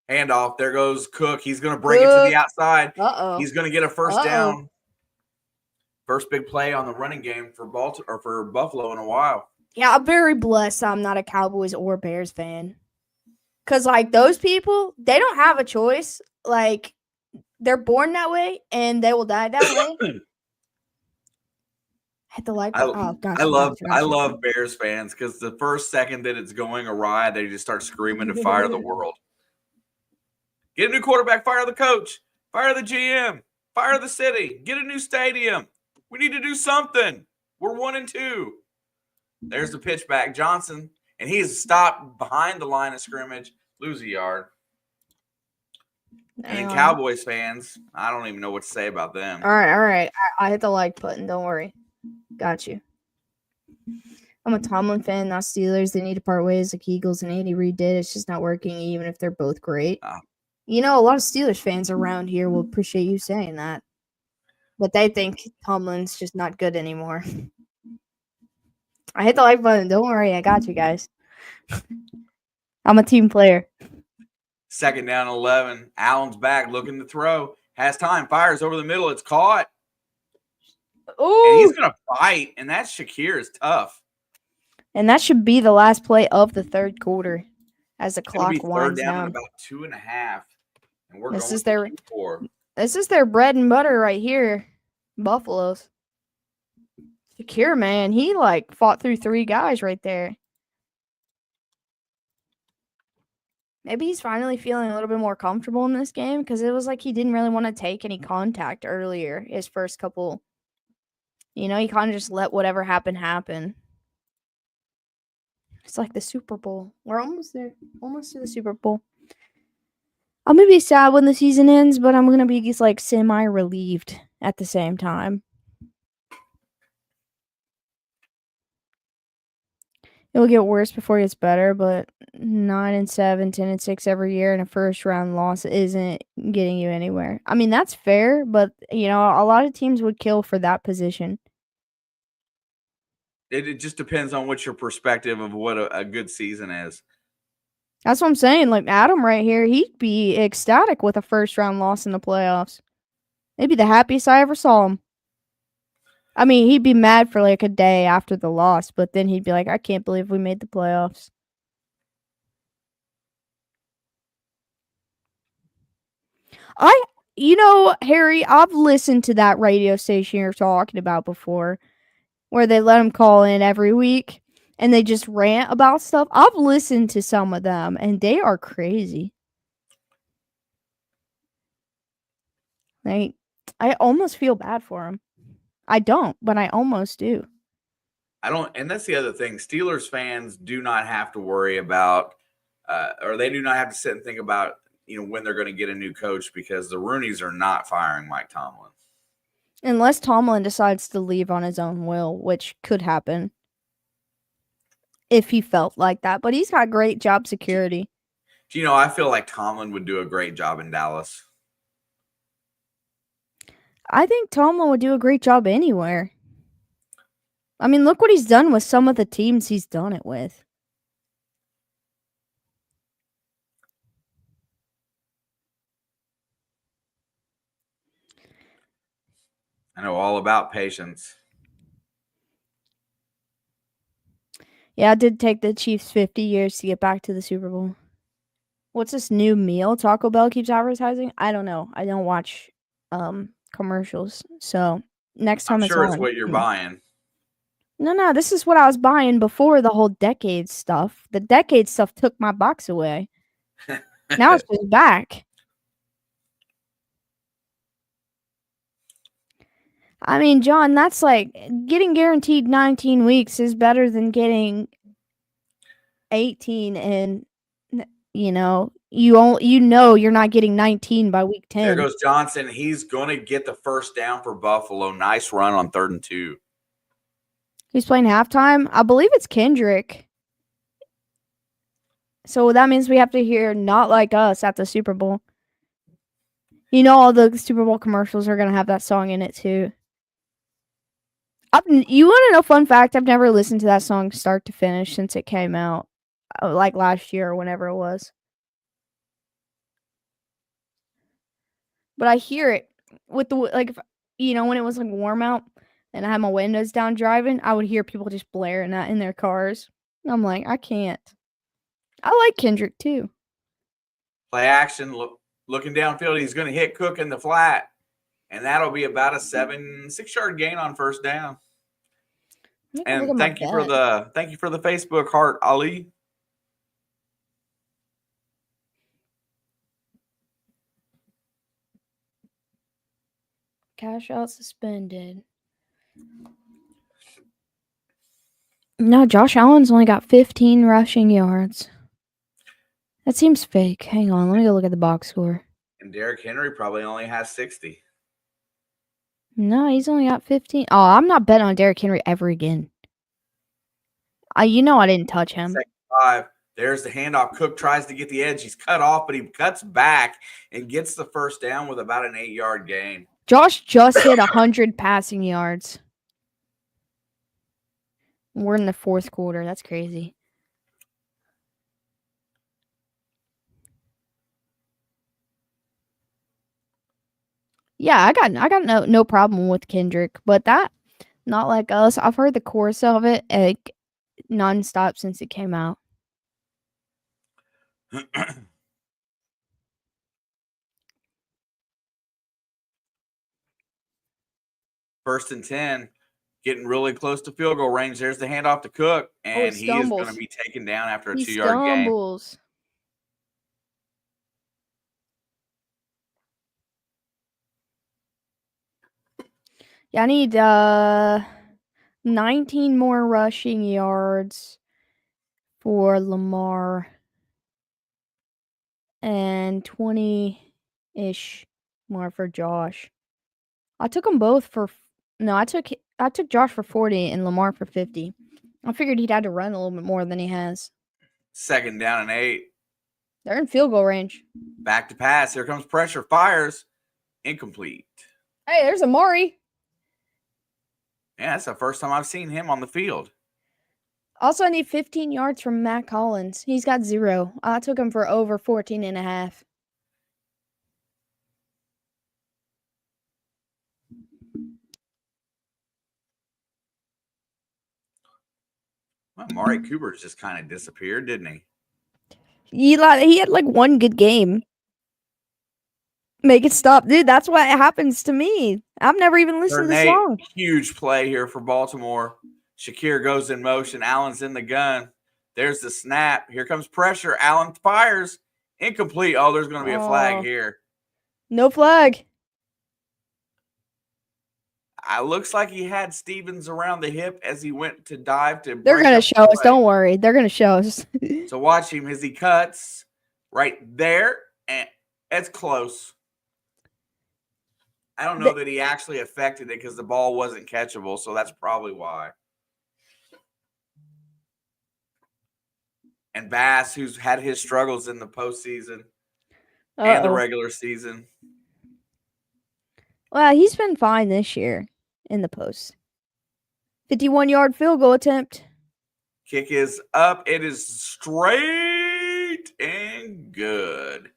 Handoff. There goes Cook. He's going to bring it to the outside. Uh-oh. He's going to get a first down. First big play on the running game for Buffalo in a while. Yeah, I'm very blessed I'm not a Cowboys or Bears fan. Because, like, those people, they don't have a choice. Like, they're born that way, and they will die that way. Hit the like button. Oh, gotcha. I love Bears fans because the first second that it's going awry, they just start screaming to fire the world. Get a new quarterback, fire the coach, fire the GM, fire the city, get a new stadium. We need to do something. We're 1-2. There's the pitch back, Johnson, and he's stopped behind the line of scrimmage, lose a yard. And then Cowboys fans, I don't even know what to say about them. All right. I hit the like button. Don't worry. Got you. I'm a Tomlin fan, not Steelers. They need to part ways like Eagles and Andy Reid did. It's just not working, even if they're both great. You know, a lot of Steelers fans around here will appreciate you saying that. But they think Tomlin's just not good anymore. I hit the like button. Don't worry. I got you guys. I'm a team player. Second down 11. Allen's back looking to throw. Has time. Fires over the middle. It's caught. Ooh. And he's going to fight. And that Shakir is tough. And that should be the last play of the third quarter as the clock winds down. About 2.5. And we're this going is 4. This is their bread and butter right here. Buffalo's. Shakir, man, he like fought through 3 guys right there. Maybe he's finally feeling a little bit more comfortable in this game because it was like he didn't really want to take any contact earlier. His first couple, he kind of just let whatever happen. It's like the Super Bowl. We're almost there. Almost to the Super Bowl. I'm going to be sad when the season ends, but I'm going to be just like semi-relieved at the same time. It'll get worse before it gets better, but 9-7, 10-6 every year and a first round loss isn't getting you anywhere. I mean, that's fair, but a lot of teams would kill for that position. It just depends on what your perspective of what a good season is. That's what I'm saying. Like Adam right here, he'd be ecstatic with a first round loss in the playoffs. Maybe the happiest I ever saw him. I mean, he'd be mad for like a day after the loss, but then he'd be like, I can't believe we made the playoffs. Harry, I've listened to that radio station you're talking about before, where they let him call in every week and they just rant about stuff. I've listened to some of them and they are crazy. Like, I almost feel bad for him. I don't, but I almost do. I don't, and that's the other thing. Steelers fans do not have to worry about, or they do not have to sit and think about, when they're going to get a new coach because the Rooneys are not firing Mike Tomlin. Unless Tomlin decides to leave on his own will, which could happen if he felt like that. But he's got great job security. I feel like Tomlin would do a great job in Dallas. I think Tomlin would do a great job anywhere. I mean, look what he's done with some of the teams he's done it with. I know all about patience. Yeah, it did take the Chiefs 50 years to get back to the Super Bowl. What's this new meal Taco Bell keeps advertising? I don't know. I don't watch commercials. So next I'm time it's sure it's on. what you're buying. No, this is what I was buying before the whole decade stuff. The decade stuff took my box away. Now it's just back. I mean, John, that's like getting guaranteed 19 weeks is better than getting 18 and you know, you're not getting 19 by week 10. There goes Johnson. He's going to get the first down for Buffalo. Nice run on 3rd and 2. Who's playing halftime? I believe it's Kendrick. So that means we have to hear Not Like Us at the Super Bowl. You know, all the Super Bowl commercials are going to have that song in it too. You want to know, fun fact, I've never listened to that song start to finish since it came out, like last year or whenever it was. But I hear it with the, like, if, when it was like warm out and I had my windows down driving, I would hear people just blaring that in their cars. I'm like, I can't. I like Kendrick too. Play action, looking downfield. He's going to hit Cook in the flat, and that'll be about a 6-yard gain on first down. And thank you for the Facebook heart, Ali. Cash out suspended. No, Josh Allen's only got 15 rushing yards. That seems fake. Hang on, let me go look at the box score. And Derrick Henry probably only has 60. No, he's only got 15. Oh, I'm not betting on Derrick Henry ever again. I didn't touch him. 5. There's the handoff. Cook tries to get the edge. He's cut off, but he cuts back and gets the first down with about an 8-yard gain. Josh just hit 100 passing yards. We're in the 4th quarter. That's crazy. Yeah, I got no problem with Kendrick, but that Not Like Us, I've heard the chorus of it like nonstop since it came out. First and 10, getting really close to field goal range. There's the handoff to Cook, and he is going to be taken down after a 2-yard gain. Yeah, I need 19 more rushing yards for Lamar and 20-ish more for Josh. I took them both for I took Josh for 40 and Lamar for 50. I figured he'd had to run a little bit more than he has. 2nd down and 8. They're in field goal range. Back to pass. Here comes pressure. Fires. Incomplete. Hey, there's Amari. Yeah, that's the first time I've seen him on the field. Also, I need 15 yards from Matt Collins. He's got 0. I took him for over 14.5. Well, Amari Cooper's just kind of disappeared, didn't he? He had like one good game. Make it stop. Dude, that's what happens to me. I've never even listened to the song. Huge play here for Baltimore. Shakir goes in motion. Allen's in the gun. There's the snap. Here comes pressure. Allen fires. Incomplete. Oh, there's going to be a flag here. No flag. Looks like he had Stevens around the hip as he went to dive to. They're going to show us. Don't worry. They're going to show us. So watch him as he cuts right there. And it's close. I don't know that he actually affected it because the ball wasn't catchable. So that's probably why. And Bass, who's had his struggles in the postseason and the regular season. Well, he's been fine this year in the post. 51-yard field goal attempt. Kick is up. It is straight and good.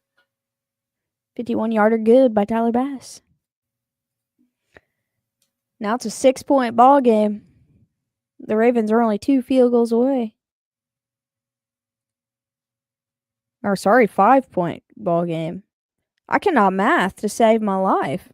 51-yarder good by Tyler Bass. Now it's a 6-point ball game. The Ravens are only 2 field goals away. Or sorry, 5-point ball game. I cannot math to save my life.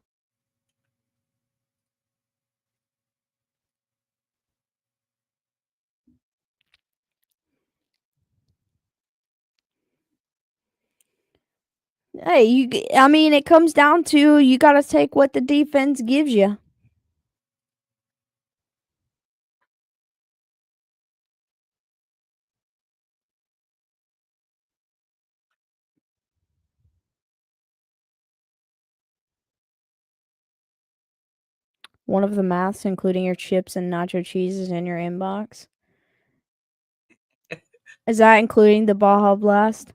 Hey, I mean, it comes down to you got to take what the defense gives you. One of the maths, including your chips and nacho cheese, is in your inbox. Is that including the Baja Blast?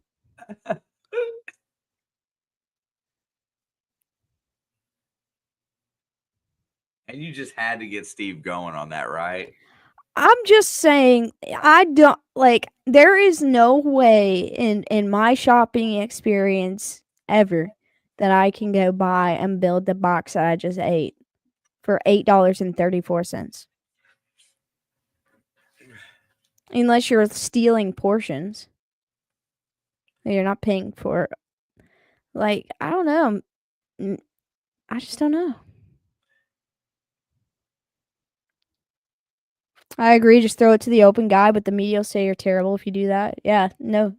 And you just had to get Steve going on that, right? I'm just saying, I don't like. There is no way in my shopping experience ever that I can go buy and build the box that I just ate for $8.34. Unless you're stealing portions, you're not paying for. Like, I don't know. I just don't know. I agree. Just throw it to the open guy, but the media will say you're terrible if you do that. Yeah, no.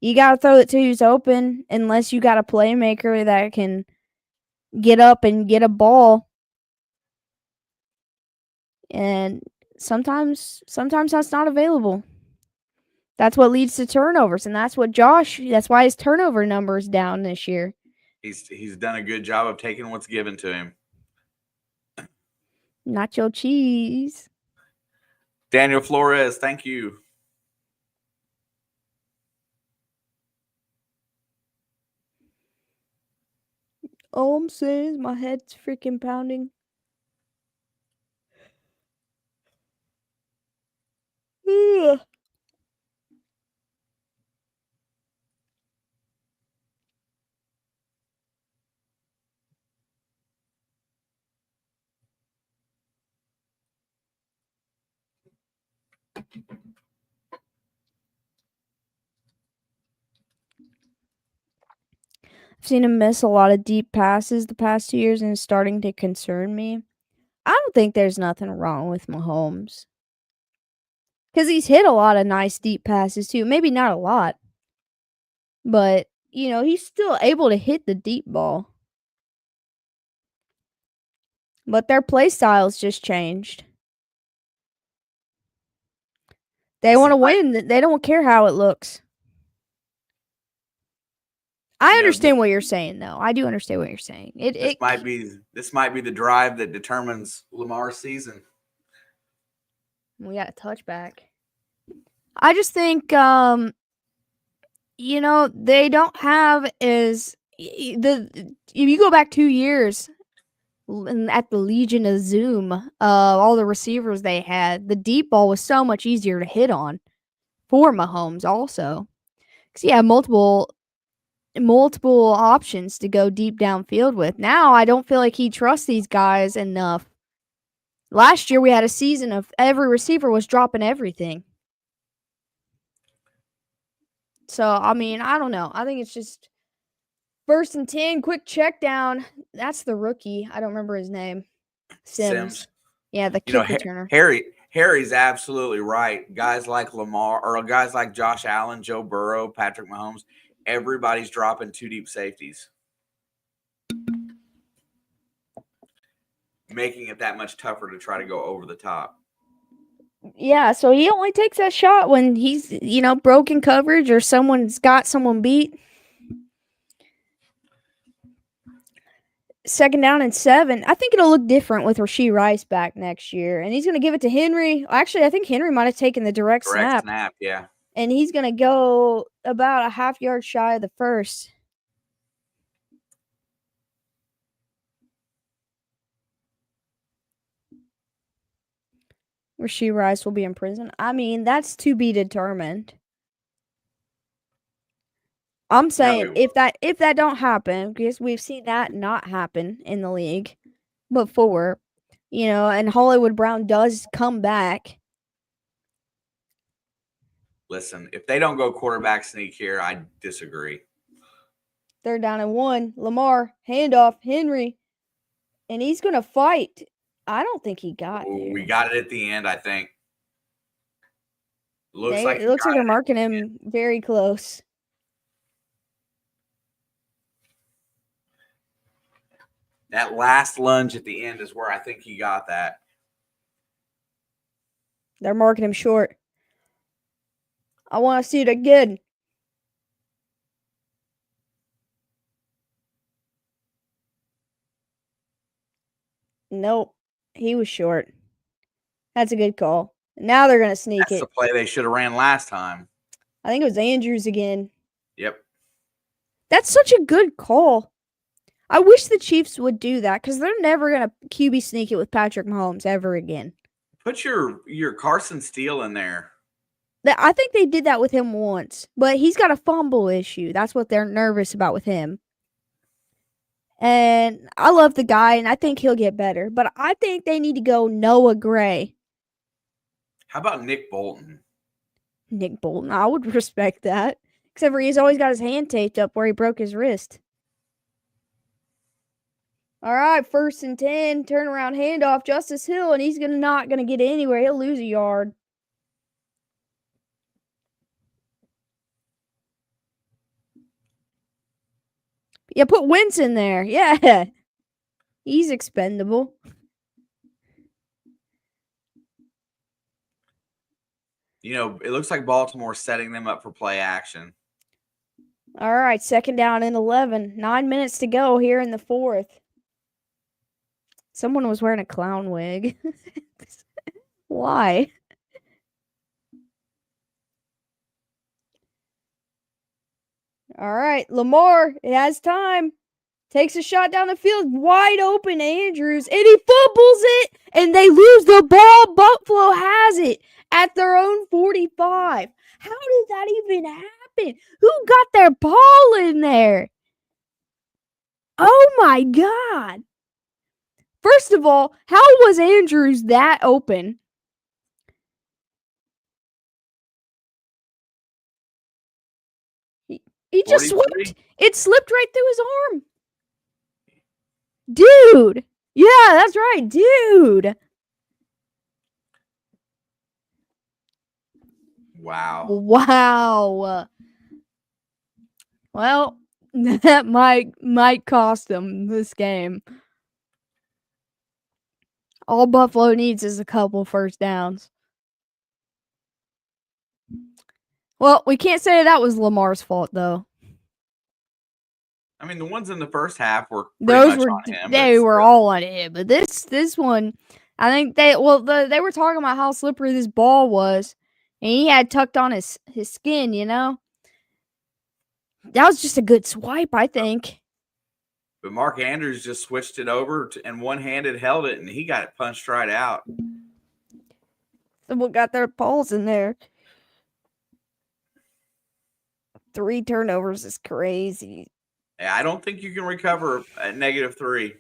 You got to throw it to who's open unless you got a playmaker that can get up and get a ball. And sometimes that's not available. That's what leads to turnovers, and that's why his turnover number is down this year. He's done a good job of taking what's given to him. Nacho cheese. Daniel Flores, thank you. All I'm saying is my head's freaking pounding. Ugh. I've seen him miss a lot of deep passes the past 2 years, and it's starting to concern me. I don't think there's nothing wrong with Mahomes. Because he's hit a lot of nice deep passes, too. Maybe not a lot. But, he's still able to hit the deep ball. But their play styles just changed. They want to win. They don't care how it looks. I understand what you're saying, though. I do understand what you're saying. This might be the drive that determines Lamar's season. We got a touchback. I just think, they don't have if you go back 2 years at the Legion of Zoom, all the receivers they had, the deep ball was so much easier to hit on for Mahomes also. Because he had multiple options to go deep downfield with. Now I don't feel like he trusts these guys enough. Last year we had a season of every receiver was dropping everything. So, I mean, I don't know. I think it's just 1st and 10, quick check down. That's the rookie. I don't remember his name. Sims. Yeah, the kick returner. Harry's absolutely right. Guys like Lamar or guys like Josh Allen, Joe Burrow, Patrick Mahomes, everybody's dropping 2 deep safeties, making it that much tougher to try to go over the top. Yeah, so he only takes that shot when he's, broken coverage or someone's got someone beat. 2nd down and 7. I think it'll look different with Rashee Rice back next year. And he's going to give it to Henry. Actually, I think Henry might have taken the direct snap. Yeah. And he's going to go about a half yard shy of the first. Rashee Rice will be in prison. I mean, that's to be determined. I'm saying if that don't happen, because we've seen that not happen in the league before, and Hollywood Brown does come back. Listen, if they don't go quarterback sneak here, I disagree. 3rd down and 1. Lamar, handoff, Henry. And he's going to fight. I don't think he got there. We got it at the end, I think. It looks like they're marking him very close. That last lunge at the end is where I think he got that. They're marking him short. I want to see it again. Nope. He was short. That's a good call. Now they're going to sneak That's it. the play they should have ran last time. I think it was Andrews again. Yep. That's such a good call. I wish the Chiefs would do that because they're never going to QB sneak it with Patrick Mahomes ever again. Put your Carson Steele in there. I think they did that with him once, but he's got a fumble issue. That's what they're nervous about with him. And I love the guy, and I think he'll get better. But I think they need to go Noah Gray. How about Nick Bolton? Nick Bolton. I would respect that. Except for he's always got his hand taped up where he broke his wrist. All right, 1st and 10. Turnaround handoff. Justice Hill, and he's not going to get anywhere. He'll lose a yard. Yeah, put Wentz in there. Yeah. He's expendable. It looks like Baltimore's setting them up for play action. All right, 2nd down and 11. 9 minutes to go here in the 4th. Someone was wearing a clown wig. Why? All right, Lamar, it has time. Takes a shot down the field, wide open Andrews, and he fumbles it, and they lose the ball. Buffalo has it at their own 45. How did that even happen? Who got their ball in there? Oh my God. First of all, how was Andrews that open? He just slipped. It slipped right through his arm. Dude. Yeah, that's right. Dude. Wow. Well, that might cost them this game. All Buffalo needs is a couple 1st downs. Well, we can't say that was Lamar's fault, though. I mean, the ones in the first half were Those much were on him. they were all on him, but this one, I think they were talking about how slippery this ball was, and he had tucked on his skin. That was just a good swipe, I think. But Mark Andrews just switched it over and one-handed held it, and he got it punched right out. Someone got their balls in there. 3 turnovers is crazy. Yeah, I don't think you can recover at -3.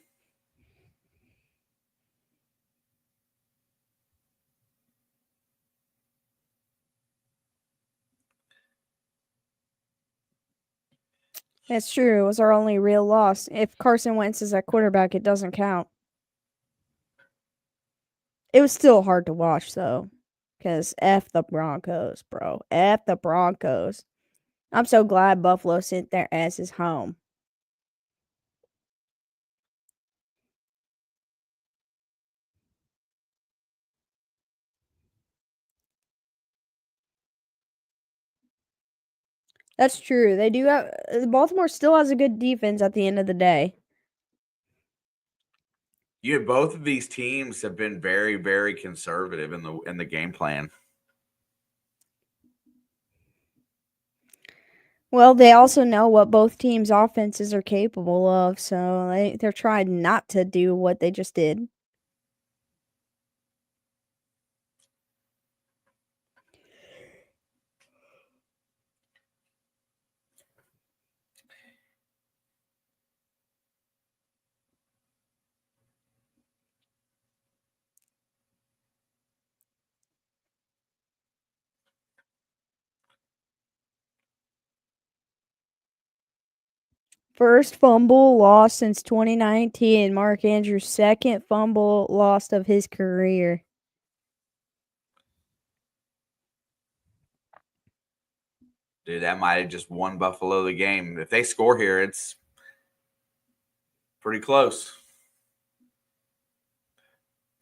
That's true. It was our only real loss. If Carson Wentz is at quarterback, it doesn't count. It was still hard to watch, though, because F the Broncos, bro. F the Broncos. I'm so glad Buffalo sent their asses home. That's true. They do have Baltimore still has a good defense at the end of the day. Both of these teams have been very, very conservative in the game plan. Well, they also know what both teams' offenses are capable of, so they're trying not to do what they just did. First fumble lost since 2019. Mark Andrews' second fumble lost of his career. Dude, that might have just won Buffalo the game. If they score here, it's pretty close.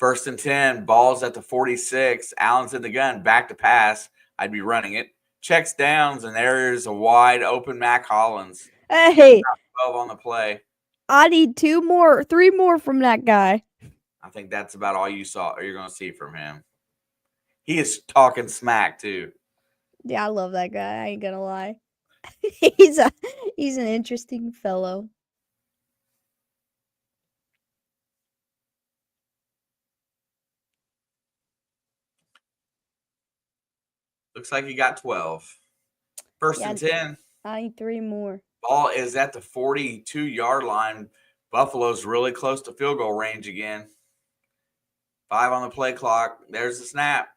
1st and 10, ball's at the 46. Allen's in the gun, back to pass. I'd be running it. Checks downs, and there's a wide open Mac Hollins. Hey, 12 on the play. I need 3 more from that guy. I think that's about all you saw or you're going to see from him. He is talking smack, too. Yeah, I love that guy. I ain't gonna lie. He's an interesting fellow. Looks like he got 12. 1st and 10. I need 3 more. Ball is at the 42-yard line. Buffalo's really close to field goal range again. 5 on the play clock. There's the snap.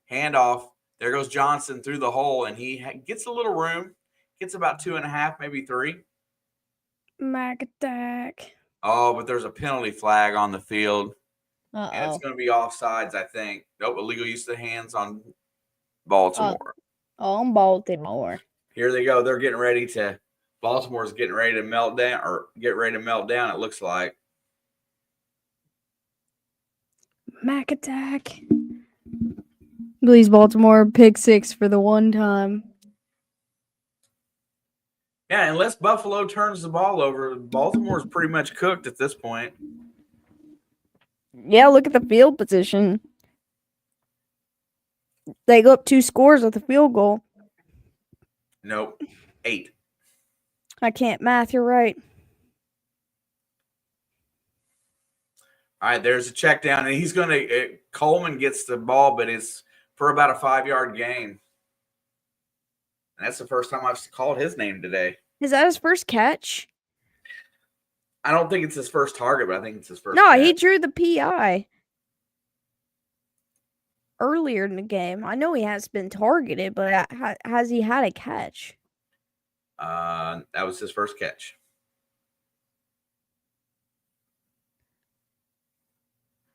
Handoff. There goes Johnson through the hole, and he gets a little room. Gets about 2.5, maybe 3. Mac attack. Oh, but there's a penalty flag on the field. Uh-oh. And it's going to be offsides, I think. Nope, illegal use of the hands on Baltimore. On Baltimore. Here they go. They're getting ready to – Baltimore's getting ready to melt down or get ready to melt down, it looks like. Mac attack. Please, Baltimore, pick 6 for the one time. Yeah, unless Buffalo turns the ball over, Baltimore's pretty much cooked at this point. Yeah, look at the field position. They go up 2 scores with a field goal. Nope. 8. I can't math, you're right. All right, there's a check down, and he's going to Coleman gets the ball, but it's for about a 5-yard gain. And that's the first time I've called his name today. Is that his first catch? I don't think it's his first target, but I think it's his first No, catch. he drew the PI earlier in the game. I know he has been targeted, but has he had a catch? That was his first catch.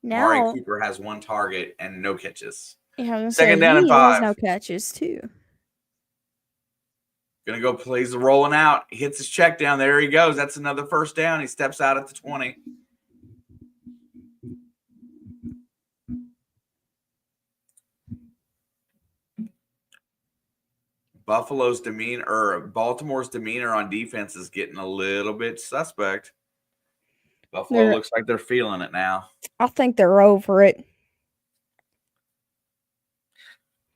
Now, Amari Cooper has 1 target and no catches. Yeah, Second down and he has 5. no catches too. Gonna go plays the rolling out. Hits his check down. There he goes. That's another first down. He steps out at the 20. Baltimore's demeanor on defense is getting a little bit suspect. Buffalo looks like they're feeling it now. I think they're over it.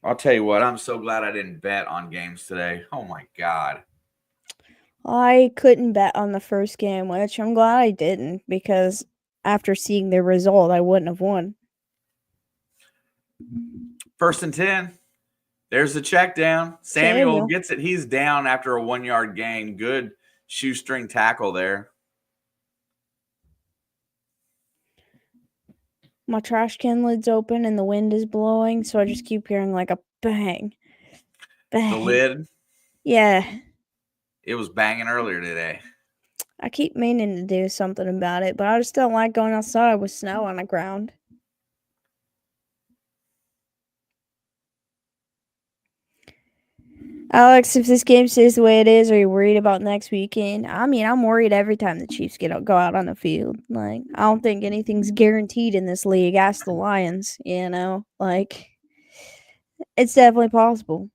I'll tell you what, I'm so glad I didn't bet on games today. Oh, my God. I couldn't bet on the first game, which I'm glad I didn't, because after seeing the result, I wouldn't have won. 1st and 10. There's the check down. Samuel gets it. He's down after a 1-yard gain. Good shoestring tackle there. My trash can lid's open and the wind is blowing, so I just keep hearing like a bang. Bang. The lid? Yeah. It was banging earlier today. I keep meaning to do something about it, but I just don't like going outside with snow on the ground. Alex, if this game stays the way it is, are you worried about next weekend? I mean, I'm worried every time the Chiefs go out on the field. Like, I don't think anything's guaranteed in this league. Ask the Lions, you know? Like, it's definitely possible.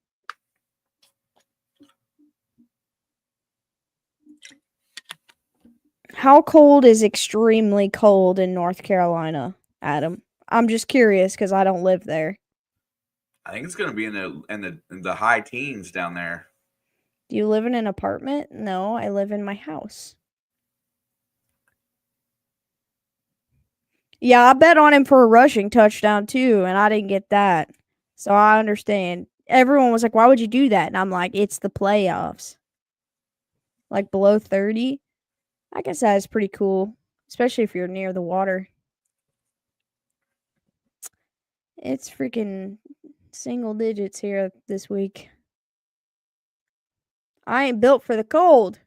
How cold is extremely cold in North Carolina, Adam? I'm just curious because I don't live there. I think it's going to be in the high teens down there. Do you live in an apartment? No, I live in my house. Yeah, I bet on him for a rushing touchdown too, and I didn't get that. So I understand. Everyone was like, why would you do that? And I'm like, it's the playoffs. Like below 30. I guess that is pretty cool, especially if you're near the water. It's freaking single digits here this week. I ain't built for the cold.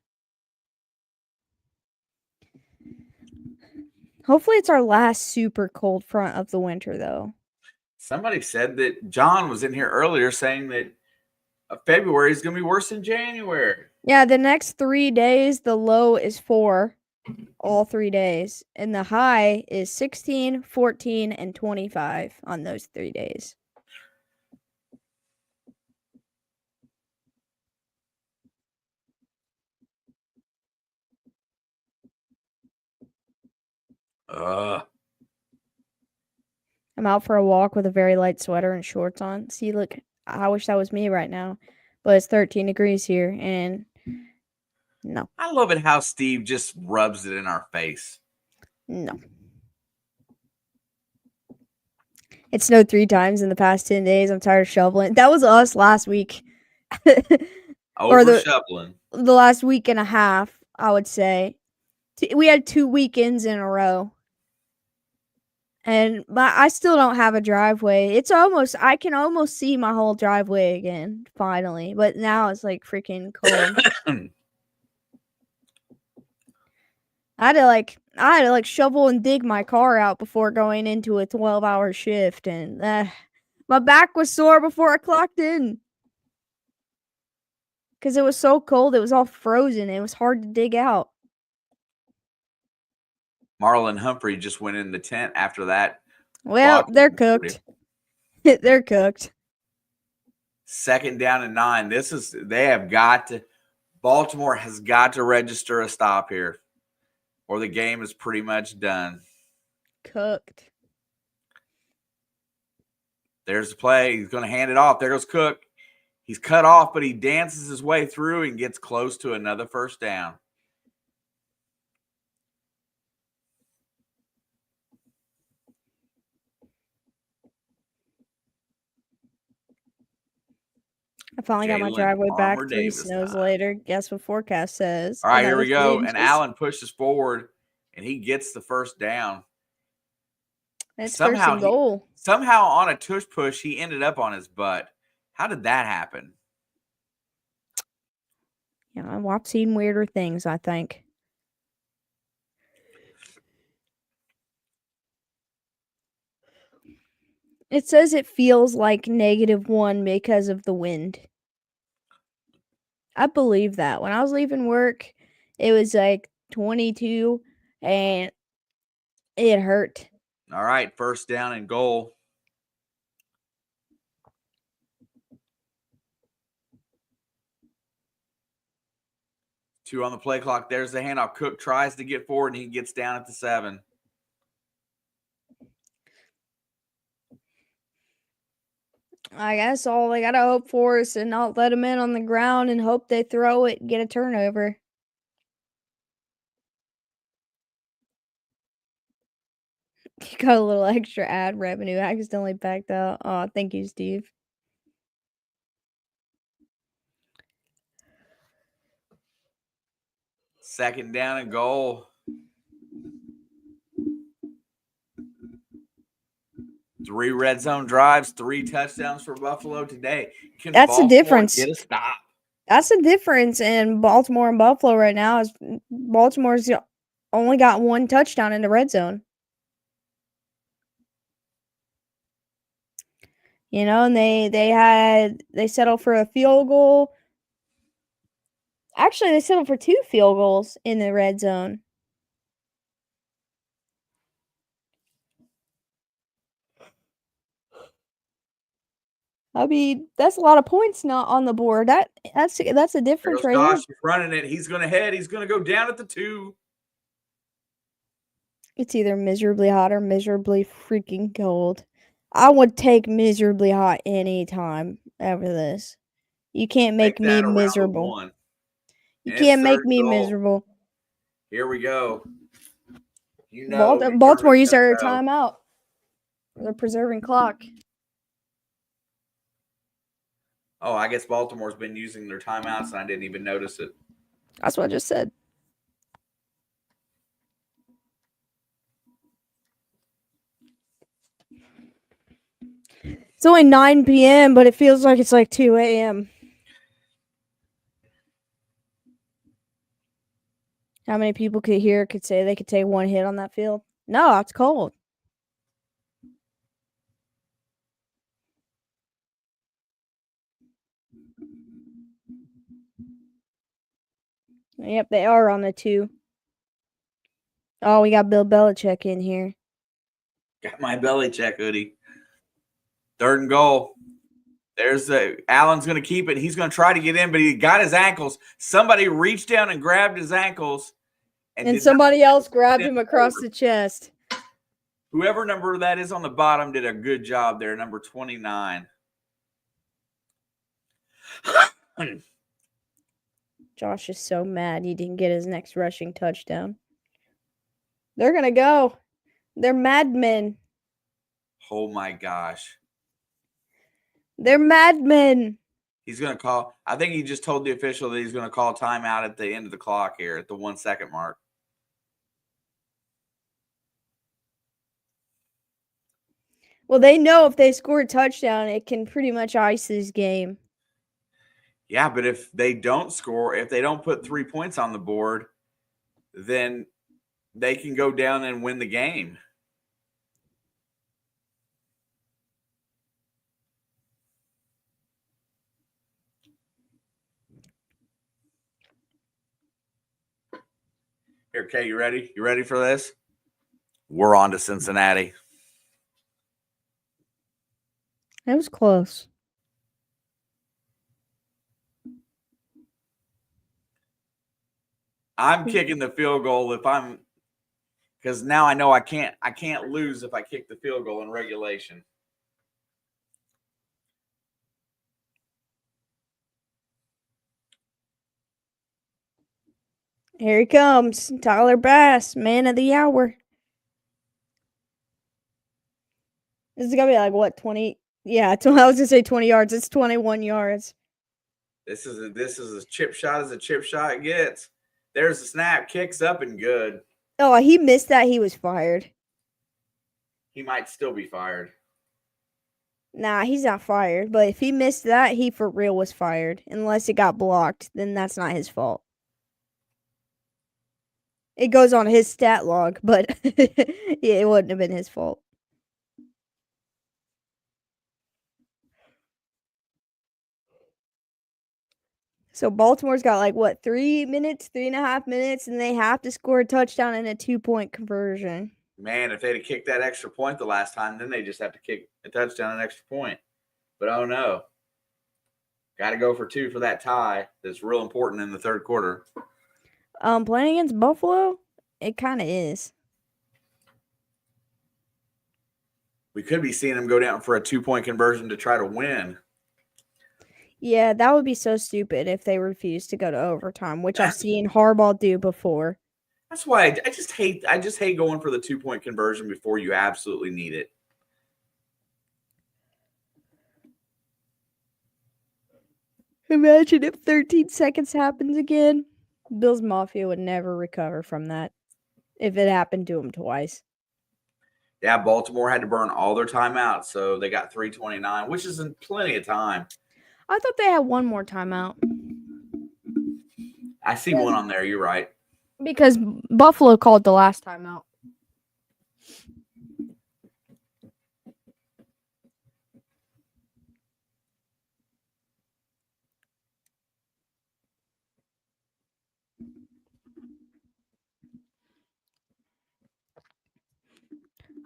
Hopefully, it's our last super cold front of the winter, though. Somebody said that John was in here earlier saying that February is going to be worse than January. Yeah, the next 3 days, the low is 4, all 3 days. And the high is 16, 14, and 25 on those 3 days. I'm out for a walk with a very light sweater and shorts on. See, look, I wish that was me right now. But it's 13 degrees here, and no. I love it how Steve just rubs it in our face. No. It snowed 3 times in the past 10 days. I'm tired of shoveling. That was us last week. Shoveling. The last week and a half, I would say. We had 2 weekends in a row. And I still don't have a driveway. I can almost see my whole driveway again, finally. But now it's like freaking cold. I had to shovel and dig my car out before going into a 12-hour shift, and my back was sore before I clocked in. Because it was so cold, it was all frozen. It was hard to dig out. Marlon Humphrey just went in the tent after that. Well, they're cooked. They're cooked. 2nd down and 9. Baltimore has got to register a stop here, or the game is pretty much done. Cooked. There's the play. He's going to hand it off. There goes Cook. He's cut off, but he dances his way through and gets close to another first down. I finally got my driveway back 3 snows later. Guess what forecast says? All right, here we go. And Allen pushes forward, and he gets the first down. It's first and goal. Somehow on a tush push, he ended up on his butt. How did that happen? Yeah, I've seen weirder things, I think. It says it feels like -1 because of the wind. I believe that. When I was leaving work, it was like 22, and it hurt. All right, first down and goal. Two on the play clock. There's the handoff. Cook tries to get forward, and he gets down at the 7. I guess all they gotta hope for is to not let them in on the ground and hope they throw it and get a turnover. You got a little extra ad revenue. Accidentally backed out. Oh, thank you, Steve. Second down and goal. 3 red zone drives, 3 touchdowns for Buffalo today. That's the difference. Get a stop. That's the difference in Baltimore and Buffalo right now. Is Baltimore's only got 1 touchdown in the red zone. You know, and they settled for a field goal. Actually, they settled for 2 field goals in the red zone. I mean, that's a lot of points not on the board. That's a difference right here. Josh is running it. He's going to head. He's going to go down at the 2. It's either miserably hot or miserably freaking cold. I would take miserably hot any time over this. You can't make me miserable. You can't make me miserable. Here we go. You know, Baltimore used their timeout. They're preserving clock. Oh, I guess Baltimore's been using their timeouts, and I didn't even notice it. That's what I just said. It's only 9 p.m., but it feels like it's like 2 a.m. How many people could say they could take 1 hit on that field? No, it's cold. Yep, they are on the 2. Oh, we got Bill Belichick in here. Got my belly check hoodie. 3rd and goal. There's Allen's going to keep it. He's going to try to get in, but he got his ankles. Somebody reached down and grabbed his ankles. And somebody else grabbed him across the chest. Whoever number that is on the bottom did a good job there, number 29. Josh is so mad he didn't get his next rushing touchdown. They're going to go. They're madmen. Oh, my gosh. They're madmen. He's going to call. I think he just told the official that he's going to call timeout at the end of the clock here at the 1 second mark. Well, they know if they score a touchdown, it can pretty much ice this game. Yeah, but if they don't score, if they don't put 3 points on the board, then they can go down and win the game. Here, Kay, you ready? You ready for this? We're on to Cincinnati. That was close. I'm kicking the field goal because now I know I can't lose if I kick the field goal in regulation. Here he comes. Tyler Bass, man of the hour. This is going to be like, what, 20? Yeah, I was going to say 20 yards. It's 21 yards. This is as chip shot as a chip shot gets. There's the snap. Kicks up and good. Oh, he missed that. He was fired. He might still be fired. Nah, he's not fired. But if he missed that, he for real was fired. Unless it got blocked, then that's not his fault. It goes on his stat log, but yeah, it wouldn't have been his fault. So Baltimore's got like, what, 3 minutes, 3.5 minutes, and they have to score a touchdown and a 2-point conversion. Man, if they'd have kicked that extra point the last time, then they just have to kick a touchdown, an extra point. But oh no. Got to go for 2 for that tie. That's real important in the 3rd quarter. Playing against Buffalo, it kind of is. We could be seeing them go down for a 2-point conversion to try to win. Yeah, that would be so stupid if they refuse to go to overtime, which I've seen Harbaugh do before. That's why I just hate going for the 2-point conversion before you absolutely need it. Imagine if 13 seconds happens again. Bills Mafia would never recover from that if it happened to them twice. Yeah, Baltimore had to burn all their timeouts, so they got 3:29, which is plenty of time. I thought they had one more timeout. I see one on there. You're right. Because Buffalo called the last timeout.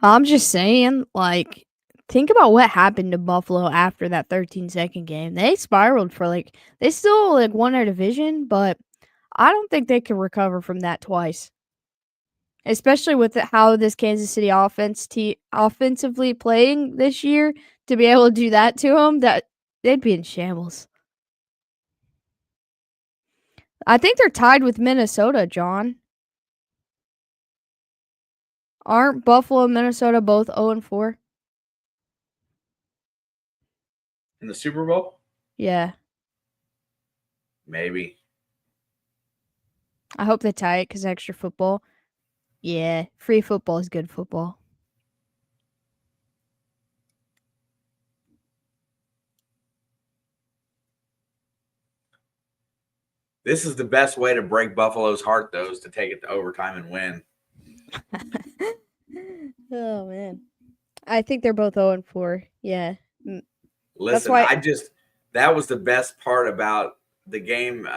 I'm just saying, like, think about what happened to Buffalo after that 13-second game. They spiraled they still won their division, but I don't think they can recover from that twice. Especially with how this Kansas City offensively playing this year, to be able to do that to them, that they'd be in shambles. I think they're tied with Minnesota, John. Aren't Buffalo and Minnesota both 0-4? In the Super Bowl? Yeah. Maybe. I hope they tie it because extra football. Yeah, free football is good football. This is the best way to break Buffalo's heart, though, is to take it to overtime and win. Oh man, I think they're both 0-4. Yeah. Listen, why- that was the best part about the game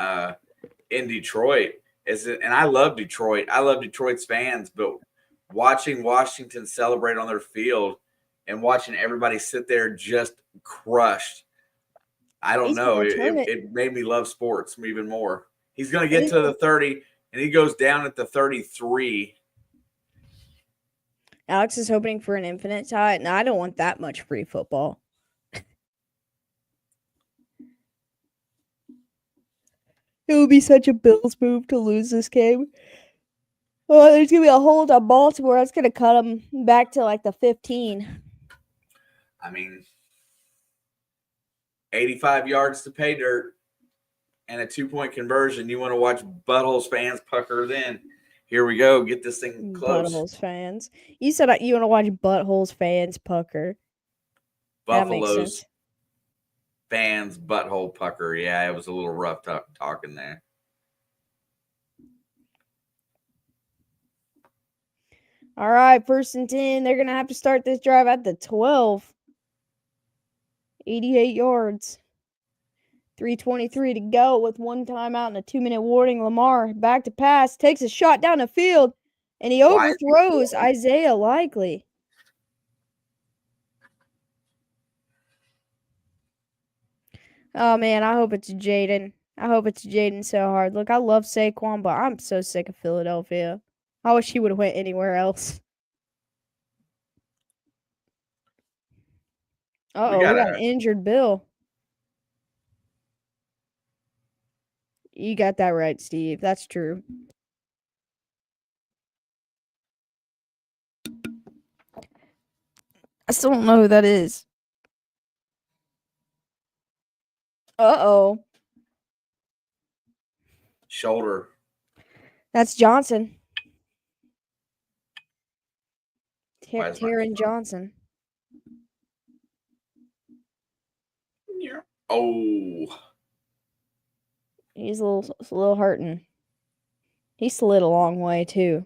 in Detroit. And I love Detroit. I love Detroit's fans, but watching Washington celebrate on their field and watching everybody sit there just crushed, I don't know. It made me love sports even more. He's going to get to the 30, and he goes down at the 33. Alex is hoping for an infinite tie, and I don't want that much free football. It would be such a Bills move to lose this game. Oh, there's going to be a hold on Baltimore. That's going to cut them back to like the 15. I mean, 85 yards to pay dirt and a 2-point conversion. You want to watch Buttholes fans pucker then. Here we go. Get this thing close. Buttholes fans. You said you want to watch Buttholes fans pucker. Buffalo's fans butthole pucker. Yeah, it was a little rough talking there. All right, 1st and 10. They're going to have to start this drive at the 12. 88 yards. 3:23 to go with 1 timeout and a 2-minute warning. Lamar back to pass, takes a shot down the field, and he overthrows Isaiah Likely. Oh, man, I hope it's Jaden. I hope it's Jaden so hard. Look, I love Saquon, but I'm so sick of Philadelphia. I wish he would have went anywhere else. Uh-oh, we got an injured Bill. You got that right, Steve. That's true. I still don't know who that is. Uh-oh. Shoulder. That's Johnson. Taron Johnson. Yeah. Oh. He's a little hurting. He slid a long way too.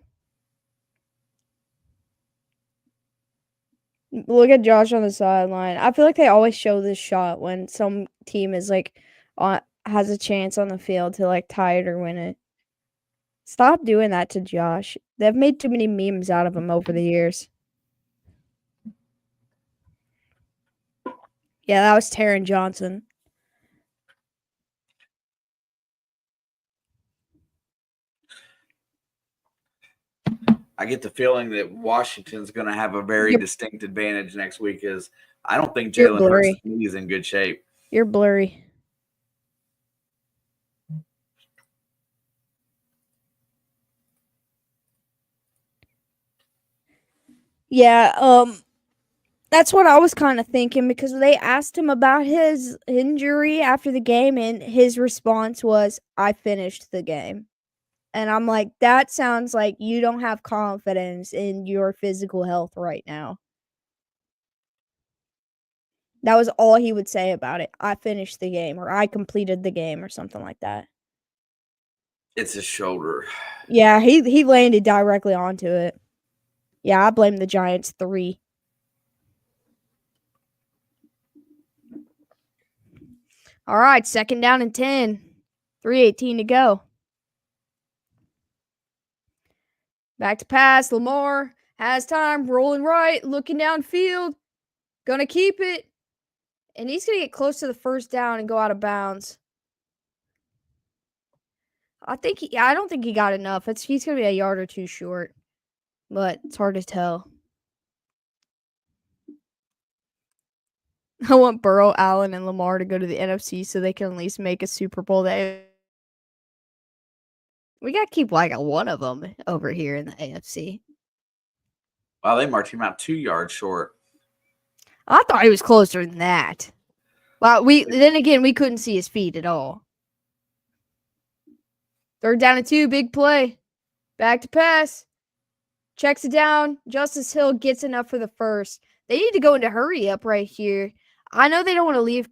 Look at Josh on the sideline. I feel like they always show this shot when some team is like has a chance on the field to like tie it or win it. Stop doing that to Josh. They've made too many memes out of him over the years. Yeah, that was Taron Johnson. I get the feeling that Washington's going to have a very distinct advantage next week. I don't think Jalen Hurts is in good shape. You're blurry. Yeah, that's what I was kind of thinking because they asked him about his injury after the game, and his response was, "I finished the game." And I'm like, that sounds like you don't have confidence in your physical health right now. That was all he would say about it. I finished the game, or I completed the game, or something like that. It's his shoulder. Yeah, he landed directly onto it. Yeah, I blame the Giants 3. All right, 2nd down and 10. 3:18 to go. Back to pass. Lamar has time. Rolling right. Looking downfield. Gonna keep it. And he's going to get close to the 1st down and go out of bounds. I don't think he got enough. He's going to be a yard or two short. But it's hard to tell. I want Burrow, Allen, and Lamar to go to the NFC so they can at least make a Super Bowl day. We got to keep like one of them over here in the AFC. Wow, they marked him out 2 yards short. I thought he was closer than that. Well, then again, we couldn't see his feet at all. 3rd down and 2, big play. Back to pass. Checks it down. Justice Hill gets enough for the 1st. They need to go into hurry up right here. I know they don't want to leave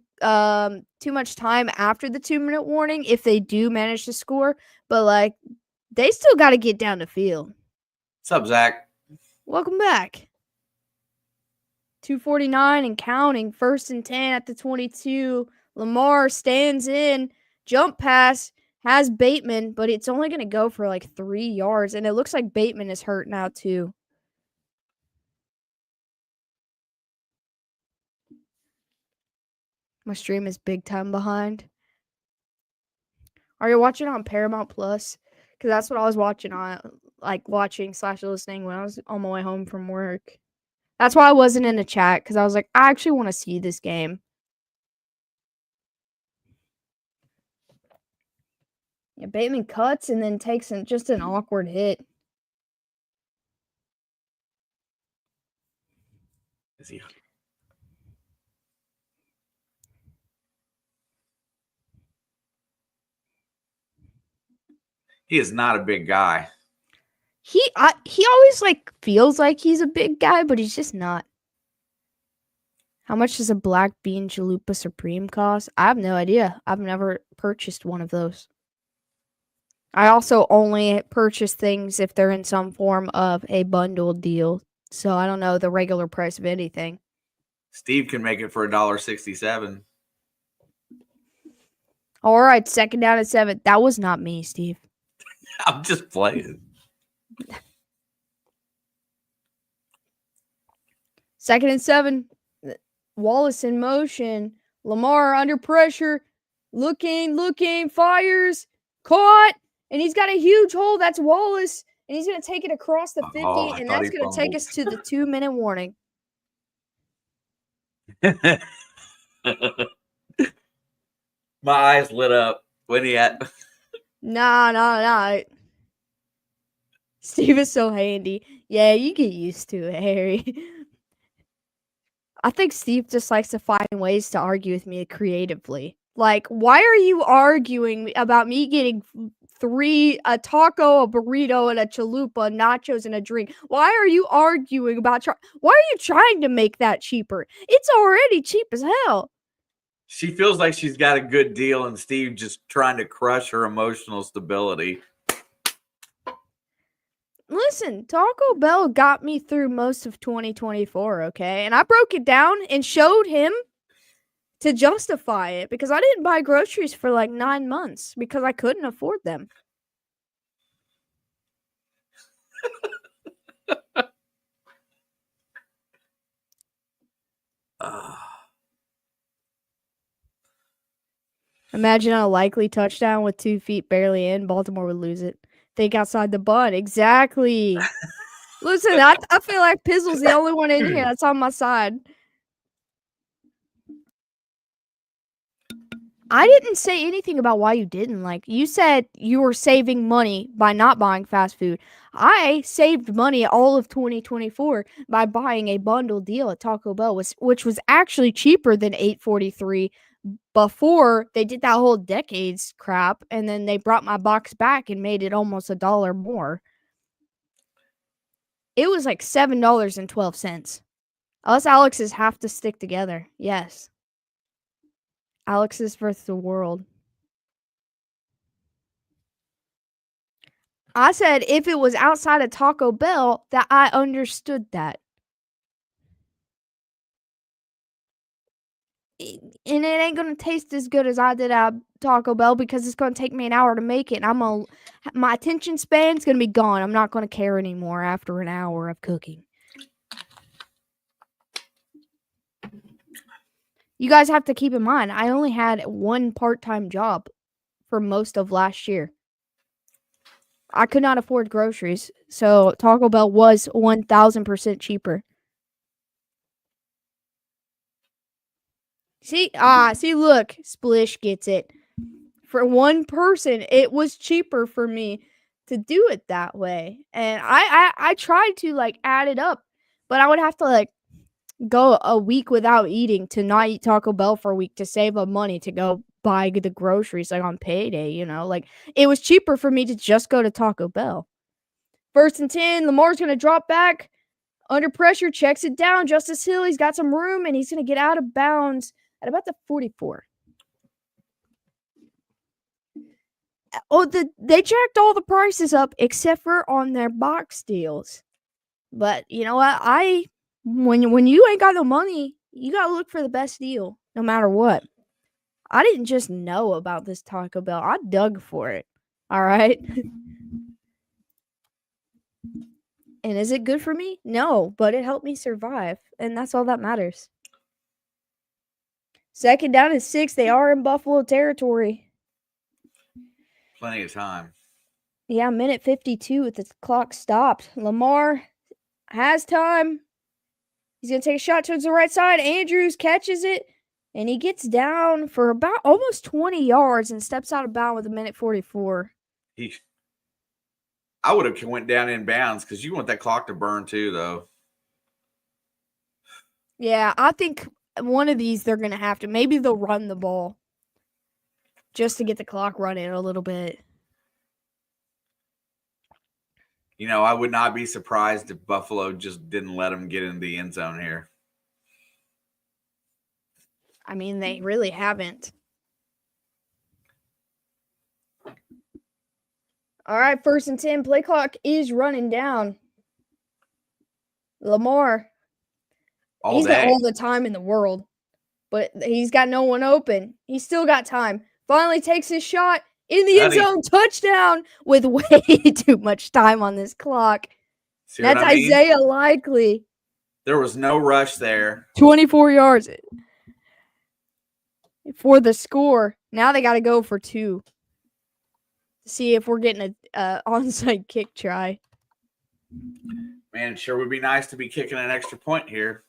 too much time after the 2-minute warning if they do manage to score, but like they still got to get down the field. What's up, Zach? Welcome back. 2:49 and counting. 1st and 10 at the 22. Lamar stands in. Jump pass. Has Bateman, but it's only going to go for like 3 yards. And it looks like Bateman is hurt now too. My stream is big time behind. Are you watching on Paramount Plus? Because that's what I was watching on, like watching/listening when I was on my way home from work. That's why I wasn't in the chat, because I was like, I actually want to see this game. Yeah, Bateman cuts and then takes just an awkward hit. Is he? He is not a big guy. He always like feels like he's a big guy, but he's just not. How much does a black bean chalupa supreme cost? I have no idea. I've never purchased one of those. I also only purchase things if they're in some form of a bundled deal. So I don't know the regular price of anything. Steve can make it for $1.67. All right, 2nd down and 7. That was not me, Steve. I'm just playing. 2nd and 7. Wallace in motion. Lamar under pressure. Looking, fires. Caught. And he's got a huge hole. That's Wallace. And he's going to take it across the 50. And that's going to take us to the 2-minute warning. My eyes lit up. When he at? Nah. Steve is so handy. Yeah, you get used to it, Harry. I think Steve just likes to find ways to argue with me creatively. Like, why are you arguing about me getting a taco, a burrito, and a chalupa, nachos, and a drink? Why are you arguing about why are you trying to make that cheaper? It's already cheap as hell. She feels like she's got a good deal, and Steve just trying to crush her emotional stability. Listen, Taco Bell got me through most of 2024, okay? And I broke it down and showed him to justify it because I didn't buy groceries for like 9 months because I couldn't afford them. Imagine a likely touchdown with 2 feet barely in. Baltimore would lose it. Think outside the bun. Exactly. Listen, I feel like Pizzle's the only one in here that's on my side. I didn't say anything about why you didn't. Like, you said you were saving money by not buying fast food. I saved money all of 2024 by buying a bundle deal at Taco Bell, which was actually cheaper than $8.43 before they did that whole decades crap, and then they brought my box back and made it almost $1 more. It was like $7.12. Us Alexes have to stick together. Yes. Alexis versus the world. I said if it was outside of Taco Bell, that I understood that. And it ain't going to taste as good as I did at Taco Bell because it's going to take me an hour to make it. And my attention span's going to be gone. I'm not going to care anymore after an hour of cooking. You guys have to keep in mind, I only had one part-time job for most of last year. I could not afford groceries, so Taco Bell was 1,000% cheaper. See, look, Splish gets it. For one person, it was cheaper for me to do it that way. And I tried to, like, add it up, but I would have to, like, go a week without eating to not eat Taco Bell for a week to save up money to go buy the groceries, like, on payday, you know? Like, it was cheaper for me to just go to Taco Bell. 1st and 10, Lamar's going to drop back. Under pressure, checks it down. Justice Hill, he's got some room, and he's going to get out of bounds at about the 44. Oh, they jacked all the prices up except for on their box deals. But you know what? When you ain't got no money, you gotta look for the best deal, no matter what. I didn't just know about this Taco Bell. I dug for it. All right. And is it good for me? No, but it helped me survive, and that's all that matters. 2nd down and 6. They are in Buffalo territory. Plenty of time. Yeah, minute 52 with the clock stopped. Lamar has time. He's going to take a shot towards the right side. Andrews catches it, and he gets down for about almost 20 yards and steps out of bounds with a minute 44. I would have went down in bounds because you want that clock to burn too, though. Yeah, I think one of these they're going to have to. Maybe they'll run the ball just to get the clock running a little bit. You know, I would not be surprised if Buffalo just didn't let them get in the end zone here. I mean, they really haven't. All right, 1st and 10. Play clock is running down. Lamar. He's got all the time in the world, but he's got no one open. He's still got time. Finally takes his shot in the end zone. Touchdown with way too much time on this clock. That's Isaiah Likely. There was no rush there. 24 yards for the score. Now they got to go for 2. See if we're getting a onside kick try. Man, it sure would be nice to be kicking an extra point here.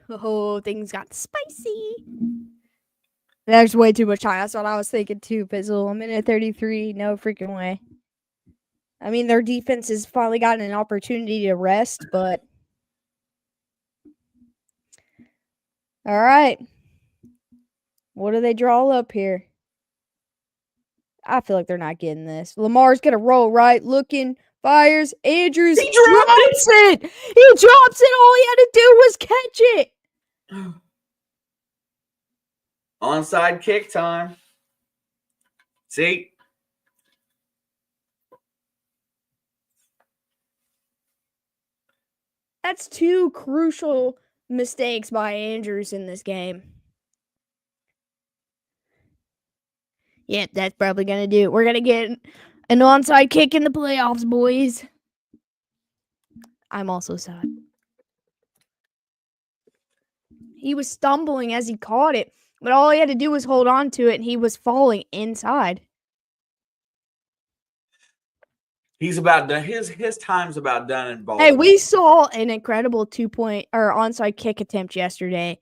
Oh, things got spicy. There's way too much time. That's what I was thinking too, Pizzle. A minute 33. No freaking way. I mean, their defense has finally gotten an opportunity to rest, but. All right. What do they draw up here? I feel like they're not getting this. Lamar's going to roll right, looking, fires. Andrews drops it. He drops it. All he had to do was catch it. Onside kick time. See? That's 2 crucial mistakes by Andrews in this game. Yep, that's probably going to do it. We're going to get an onside kick in the playoffs, boys. I'm also sad. He was stumbling as he caught it, but all he had to do was hold on to it, and he was falling inside. He's about done. His time's about done in Baltimore. Hey, we saw an incredible 2-point or onside kick attempt yesterday.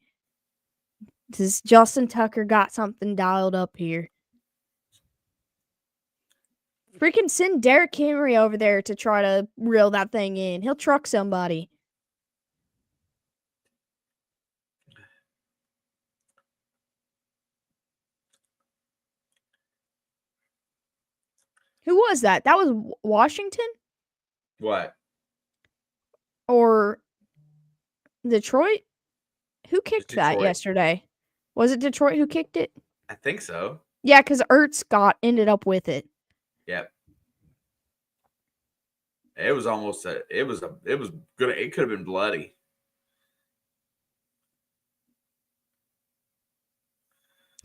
Justin Tucker got something dialed up here. Freaking send Derrick Henry over there to try to reel that thing in. He'll truck somebody. Who was that? That was Washington? What? Or Detroit? Who kicked that yesterday? Was it Detroit who kicked it? I think so. Yeah, because Ertz ended up with it. Yep. It was almost it was good. It could have been bloody.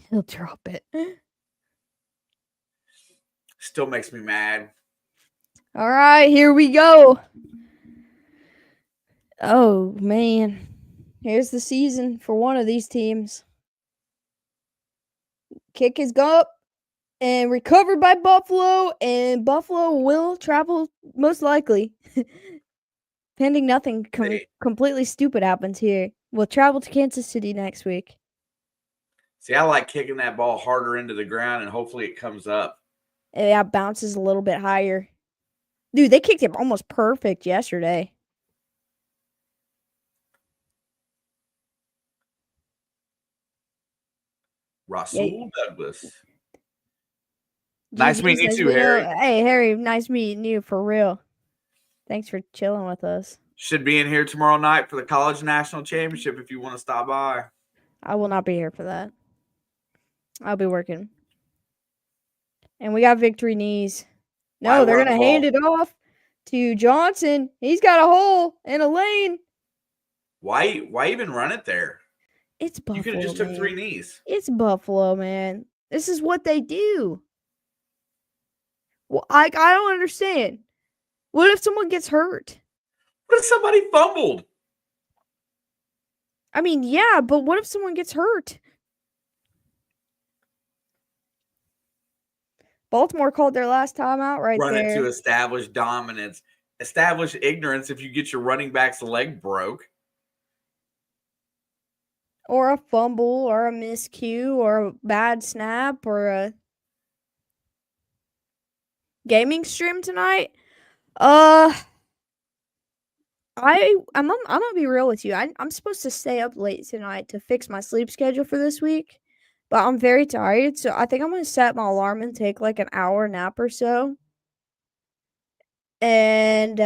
He'll drop it. Still makes me mad. All right, here we go. Oh, man. Here's the season for one of these teams. Kick is up and recovered by Buffalo, and Buffalo will travel most likely. Pending nothing completely stupid happens here. We'll travel to Kansas City next week. See, I like kicking that ball harder into the ground, and hopefully it comes up. Yeah, bounces a little bit higher. Dude, they kicked it almost perfect yesterday. Rasul Douglas. Nice meeting you too, Harry. Hey, Harry, nice meeting you for real. Thanks for chilling with us. Should be in here tomorrow night for the college national championship if you want to stop by. I will not be here for that. I'll be working. And we got victory knees. No, they're going to hand it off to Johnson. He's got a hole in a lane. Why even run it there? It's Buffalo. You could have just took man. 3 knees. It's Buffalo, man. This is what they do. Well, I don't understand. What if someone gets hurt? What if somebody fumbled? I mean, yeah, but what if someone gets hurt? Baltimore called their last timeout right Run there. it to establish dominance. Establish ignorance if you get your running back's leg broke. Or a fumble, or a miscue, or a bad snap, or a gaming stream tonight. I'm gonna be real with you. I'm supposed to stay up late tonight to fix my sleep schedule for this week, but I'm very tired, so I think I'm gonna set my alarm and take like an hour nap or so. And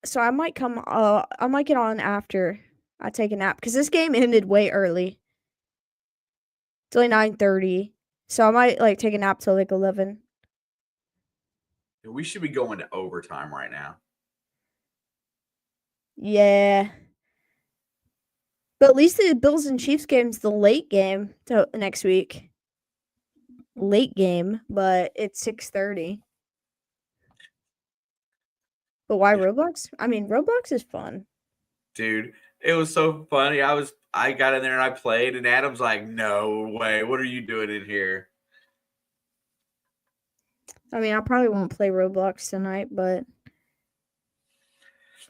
so I might get on after I take a nap because this game ended way early. It's only 9:30, so I might like take a nap till like 11. We should be going to overtime right now. Yeah. But at least the Bills and Chiefs game's the late game next week. Late game, but it's 6:30. But why Roblox? I mean, Roblox is fun. Dude, it was so funny. I got in there and I played, and Adam's like, "No way! What are you doing in here?" I mean, I probably won't play Roblox tonight, but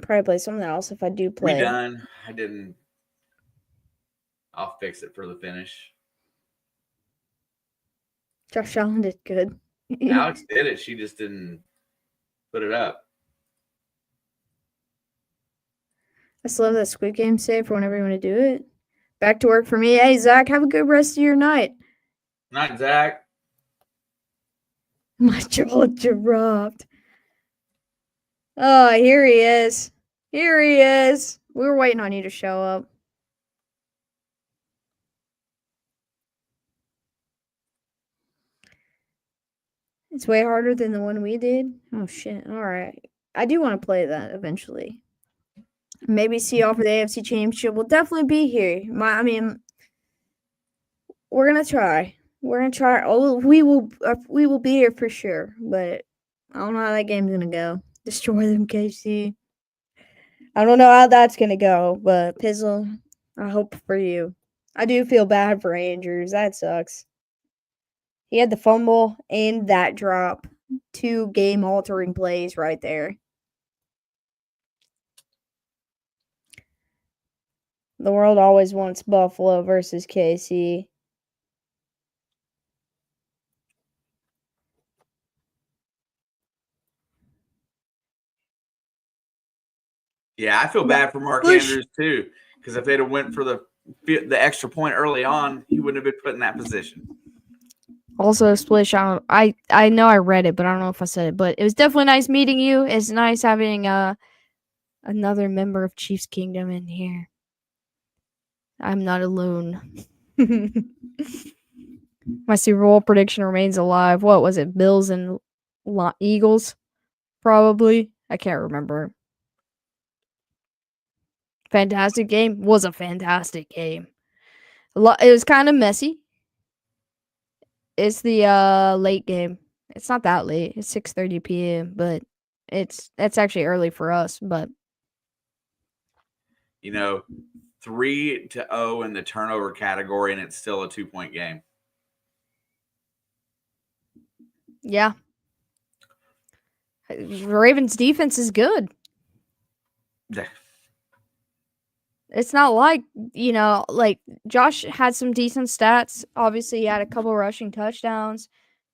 probably play something else if I do play. We done. I didn't. I'll fix it for the finish. Josh Allen did good. Alex did it. She just didn't put it up. I still have that Squid Game save for whenever you want to do it. Back to work for me. Hey, Zach, have a good rest of your night. Not Zach. My jaw dropped. Oh, here he is. Here he is. We were waiting on you to show up. It's way harder than the one we did. Oh, shit. All right. I do want to play that eventually. Maybe see y'all for the AFC Championship. We'll definitely be here. We're gonna try. We're gonna try. Oh, we will be here for sure. But I don't know how that game's gonna go. Destroy them, KC. I don't know how that's gonna go. But Pizzle, I hope for you. I do feel bad for Andrews. That sucks. He had the fumble and that drop. 2 game-altering plays right there. The world always wants Buffalo versus KC. Yeah, I feel bad for Mark Andrews too, because if they'd have went for the extra point early on, he wouldn't have been put in that position. Also, Splish, I know I read it, but I don't know if I said it. But it was definitely nice meeting you. It's nice having another member of Chiefs Kingdom in here. I'm not alone. My Super Bowl prediction remains alive. What was it? Bills and Eagles? Probably. I can't remember. Fantastic game. Was a fantastic game. It was kind of messy. It's the late game. It's not that late. It's 6:30 p.m., but that's actually early for us, but 3-0 in the turnover category, and it's still a 2-point game. Yeah. Ravens defense is good. It's not like, like Josh had some decent stats. Obviously, he had a couple rushing touchdowns.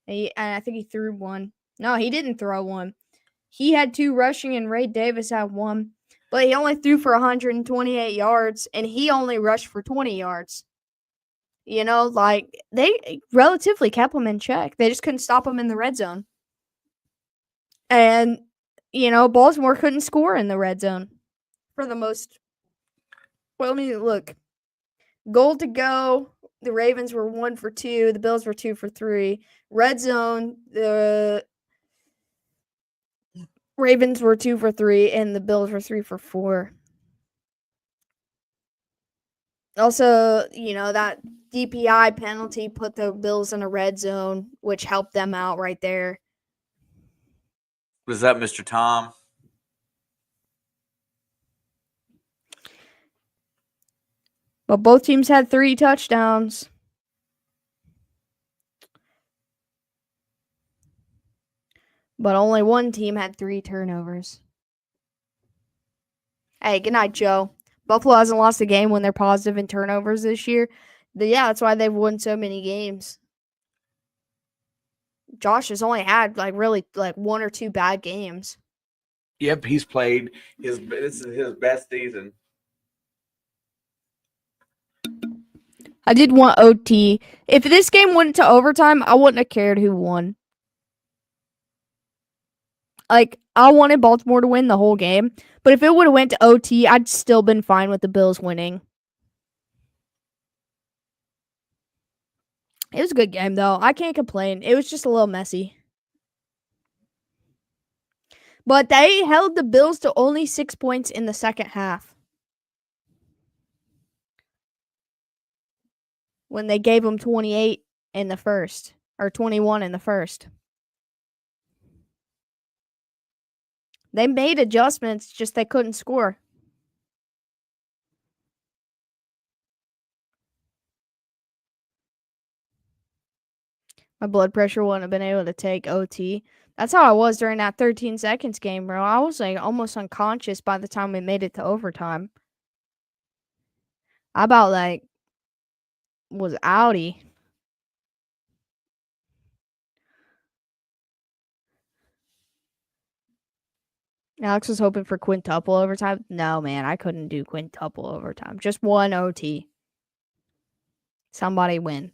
And I think he threw one. No, he didn't throw one. He had 2 rushing, and Ray Davis had 1. But he only threw for 128 yards, and he only rushed for 20 yards. They relatively kept him in check. They just couldn't stop him in the red zone. And, Baltimore couldn't score in the red zone for the most. Well, let me look. Goal to go. The Ravens were 1 for 2. The Bills were 2 for 3. Red zone, the Ravens were 2 for 3, and the Bills were 3 for 4. Also, that DPI penalty put the Bills in a red zone, which helped them out right there. Was that Mr. Tom? But both teams had 3 touchdowns. But only one team had 3 turnovers. Hey, good night, Joe. Buffalo hasn't lost a game when they're positive in turnovers this year. Yeah, that's why they've won so many games. Josh has only had really 1 or 2 bad games. Yep, he's played this is his best season. I did want OT. If this game went to overtime, I wouldn't have cared who won. I wanted Baltimore to win the whole game, but if it would have went to OT, I'd still been fine with the Bills winning. It was a good game, though. I can't complain. It was just a little messy. But they held the Bills to only 6 points in the second half, when they gave them 28 in the first, or 21 in the first. They made adjustments, just they couldn't score. My blood pressure wouldn't have been able to take OT. That's how I was during that 13 seconds game, bro. I was almost unconscious by the time we made it to overtime. I about was outie. Alex was hoping for quintuple overtime. No, man, I couldn't do quintuple overtime. Just 1 OT. Somebody win.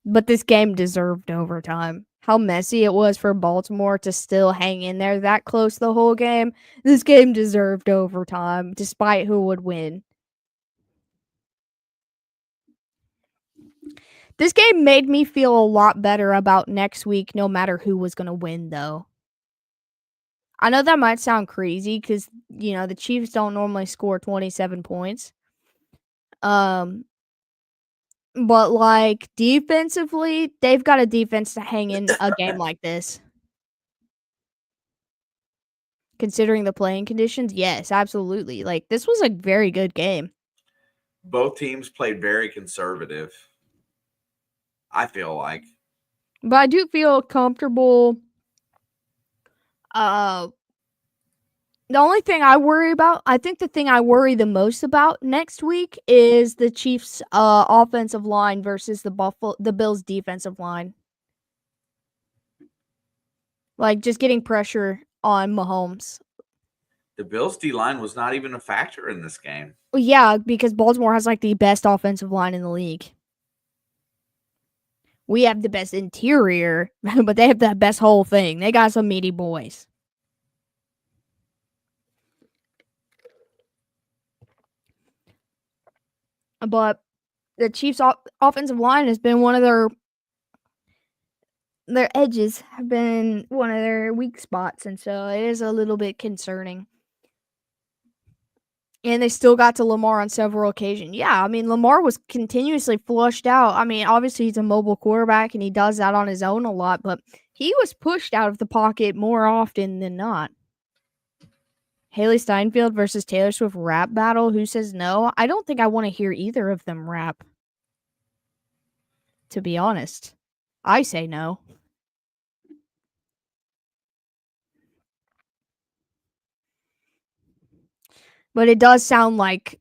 But this game deserved overtime. How messy it was for Baltimore to still hang in there that close the whole game. This game deserved overtime, despite who would win. This game made me feel a lot better about next week, no matter who was going to win, though. I know that might sound crazy because, the Chiefs don't normally score 27 points. But defensively, they've got a defense to hang in a game like this. Considering the playing conditions, yes, absolutely. This was a very good game. Both teams played very conservative, I feel like. But I do feel comfortable. The only thing I worry about, I think the thing I worry the most about next week is the Chiefs' offensive line versus the Bills' defensive line. Just getting pressure on Mahomes. The Bills' D-line was not even a factor in this game. Well, yeah, because Baltimore has the best offensive line in the league. We have the best interior, but they have the best whole thing. They got some meaty boys. But the Chiefs' offensive line has been one of their edges, have been one of their weak spots, and so it is a little bit concerning. And they still got to Lamar on several occasions. Yeah, Lamar was continuously flushed out. Obviously he's a mobile quarterback and he does that on his own a lot, but he was pushed out of the pocket more often than not. Haley Steinfeld versus Taylor Swift rap battle. Who says no? I don't think I want to hear either of them rap. To be honest, I say no. But it does sound like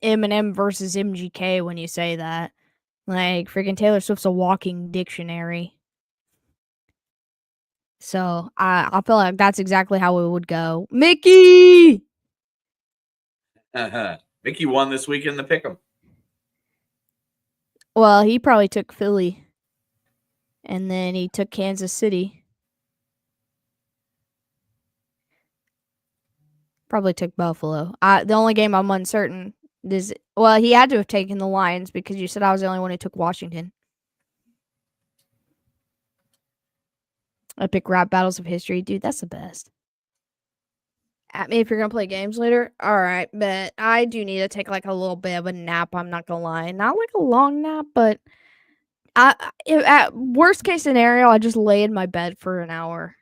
Eminem versus MGK when you say that. Freaking Taylor Swift's a walking dictionary. So I feel like that's exactly how it would go. Mickey! Mickey won this week in the pick'em. Well, he probably took Philly. And then he took Kansas City. Probably took Buffalo. The only game I'm uncertain is, well, he had to have taken the Lions because you said I was the only one who took Washington. Epic rap battles of history. Dude, that's the best. At me if you're going to play games later. All right, but I do need to take like a little bit of a nap. I'm not going to lie. Not like a long nap, but at worst case scenario, I just lay in my bed for an hour.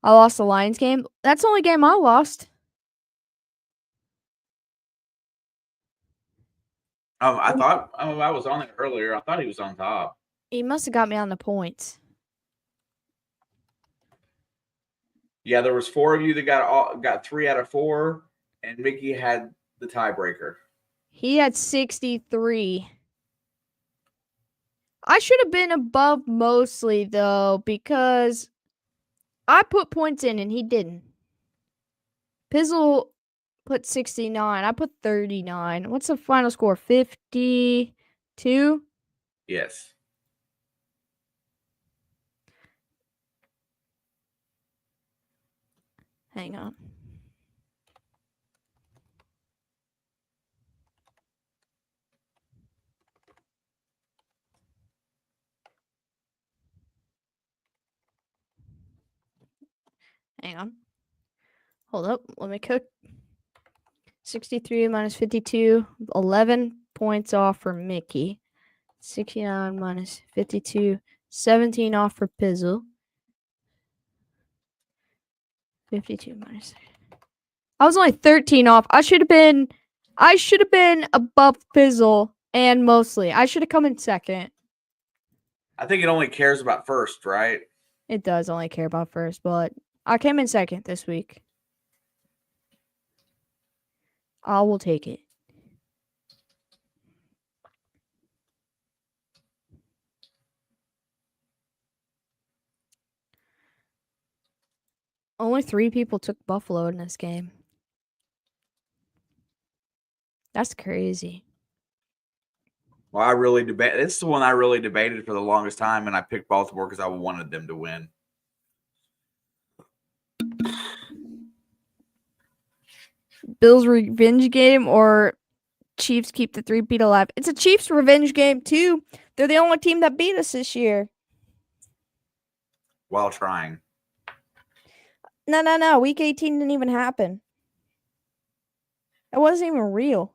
I lost the Lions game. That's the only game I lost. I thought I was on it earlier. I thought he was on top. He must have got me on the points. Yeah, there was 4 of you that got 3 out of 4, and Mickey had the tiebreaker. He had 63. I should have been above mostly, though, because I put points in and he didn't. Pizzle put 69. I put 39. What's the final score? 52? Yes. Hang on. Hang on. Hold up. Let me cook. 63 minus 52. 11 points off for Mickey. 69 minus 52. 17 off for Pizzle. 52 minus. I was only 13 off. I should have been above Pizzle and mostly. I should have come in second. I think it only cares about first, right? It does only care about first, but I came in second this week. I will take it. Only 3 people took Buffalo in this game. That's crazy. Well, I really debate. It's the one I really debated for the longest time, and I picked Baltimore because I wanted them to win. Bills revenge game or Chiefs keep the 3-peat alive? It's a Chiefs revenge game too. They're the only team that beat us this year. While trying. No. Week 18 didn't even happen. It wasn't even real.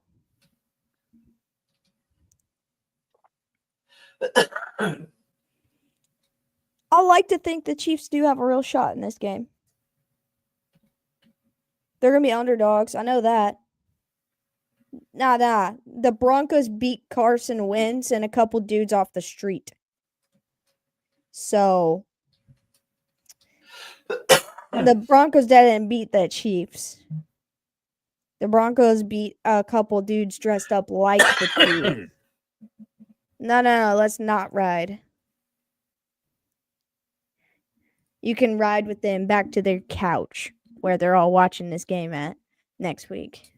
I like to think the Chiefs do have a real shot in this game. They're going to be underdogs. I know that. Nah. The Broncos beat Carson Wentz and a couple dudes off the street. So, the Broncos didn't beat the Chiefs. The Broncos beat a couple dudes dressed up like the Chiefs. No. Let's not ride. You can ride with them back to their couch where they're all watching this game at next week.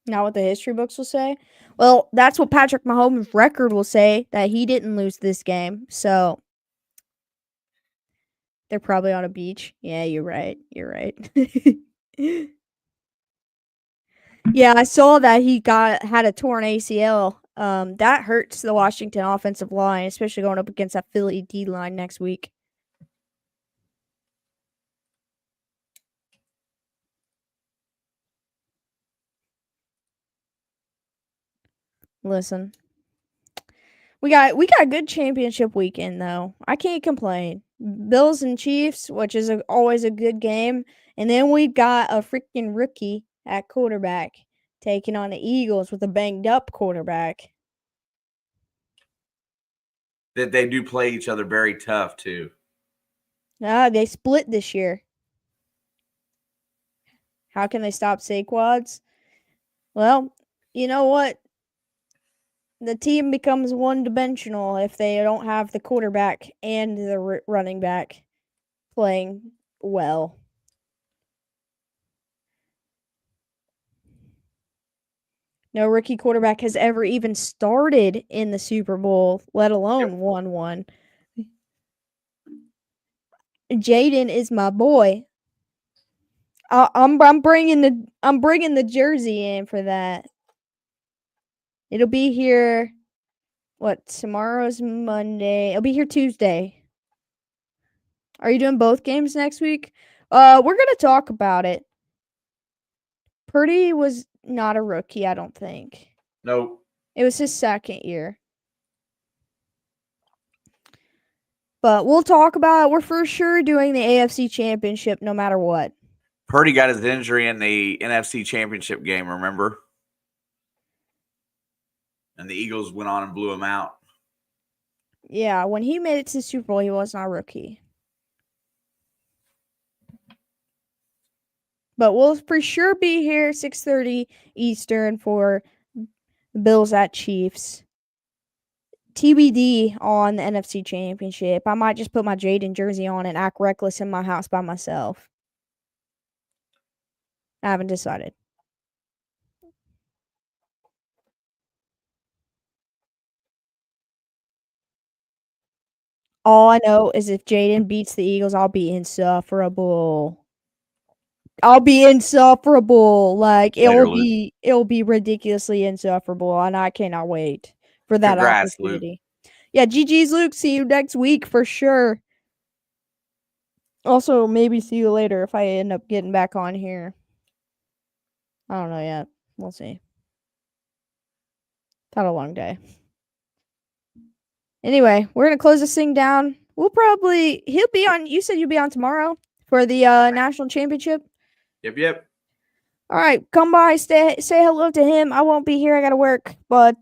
Not what the history books will say. Well, that's what Patrick Mahomes' record will say, that he didn't lose this game. So they're probably on a beach. Yeah, you're right. Yeah, I saw that he had a torn ACL. That hurts the Washington offensive line, especially going up against that Philly D line next week. Listen, we got a good championship weekend though. I can't complain. Bills and Chiefs, which is always a good game, and then we've got a freaking rookie at quarterback taking on the Eagles with a banged up quarterback. That they do play each other very tough too. They split this year. How can they stop Saquads? Well, you know what? The team becomes one-dimensional if they don't have the quarterback and the running back playing well. No rookie quarterback has ever even started in the Super Bowl, let alone won one. Jaden is my boy. I'm bringing the jersey in for that. It'll be here. What, tomorrow's Monday? It'll be here Tuesday. Are you doing both games next week? We're gonna talk about it. Purdy was not a rookie, I don't think. Nope. It was his second year. But we'll talk about it. We're for sure doing the AFC Championship no matter what. Purdy got his injury in the NFC Championship game, remember? And the Eagles went on and blew him out. Yeah, when he made it to the Super Bowl, he was not a rookie. But we'll for sure be here 6:30 Eastern for Bills at Chiefs. TBD on the NFC Championship. I might just put my Jaden jersey on and act reckless in my house by myself. I haven't decided. All I know is if Jaden beats the Eagles, I'll be insufferable. Like Literally. it'll be ridiculously insufferable, and I cannot wait for that Congrats, Luke. opportunity. Yeah, GG's Luke. See you next week for sure. Also, maybe see you later if I end up getting back on here. I don't know yet. We'll see. Had a long day. Anyway, we're gonna close this thing down. He'll be on. You said you'll be on tomorrow for the national championship. Yep. All right, come by, say hello to him. I won't be here. I gotta work, but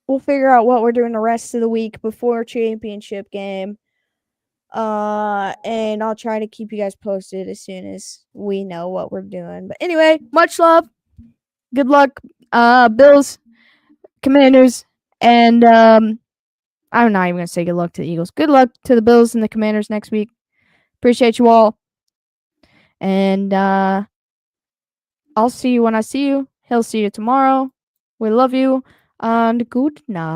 we'll figure out what we're doing the rest of the week before championship game. And I'll try to keep you guys posted as soon as we know what we're doing. But anyway, much love. Good luck, Bills, Commanders, and I'm not even gonna say good luck to the Eagles. Good luck to the Bills and the Commanders next week. Appreciate you all. And I'll see you when I see you. He'll see you tomorrow. We love you. And good night.